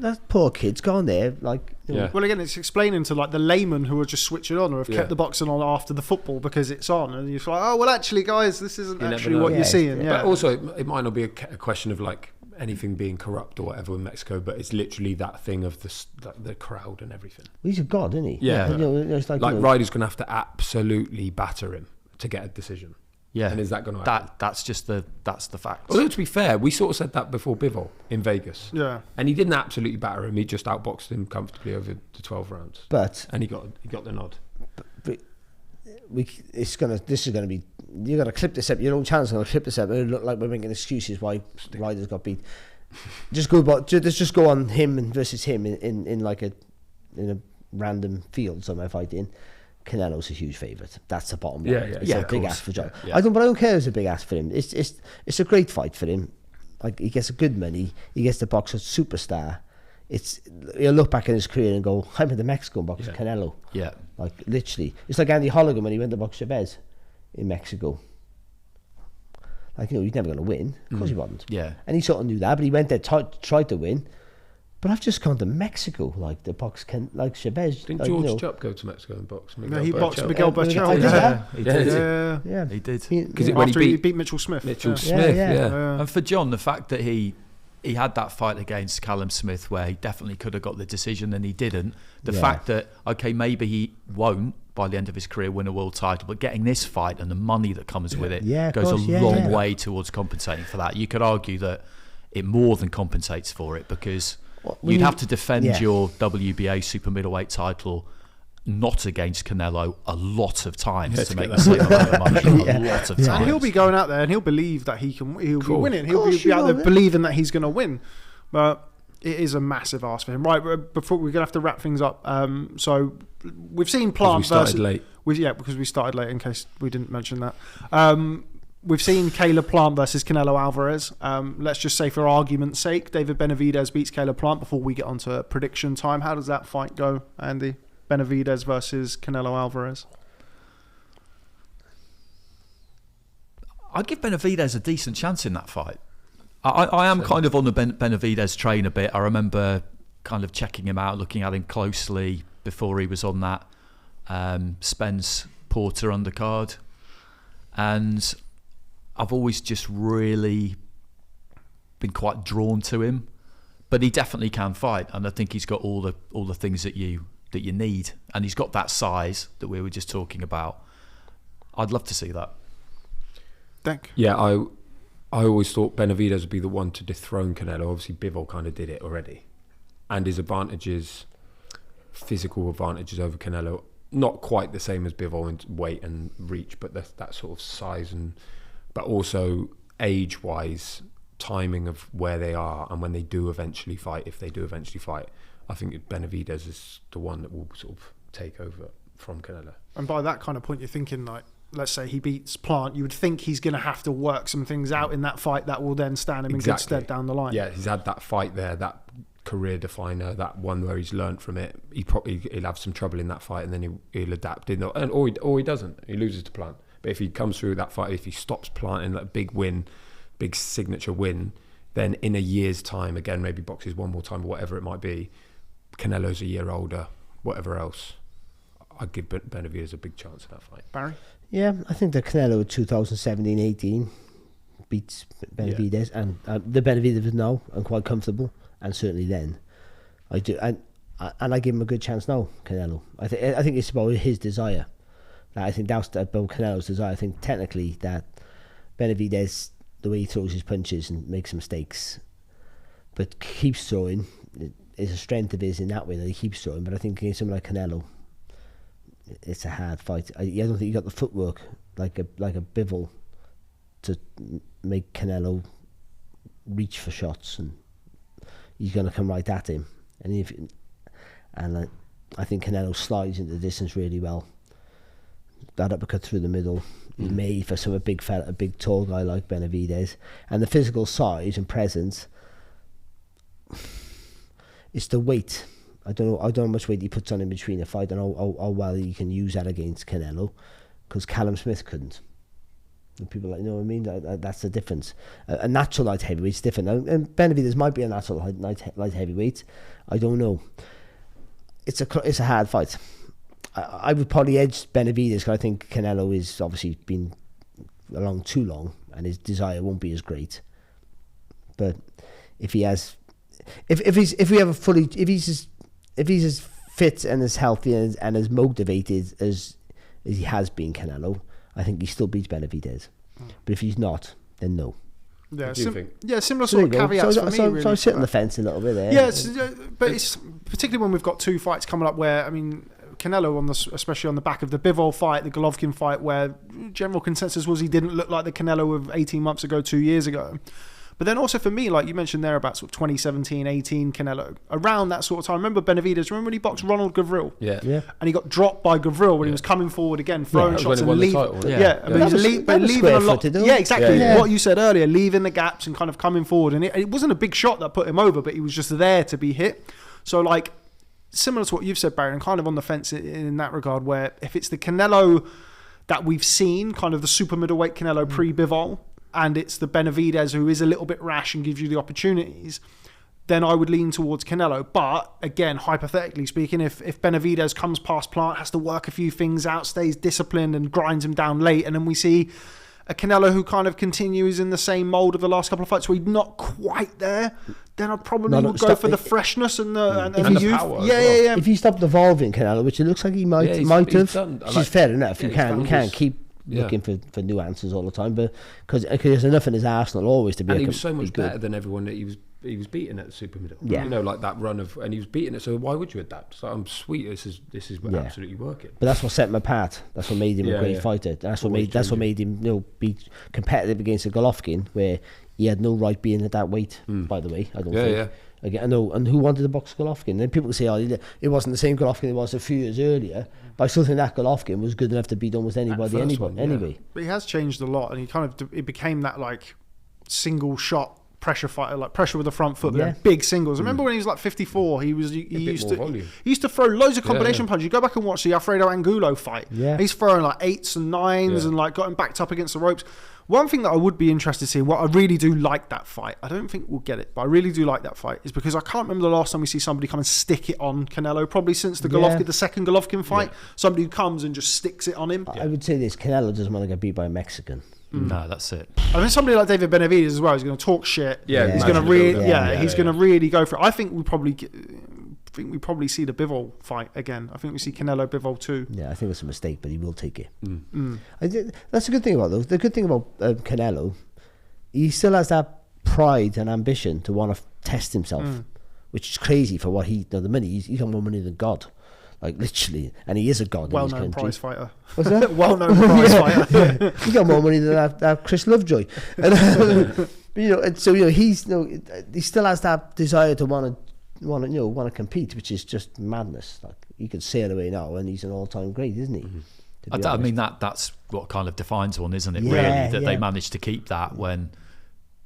that poor kid's gone there. Like, Well, again, it's explaining to, like, the laymen who are just switching on or have kept the boxing on after the football because it's on. And you're like, oh, well, actually, guys, this isn't actually what you're seeing. But also, it might not be a question of, like, anything being corrupt or whatever in Mexico, but it's literally that thing of the crowd and everything. Well, he's a god, isn't he? Yeah. It's like Ryder's going to have to absolutely batter him to get a decision. Yeah, and is that going to happen? That's the fact. Although to be fair, we sort of said that before Bivol in Vegas. Yeah, and he didn't absolutely batter him. He just outboxed him comfortably over the 12 rounds. And he got the nod. But this is going to be. You're going to clip this up. Your own channel's going to clip this up. It'll look like we're making excuses why Ryder's got beat. Let's just go on him versus him in a random field somewhere fighting. Canelo's a huge favourite. That's the bottom line. It's a big ask for John. I don't care. It's a big ask for him. It's a great fight for him. Like, he gets a good money. He gets to box a superstar. He'll look back in his career and go, I'm in the Mexican box Canelo. Yeah, like literally. It's like Andy Holligan when he went to box Chavez in Mexico. Like, he's never going to win. Of course he wasn't. Yeah, and he sort of knew that, but he went there, tried to win. But I've just gone to Mexico, like the box like Chavez. Didn't George Jupp go to Mexico and box? No, he boxed Miguel Berchelt. He did. Because when he beat Mitchell Smith. And for John, the fact that he had that fight against Callum Smith where he definitely could have got the decision and he didn't. The fact that, okay, maybe he won't by the end of his career win a world title, but getting this fight and the money that comes with it goes a long way towards compensating for that. You could argue that it more than compensates for it because you'd have to defend your WBA super middleweight title not against Canelo a lot of times to make the same amount of money. A lot of times. And he'll be going out there and he'll believe that he'll be winning. He'll be out there believing that he's going to win. But it is a massive ask for him. Right, before we're going to have to wrap things up. So we've seen Plant versus... late. Because we started late, in case we didn't mention that. We've seen Caleb Plant versus Canelo Alvarez. Let's just say, for argument's sake, David Benavidez beats Caleb Plant before we get on to prediction time. How does that fight go, Andy? Benavidez versus Canelo Alvarez. I'd give Benavidez a decent chance in that fight. I am kind of on the Benavidez train a bit. I remember kind of checking him out, looking at him closely before he was on that Spence Porter undercard. And I've always just really been quite drawn to him, but he definitely can fight, and I think he's got all the things that you need, and he's got that size that we were just talking about. I'd love to see that. Thank. Yeah, I always thought Benavidez would be the one to dethrone Canelo. Obviously, Bivol kind of did it already, and his advantages, physical advantages over Canelo, not quite the same as Bivol in weight and reach, but that sort of size but also age-wise, timing of where they are and when they do eventually fight, if they do eventually fight, I think Benavidez is the one that will sort of take over from Canelo. And by that kind of point, you're thinking like, let's say he beats Plant, you would think he's going to have to work some things out in that fight that will then stand him in good stead down the line. Yeah, he's had that fight there, that career definer, that one where he's learnt from it. He'll have some trouble in that fight, and then he'll adapt. Or he doesn't. He loses to Plant. But if he comes through that fight, if he stops Plant in that big win, big signature win, then in a year's time, again, maybe boxes one more time or whatever it might be, Canelo's a year older, whatever else, I'd give Benavidez a big chance in that fight. Barry? Yeah, I think the Canelo 2017-18 beats Benavidez, and the Benavidez now, I'm quite comfortable, and certainly then, I do, and I give him a good chance now, Canelo. I think it's about his desire. I think that's about Canelo's desire. I think technically that Benavidez, the way he throws his punches and makes mistakes, but keeps throwing, is a strength of his in that way that he keeps throwing. But I think against someone like Canelo, it's a hard fight. I don't think you got the footwork like a Bivol to make Canelo reach for shots, and he's going to come right at him. And I think Canelo slides into the distance really well. That uppercut through the middle is made for a big tall guy like Benavidez, and the physical size and presence. It's the weight. I don't know how much weight he puts on in between a fight, and how well he can use that against Canelo, because Callum Smith couldn't. And people like, you know what I mean? That's the difference. A natural light heavyweight's different, and Benavidez might be a natural light heavyweight. I don't know. It's a hard fight. I would probably edge Benavidez, because I think Canelo is obviously been along too long, and his desire won't be as great. But if he has, if he's as fit and as healthy and as motivated as he has been, Canelo, I think he still beats Benavidez. But if he's not, then no. Yeah, what do you think? Yeah, similar sort of caveats for me. Really. So I sit on the fence a little bit there. Yeah, but it's particularly when we've got two fights coming up where, I mean, Canelo, especially on the back of the Bivol fight, the Golovkin fight, where general consensus was he didn't look like the Canelo of 18 months ago, 2 years ago. But then also for me, like you mentioned there about sort of 2017, 18 Canelo, around that sort of time, I remember Benavidez, remember when he boxed Ronald Gavril? Yeah. And he got dropped by Gavril when he was coming forward again, throwing shots and leaving. But leaving a lot. Yeah, exactly. What you said earlier, leaving the gaps and kind of coming forward. And it wasn't a big shot that put him over, but he was just there to be hit. So like, similar to what you've said, Barry, and kind of on the fence in that regard, where if it's the Canelo that we've seen, kind of the super middleweight Canelo pre-Bivol, and it's the Benavidez who is a little bit rash and gives you the opportunities, then I would lean towards Canelo. But again, hypothetically speaking, if Benavidez comes past Plant, has to work a few things out, stays disciplined and grinds him down late, and then we see a Canelo who kind of continues in the same mould of the last couple of fights where he's not quite there, then I probably would go for the freshness and the youth. Power Yeah. If he stopped evolving Canelo, which it looks like he might have, which is fair enough. You can't keep looking for new answers all the time, but because there's enough in his arsenal always to be. And he was so much better than everyone that he was beating at the super middle. Yeah. You know, like that run of, and he was beating it. So why would you adapt? So I'm sweet. This is absolutely working. But that's what set him apart. That's what made him a great fighter. That's what made him be competitive against a Golovkin, where he had no right being at that weight. By the way, I don't think. Yeah. Again, I know, and who wanted to box Golovkin? Then people say, it wasn't the same Golovkin it was a few years earlier. But I still think that Golovkin was good enough to beat almost anybody anyway. But he has changed a lot, and it became that like single shot pressure fighter, like pressure with the front foot, big singles. Remember when he was like 54, he used to throw loads of combination punches. You go back and watch the Alfredo Angulo fight. Yeah. He's throwing like 8s and 9s and like got him backed up against the ropes. One thing that I would be interested to see, what I really do like that fight, I don't think we'll get it, but I really do like that fight, is because I can't remember the last time we see somebody come and stick it on Canelo, probably since the Golovkin, the second Golovkin fight, somebody who comes and just sticks it on him. I would say this, Canelo doesn't want to get beat by a Mexican. No, that's it. I think somebody like David Benavidez as well, he's going to talk shit. He's going to really, he's going to really go for it. I think we probably see the Bivol fight again. I think we see Canelo Bivol 2. Yeah, I think it's a mistake, but he will take it. That's a good thing about those. The good thing about Canelo, he still has that pride and ambition to want to test himself, which is crazy for what the money. He's got more money than God. Like literally, and he is a god. Well-known prize fighter. What's that? Well-known prize fighter. He got more money than that Chris Lovejoy. and so he's he still has that desire to want to compete, which is just madness. Like, he could sail away now, and he's an all-time great, isn't he? Mm-hmm. I mean, that's what kind of defines one, isn't it? Yeah, really, that they managed to keep that when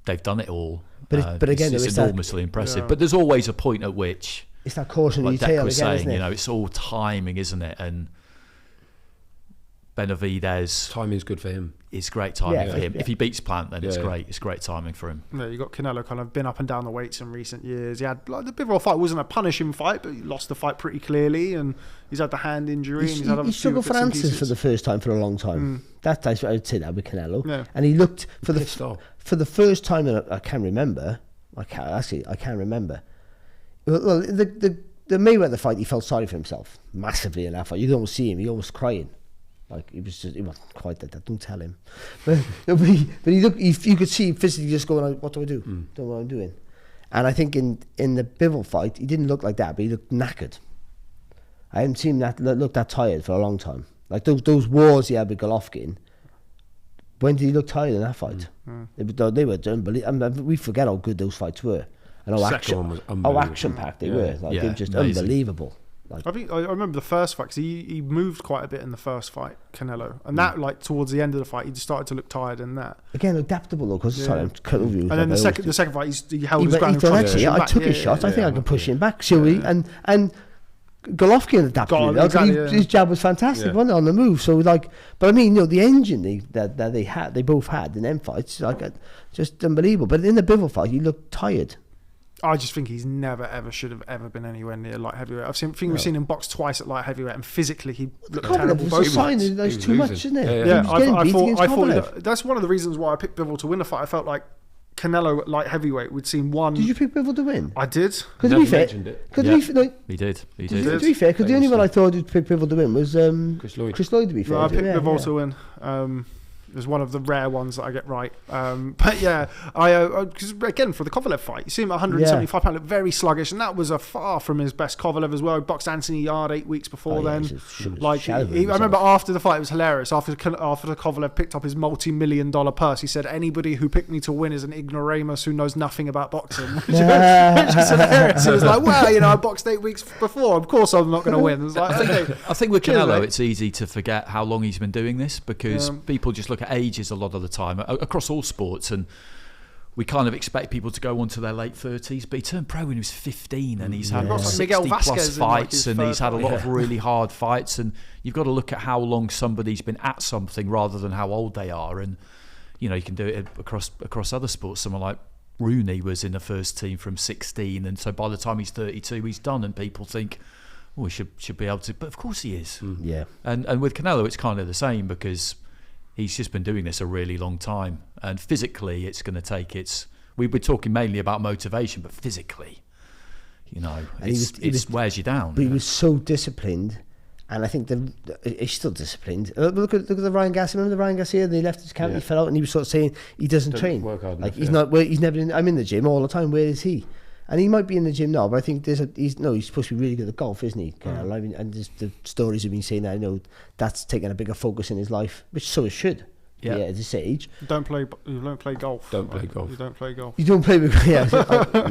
they've done it all. But again, it's enormously impressive. Yeah. But there's always a point at which it's that cautionary like Deck tale was again, saying, isn't it? it's all timing, isn't it? And Benavidez, Timing's good for him. it's great timing for him. Yeah. If he beats Plant, then it's Yeah. great. It's great timing for him. Yeah, you got Canelo kind of been up and down the weights in recent years. He had the Bivol fight wasn't a punishing fight, but he lost the fight pretty clearly, and he's had the hand injury. And he's had He struggled for answers for the first time for a long time. I would say that with Canelo. Yeah. And he looked for Pissed off. the first time that I can remember. I can't remember. Well, the Mayweather fight, he felt sorry for himself massively in that fight. You don't see him; he almost crying. Like, he wasn't quite like that. Don't tell him. But he looked. You could see him physically just going, "What do I do? Don't know what I'm doing." And I think in the Bivol fight, he didn't look like that, but he looked knackered. I haven't seen that look that tired for a long time. Like those wars he had with Golovkin. When did he look tired in that fight? They were unbelievable. I mean, we forget how good those fights were, and how Second one was unbelievable. action packed they were. Like, they were just amazing. unbelievable. Like, I think I remember the first fight because he moved quite a bit in the first fight, Canelo, and that like towards the end of the fight he just started to look tired in that. again, adaptable though, because sorry, I'm cutting you. And then the second fight he held his ground. He and thought, tried to actually, push him I back. took his shot. I think I can push him back, shall we? And Golovkin adapted. His jab was fantastic, wasn't it, on the move? So but I mean, the engine they both had in them fights, just unbelievable. But in the Bivol fight, he looked tired. I just think he's never ever should have ever been anywhere near light heavyweight. We've seen him box twice at light heavyweight, and physically he looked terrible. Was both a sign fights. that there's was too much, losing. isn't it? Yeah, He was getting I beat against thought Kovalev. that's one of the reasons why I picked Bivol to win the fight. I felt like Canelo at light heavyweight would seem one. Did you pick Bivol to win? I did. Because to be fair, mentioned it. He did. to be fair, because the only one I thought would pick Bivol to win was Chris Lloyd. Chris Lloyd. To be fair, I picked Bivol to win. It was one of the rare ones that I get right. But yeah, because again, for the Kovalev fight, you see him at 175 pounds, look very sluggish, and that was far from his best Kovalev as well. He boxed Anthony Yard 8 weeks before then. I remember after the fight, it was hilarious. After the Kovalev picked up his multi-million-dollar purse, he said, "Anybody who picked me to win is an ignoramus who knows nothing about boxing," which is hilarious. He was like, "Well, I boxed 8 weeks before. Of course, I'm not going to win." It was like, I think with Cheers, Canelo, mate. it's easy to forget how long he's been doing this because people just look at ages a lot of the time across all sports, and we kind of expect people to go on to their late 30s, but he turned pro when he was 15 and he's had Yeah. 60 Miguel plus Vasquez in, like, fights his and third he's had a fight. lot of really hard fights, and you've got to look at how long somebody's been at something rather than how old they are. And you can do it across other sports. Someone like Rooney was in the first team from 16, and so by the time he's 32 he's done, and people think, oh, he should be able to, but of course he is. Yeah. And with Canelo it's kind of the same because he's just been doing this a really long time, and physically it's going to take we were talking mainly about motivation, but physically it wears you down. But he was so disciplined, and I think he's still disciplined. Look at the Ryan Garcia. Remember the Ryan Garcia? They left his camp, he fell out, and he was sort of saying he doesn't train. Work hard Like enough, he's never. I'm in the gym all the time. Where is he? And he might be in the gym now, but I think he's supposed to be really good at golf, isn't he? I mean, and just the stories have been saying that, that's taken a bigger focus in his life, which so it should. Yeah, at this age. You don't play golf. Don't play golf. You don't play golf. You don't play with,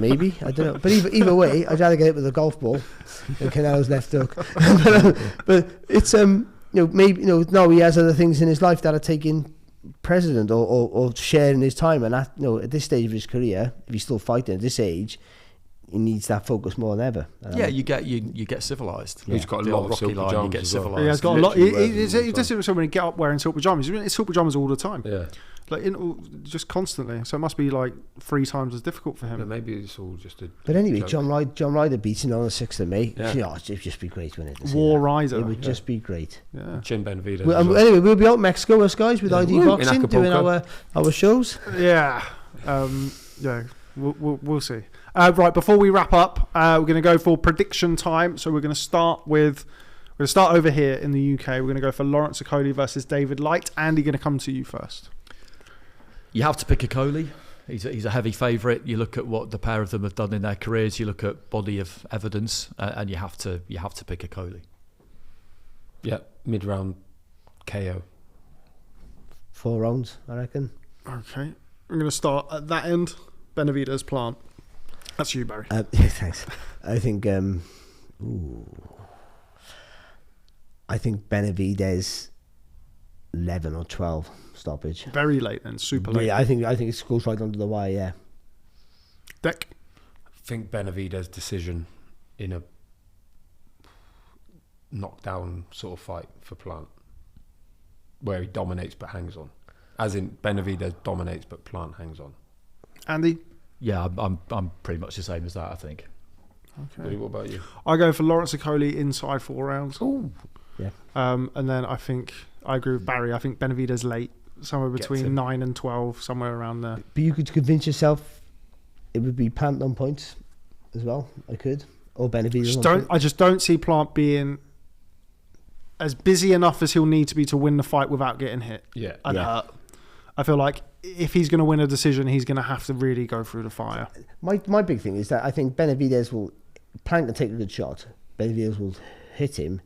maybe, I don't know. But either way, I'd rather get it with a golf ball than Canelo's left hook. but it's maybe now he has other things in his life that are taking precedent or sharing his time, and that at this stage of his career, if he's still fighting at this age, he needs that focus more than ever. You get civilised. He's got a lot of silk pajamas. You get as well. civilised. He has got a lot. He Literally doesn't so many get up wearing silk pajamas. It's silk pajamas all the time. Yeah. Just constantly. So it must be like 3 times as difficult for him. But maybe it's all just a. But anyway, joke. John Ryder beats him on the 6th of May. Yeah. It'd just be great when it War Rider. It would just be great. Yeah. Chin Benavidez. Well, as well. anyway, we'll be out in Mexico, us guys, with ID Woo, in Boxing, doing Acapulco. our shows. Yeah. We'll see. Right, before we wrap up, we're going to go for prediction time. So we're going to start over here in the UK. We're going to go for Lawrence Okolie versus David Light. Andy, going to come to you first. You have to pick Okolie. He's a heavy favourite. You look at what the pair of them have done in their careers. You look at body of evidence, and you have to pick Okolie. Yeah, mid-round KO. 4 rounds, I reckon. Okay. I'm going to start at that end. Benavidez, Plant. That's you, Barry. Yeah, thanks. I think Benavidez 11 or 12 stoppage. Very late then, super late. Yeah, I think it goes right under the wire. Yeah. Deck. I think Benavidez decision in a knockdown sort of fight for Plant, where he dominates but hangs on. As in Benavidez dominates but Plant hangs on. Andy. Yeah, I'm pretty much the same as that, I think. Okay. Really, what about you? I go for Lawrence Okolie inside 4 rounds. Oh. Yeah. And then I think I agree with Barry. I think Benavidez late, somewhere between 9 and 12, somewhere around there. But you could convince yourself it would be Plant on points as well. I could, or Benavidez. I just don't see Plant being as busy enough as he'll need to be to win the fight without getting hit and hurt. I feel like if he's going to win a decision, he's going to have to really go through the fire. My big thing is that I think Benavidez Plant can take a good shot. Benavidez will hit him,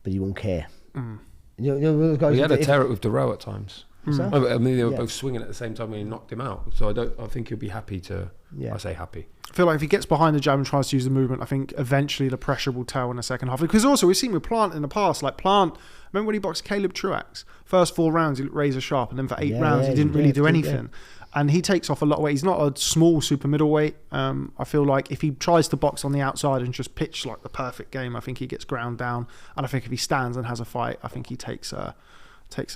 but he won't care. You know, those guys he had a tear it with Darrell at times. So? I mean, they were both swinging at the same time when he knocked him out. So I think he'll be happy to. I say happy. I feel like if he gets behind the jab and tries to use the movement, I think eventually the pressure will tell in the second half. Because also we've seen with Plant in the past, like Plant. Remember when he boxed Caleb Truax? First 4 rounds he looked razor sharp, and then for 8 rounds he didn't really do anything. And he takes off a lot of weight. He's not a small super middleweight. I feel like if he tries to box on the outside and just pitch like the perfect game, I think he gets ground down. And I think if he stands and has a fight, I think he takes a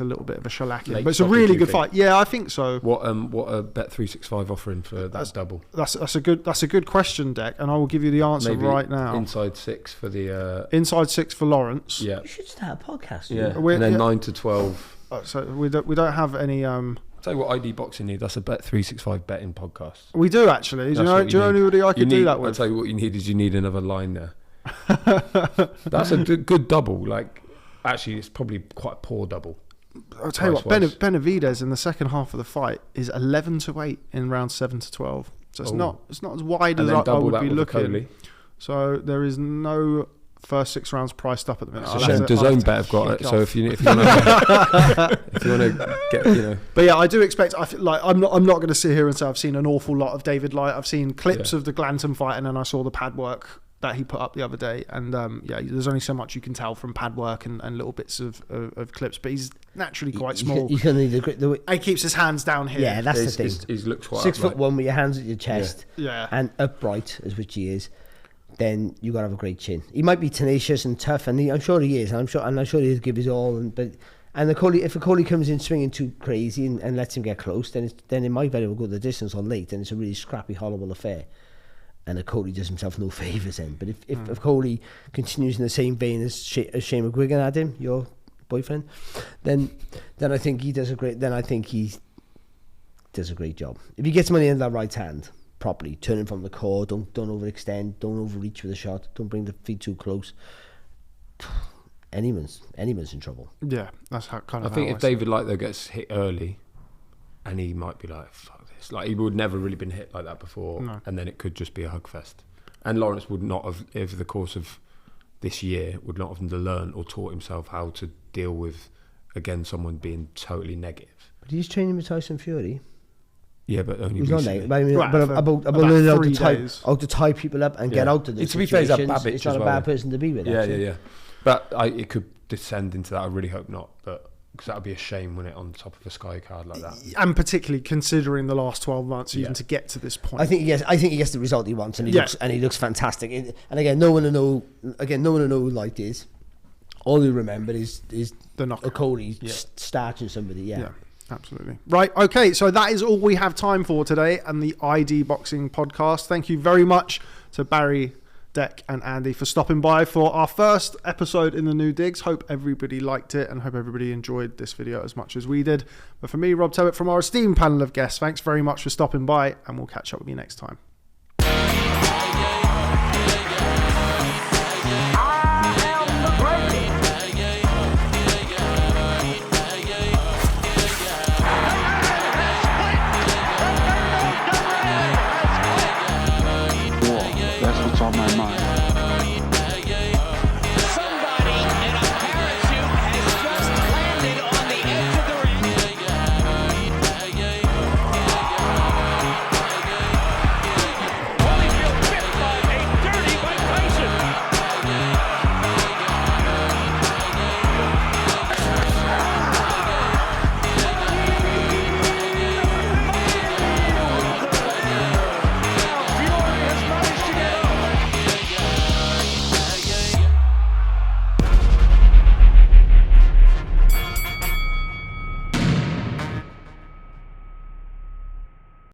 little bit of a shellacking. But it's a really good fight. Yeah, I think so. What a Bet365 offering for that double? That's a good question, Deck, and I will give you the answer right now. Inside 6 for the inside 6 for Lawrence. Yeah, you should start a podcast. Yeah, and then 9 to 12. So we don't have any. I'll tell you what ID Boxing need. That's a Bet365 betting podcast. We do actually. Do you know anybody I could do that with? I'll tell you what you need another line there. That's a good double. Like, actually, it's probably quite a poor double. I'll tell you what, Benavidez in the second half of the fight is 11 to 8 in round 7 to 12. So it's not as wide as I would be looking. Okolie. So there is no first 6 rounds priced up at the minute. DAZN bet have got it. So if you want to get, But yeah, I do expect. I feel like I'm not going to sit here and say I've seen an awful lot of David Light. I've seen clips of the Glanton fight, and then I saw the pad work that he put up the other day, and there's only so much you can tell from pad work and little bits of clips, but he's naturally quite small. He's going to need the he keeps his hands down here. Yeah, that's the thing. He looks quite 6'1" with your hands at your chest, and upright, as which he is. Then you got to have a great chin. He might be tenacious and tough, and I'm sure he is. I'm sure he'll give his all. If Okolie comes in swinging too crazy and lets him get close, then it might very well go the distance on late, and it's a really scrappy, horrible affair. And Okolie does himself no favours then. But if Okolie continues in the same vein as Shane McGuigan had him, your boyfriend, then I think he does a great. Then I think he does a great job. If he gets him on the end of that right hand properly, turn him from the core, don't overextend, don't overreach with a shot, don't bring the feet too close. Anyone's in trouble. Yeah, that's how kind of. I think if David Light though gets hit early, and he might be like, fuck this. Like, he would never really been hit like that before, and then it could just be a hugfest. And Lawrence would not have, over the course of this year, would not have learned or taught himself how to deal with, again, someone being totally negative. But he's training with Tyson Fury. Yeah, but only he's recently. Not negative. But about how to tie people up and get out of this. To be fair, he's a Babbage. It's not a bad person to be with. Yeah. But it could descend into that. I really hope not. But because that would be a shame, wouldn't it, on top of a Sky card like that? And particularly considering the last 12 months, even to get to this point. I think he gets the result he wants, and he looks fantastic. And again, no one to know who Light is. All you remember is the knock. Okolie starching somebody. Yeah. Absolutely. Right, okay, so that is all we have time for today and the ID Boxing podcast. Thank you very much to Barry, Deck and Andy for stopping by for our first episode in the new digs. Hope everybody liked it and hope everybody enjoyed this video as much as we did. But for me, Rob Tebbett, from our esteemed panel of guests, thanks very much for stopping by, and we'll catch up with you next time. That's what's on my mind.